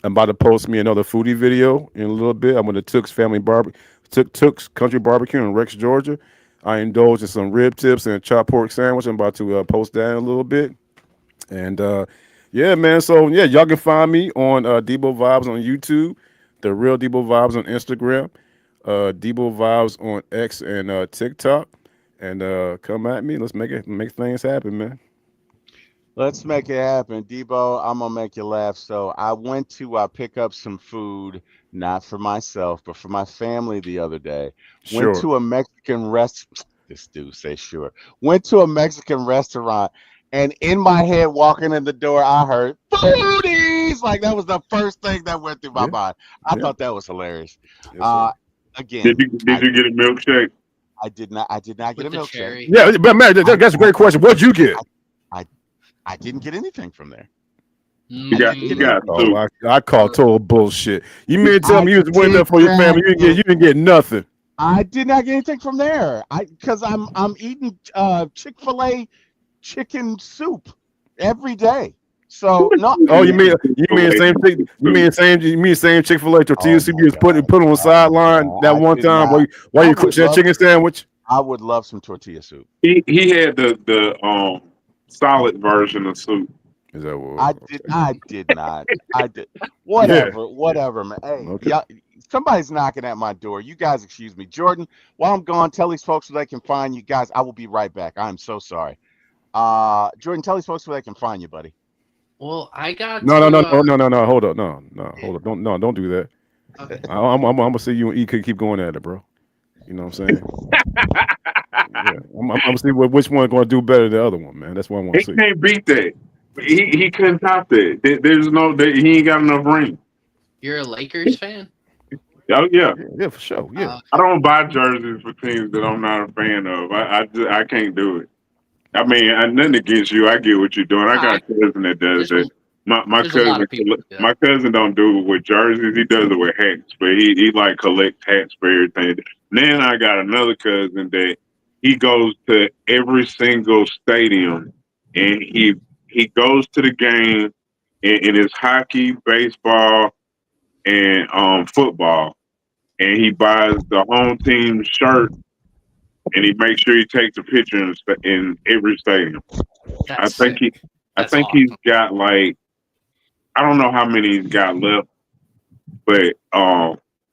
about to post me another foodie video in a little bit. I'm going to Tooks Country Barbecue in Rex, Georgia. I indulged in some rib tips and a chopped pork sandwich. I'm about to post that in a little bit. And yeah, man. So yeah, y'all can find me on Deboe Vibes on YouTube, The Real Deboe Vibes on Instagram, Deboe Vibes on X and TikTok. And come at me. Let's make things happen, man. Let's make it happen. Deboe, I'm going to make you laugh. So I went to pick up some food, not for myself, but for my family the other day. Sure. Went to a Mexican restaurant. This dude say sure. Went to a Mexican restaurant, And in my head, walking in the door, I heard booties. Like that was the first thing that went through my mind. I thought that was hilarious. Yes, Again, did you get a milkshake? I did not. I did not get With a the milkshake. cherry. yeah, but man, that's a great question. What'd you get? I didn't get anything from there. You Mm. got soup. I call total bullshit. You mean to tell me you was waiting did up for your not family? get- You didn't get nothing. I did not get anything from there. Because I'm eating Chick-fil-A chicken soup every day. So no. Oh, you mean the same thing? You mean same Chick-fil-A tortilla Oh soup my you was put God. on the Oh my sideline God. that I one did time not. while I you cooked would that love. chicken sandwich? I would love some tortilla soup. He had the solid version of soup. Is that what? I did not. I did. Yeah. Whatever, man. Hey, Okay. y'all, somebody's knocking at my door. You guys, excuse me, Jordan. While I'm gone, tell these folks where they can find you guys. I will be right back. I'm so sorry. Jordan, tell these folks where they can find you, buddy. Well, I got No, to. no. Hold up, hold up. Don't do that. Okay. I'm gonna see you and E could keep going at it, bro. You know what I'm saying? Yeah, I'm gonna see which one going to do better than the other one, man. That's what I want He to see. can't beat that. He couldn't top that. There's no he ain't got enough rings. You're a Lakers fan? Oh yeah. Yeah, for sure. Yeah. I don't buy jerseys for teams that I'm not a fan of. I can't do it. I mean, nothing against you. I get what you're doing. I got a cousin that does There's, it. My there's a lot cousin, of people who do that. my cousin don't do it with jerseys. He does it with hats, but he like collects hats for everything. Then I got another cousin that he goes to every single stadium, and he goes to the game, and it's hockey, baseball, and football, and he buys the home team shirt, and he makes sure he takes a picture in every stadium. I That's think sick. I That's think awesome. he's got like I don't know how many he's got left, but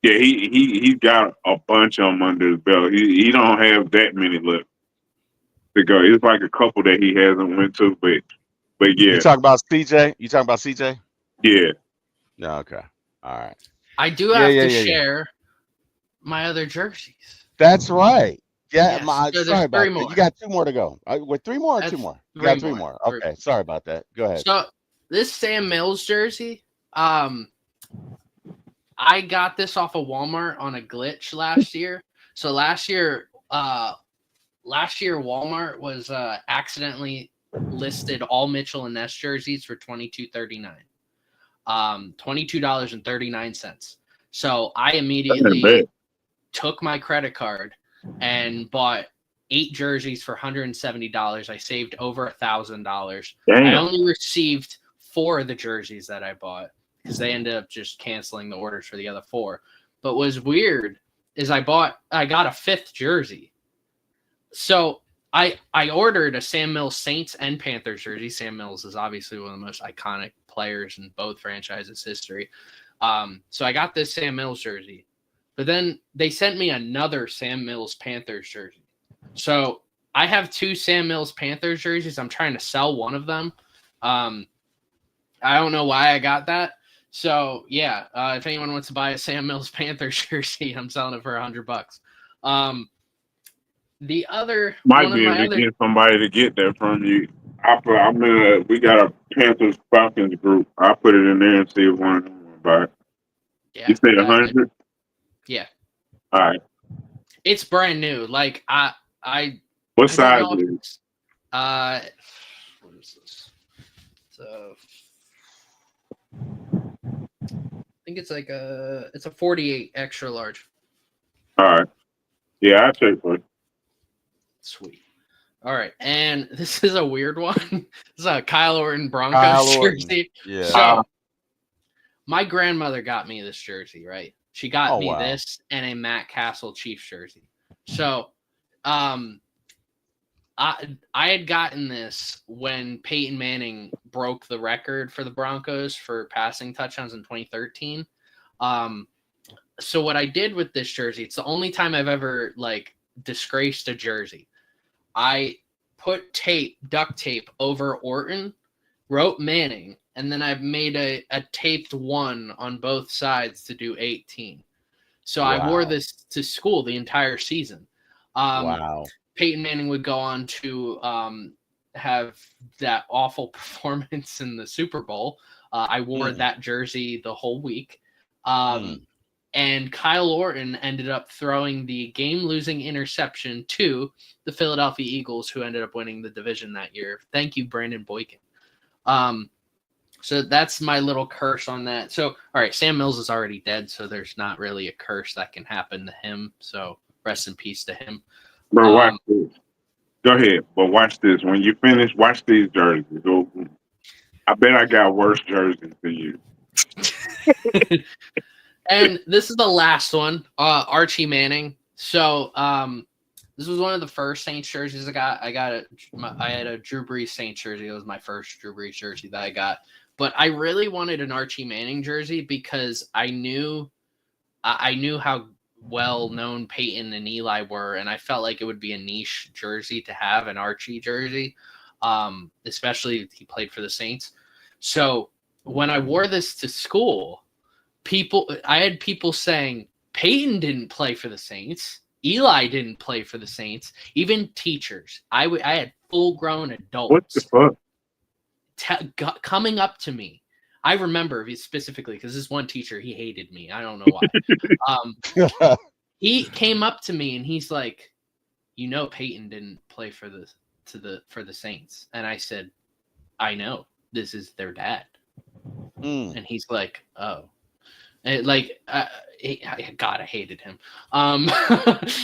yeah, he's got a bunch of them under his belt. He don't have that many left to go. It's like a couple that he hasn't went to, but yeah, You talking about CJ? You talking about CJ? yeah. No. Okay. All right. I do Yeah, have yeah, to yeah, yeah. share my other jerseys. That's right. Yeah. Yes, My, so there's sorry about three that. more. You got two more to go. With three more or two That's more? You three got three more. more. Okay. Sorry about that. Go ahead. So this Sam Mills jersey, I got this off of Walmart on a glitch last year. So last year Walmart was accidentally listed all Mitchell and Ness jerseys for $22.39. $22.39. So I immediately took my credit card and bought 8 jerseys for $170. I saved over $1,000. I only received 4 of the jerseys that I bought because they ended up just canceling the orders for the other 4. But what was weird is I got a 5th jersey. So I ordered a Sam Mills Saints and Panthers jersey. Sam Mills is obviously one of the most iconic players in both franchises' history. So I got this Sam Mills jersey. But then they sent me another Sam Mills Panthers jersey. So I have 2 Sam Mills Panthers jerseys. I'm trying to sell one of them. I don't know why I got that. So yeah, if anyone wants to buy a Sam Mills Panthers jersey, I'm selling it for $100. The other might be able to get somebody to get that from you. We got a Panthers Falcons group. I'll put it in there and see if one of them will buy it. Yeah, you said 100? Yeah. All right. It's brand new. Like I what size is it? What is this? So I think it's like it's a 48 extra large. All right. Yeah, I'll check for it. Sweet. All right, and this is a weird one. This is a Kyle Orton Broncos jersey. Yeah. So my grandmother got me this jersey, right? She got me this and a Matt Castle Chiefs jersey. So I had gotten this when Peyton Manning broke the record for the Broncos for passing touchdowns in 2013. So what I did with this jersey, it's the only time I've ever like disgraced a jersey. I put duct tape over Orton, wrote Manning, and then I've made a taped 1 on both sides to do 18. So I wore this to school the entire season. Wow. Peyton Manning would go on to have that awful performance in the Super Bowl. I wore that jersey the whole week. And Kyle Orton ended up throwing the game-losing interception to the Philadelphia Eagles, who ended up winning the division that year. Thank you, Brandon Boykin. So that's my little curse on that. So, all right, Sam Mills is already dead, so there's not really a curse that can happen to him. So rest in peace to him. Bro, watch this. Go ahead, but watch this. When you finish, watch these jerseys. I bet I got worse jerseys than you. And this is the last one, Archie Manning. So this was one of the first Saints jerseys I got. I had a Drew Brees Saints jersey. It was my first Drew Brees jersey that I got. But I really wanted an Archie Manning jersey because I knew how well known Peyton and Eli were, and I felt like it would be a niche jersey to have, an Archie jersey, especially if he played for the Saints. So when I wore this to school, I had people saying Peyton didn't play for the Saints, Eli didn't play for the Saints, even teachers. I had full-grown adults. What the fuck? Coming up to me. I remember specifically because this one teacher, he hated me. I don't know why. He came up to me and he's like, Peyton didn't play for the Saints. And I said, I know, this is their dad. And he's like, oh. And God, I hated him. But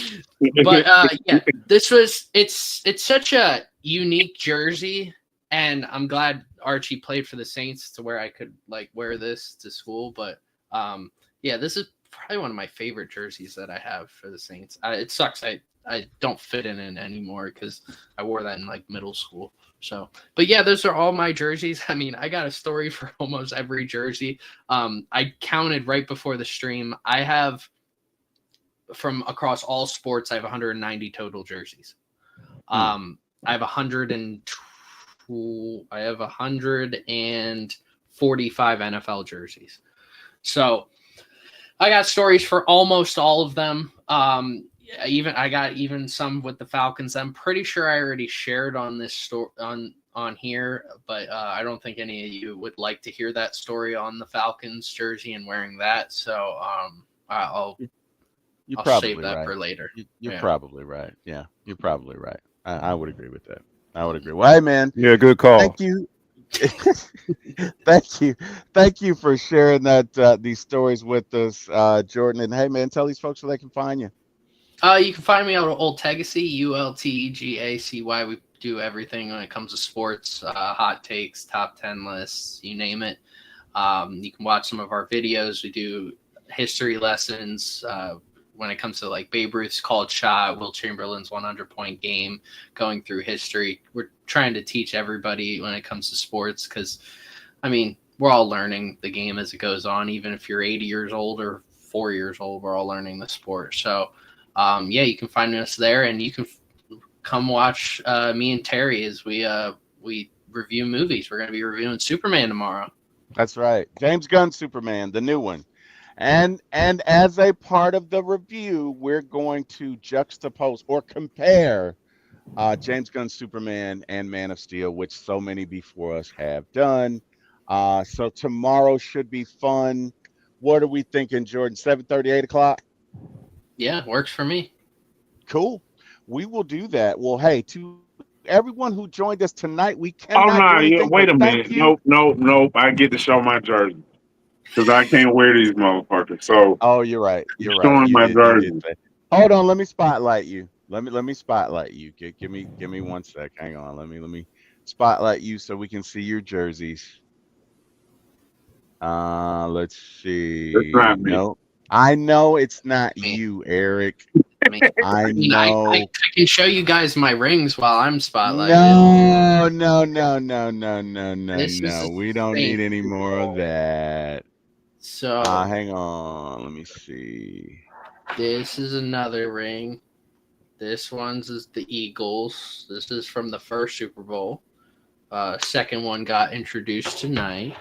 yeah, it's such a unique jersey, and I'm glad Archie played for the Saints to where I could wear this to school. But yeah, this is probably one of my favorite jerseys that I have for the Saints. It sucks I don't fit in it anymore because I wore that in middle school. So, but yeah, those are all my jerseys. I mean, I got a story for almost every jersey. I counted right before the stream. I have, from across all sports, I have 190 total jerseys. I have 145 NFL jerseys. So I got stories for almost all of them. I got some with the Falcons. I'm pretty sure I already shared on this story on here, but I don't think any of you would like to hear that story on the Falcons jersey and wearing that. So I'll save that for later. You're probably right. Yeah, you're probably right. I would agree with that. I would agree. Well, hey, man. Yeah, good call. Thank you. Thank you for sharing these stories with us, Jordan. And hey, man, tell these folks where they can find you. You can find me on Old Tegacy, ULTEGACY. We do everything when it comes to sports, hot takes, top 10 lists, you name it. You can watch some of our videos. We do history lessons when it comes to Babe Ruth's called shot, Will Chamberlain's 100-point game, going through history. We're trying to teach everybody when it comes to sports because, I mean, we're all learning the game as it goes on. Even if you're 80 years old or 4 years old, we're all learning the sport. So, yeah, you can find us there, and you can come watch me and Terry as we review movies. We're going to be reviewing Superman tomorrow. That's right. James Gunn's Superman, the new one. And as a part of the review, we're going to juxtapose or compare James Gunn's Superman and Man of Steel, which so many before us have done. So tomorrow should be fun. What are we thinking, Jordan? 7:30, 8 o'clock? Yeah, works for me. Cool. We will do that. Well, hey, to everyone who joined us tonight, we cannot do anything. Wait a minute. Nope. I get to show my jersey because I can't wear these motherfuckers. So, you're right. You're right. Showing my jersey. Hold on. Let me spotlight you. Let me spotlight you. Give me 1 sec. Hang on. Let me spotlight you so we can see your jerseys. Let's see. That's not me. Nope. I know it's not you, Eric. I know. I can show you guys my rings while I'm spotlighting. No. We don't need any more of that. So hang on. Let me see. This is another ring. This one's is the Eagles. This is from the first Super Bowl. Second one got introduced tonight.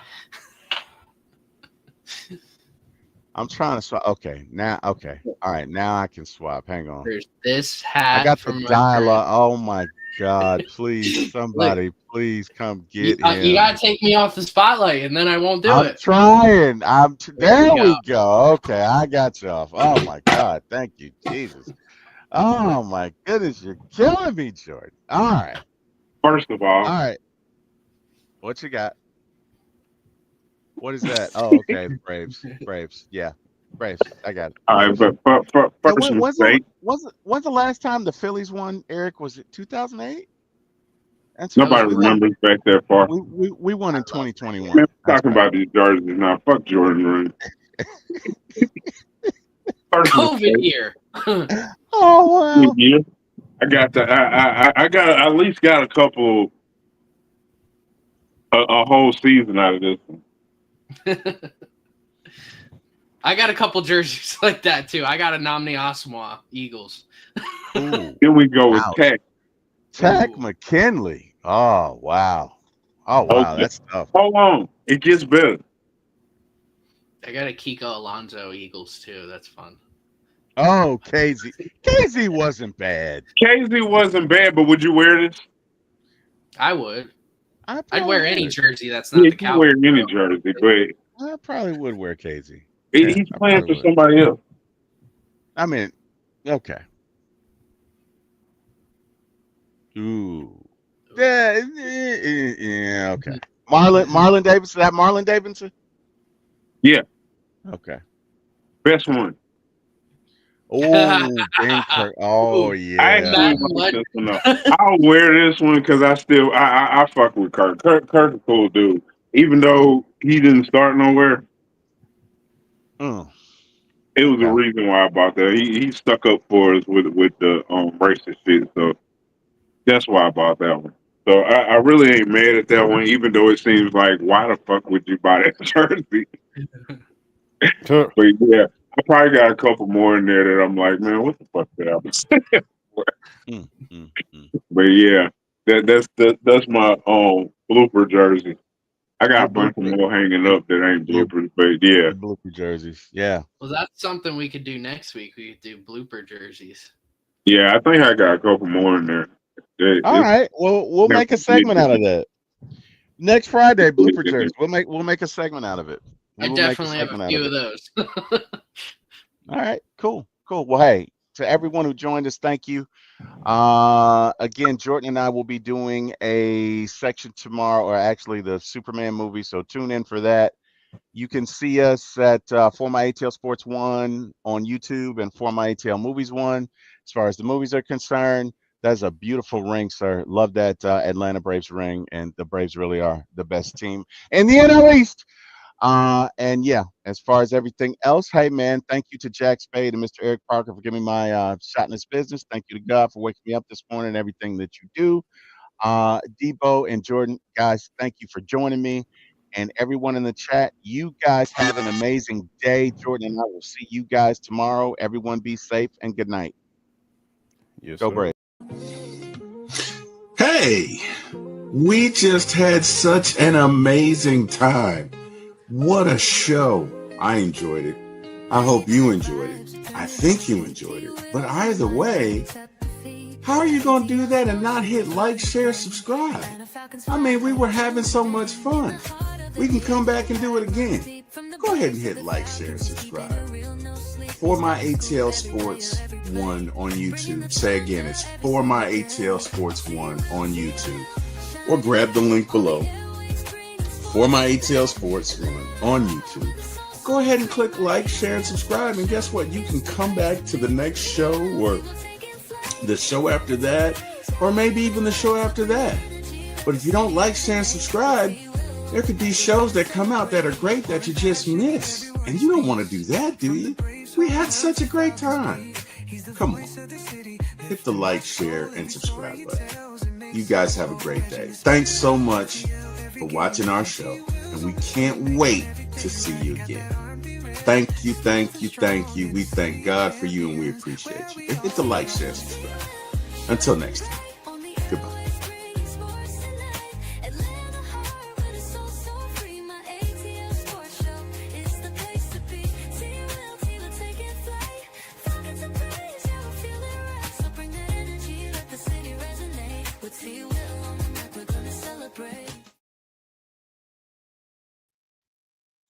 I'm trying to swap. Okay. All right. Now I can swap. Hang on. There's this hat. I got the dial-up. Oh my God, please, Look, somebody, please come you, get you gotta him. take me off the spotlight, and then I won't do I'm it. trying. There There you go. we go. Okay, I got you off. Oh my God, thank you, Jesus. Oh my goodness, you're killing me, Jordan. First of all, All right. What you got? What is that? Oh, okay, the Braves. Braves. Yeah, Braves. I got it. all right, Braves. but Hey, first mistake. when's the last time the Phillies won, Eric? Was it 2008? That's That was Nobody we won. remembers back that far. We won I in love. Man, 2021. we're That's talking right. about these jerseys now. Fuck Jordan Run. First COVID mistake. year. Oh wow. Yeah, I got the. I got at least got a couple a whole season out of this one. I got a couple jerseys like that too. I got a Nomni Asamoah Eagles. Ooh. Here we go with Ouch. Tech. Tech Ooh. McKinley. Oh wow. Oh wow. Okay, That's tough. hold on. It gets better. I got a Kiko Alonso Eagles too. That's fun. Oh, KZ. KZ wasn't bad. KZ wasn't bad, but would you wear this? I would. I I'd probably wear any would. jersey that's Yeah, not the you wear Cowboys. any jersey, but I probably would wear KZ. Yeah, he's I playing probably for would. somebody else. I mean, okay. Ooh. Yeah, yeah, okay. Marlon Davidson. That Marlon Davidson? Yeah, Okay. best one. Oh, Ben Kirk. Oh Ooh, I yeah. actually Madden like Legend. this one though. I'll wear this one because I fuck with Kirk. Kirk's a cool dude. Even though he didn't start nowhere, Mm, it was a okay. reason why I bought that. He stuck up for us with the racist shit, so that's why I bought that one. So I really ain't mad at that one, even though it seems like why the fuck would you buy that jersey? Sure. But yeah, I probably got a couple more in there that I'm like, man, what the fuck did I say? Mm, mm, mm. But yeah, that's my blooper jersey. I got Your a bunch of blooper. more hanging Your up that ain't your bloopers, but yeah, your blooper jerseys. Yeah. Well, that's something we could do next week. We could do blooper jerseys. yeah, I think I got a couple more in there. All It's right. Well, we'll never make a segment out of that. Next Friday, blooper been- jerseys. We'll make a segment out of it. We I will make a definitely have a segment out few of of it. those. All right. Cool. Cool. Well, hey, to everyone who joined us, thank you. Again, Jordan and I will be doing a section tomorrow, or actually the Superman movie. So tune in for that. You can see us at For My ATL Sports 1 on YouTube and For My ATL Movies 1. As far as the movies are concerned, that's a beautiful ring, sir. Love that Atlanta Braves ring, and the Braves really are the best team in the NL East. And yeah, as far as everything else, hey man, thank you to Jack Spade and Mr. Eric Parker for giving me my shot in this business. Thank you to God for waking me up this morning and everything that you do. Deboe and Jordan, guys, thank you for joining me. And everyone in the chat, you guys have an amazing day. Jordan and I will see you guys tomorrow. Everyone be safe and good night. Yes, Go sir. Braves. Hey, we just had such an amazing time. What a show. I enjoyed it. I hope you enjoyed it. I think you enjoyed it. But either way, how are you going to do that and not hit like, share, subscribe? I mean, we were having so much fun. We can come back and do it again. Go ahead and hit like, share, and subscribe. For My ATL Sports 1 on YouTube. Say again, it's For My ATL Sports 1 on YouTube. Or grab the link below. For My ATL Sports 1 on YouTube. Go ahead and click like, share, and subscribe. And guess what? You can come back to the next show or the show after that, or maybe even the show after that. But if you don't like, share, and subscribe, there could be shows that come out that are great that you just miss. And you don't want to do that, do you? We had such a great time. Come on. Hit the like, share, and subscribe button. You guys have a great day. Thanks so much for watching our show. And we can't wait to see you again. Thank you, thank you, thank you. We thank God for you and we appreciate you. Hit the like, share, subscribe. Until next time. Goodbye. T-Wil.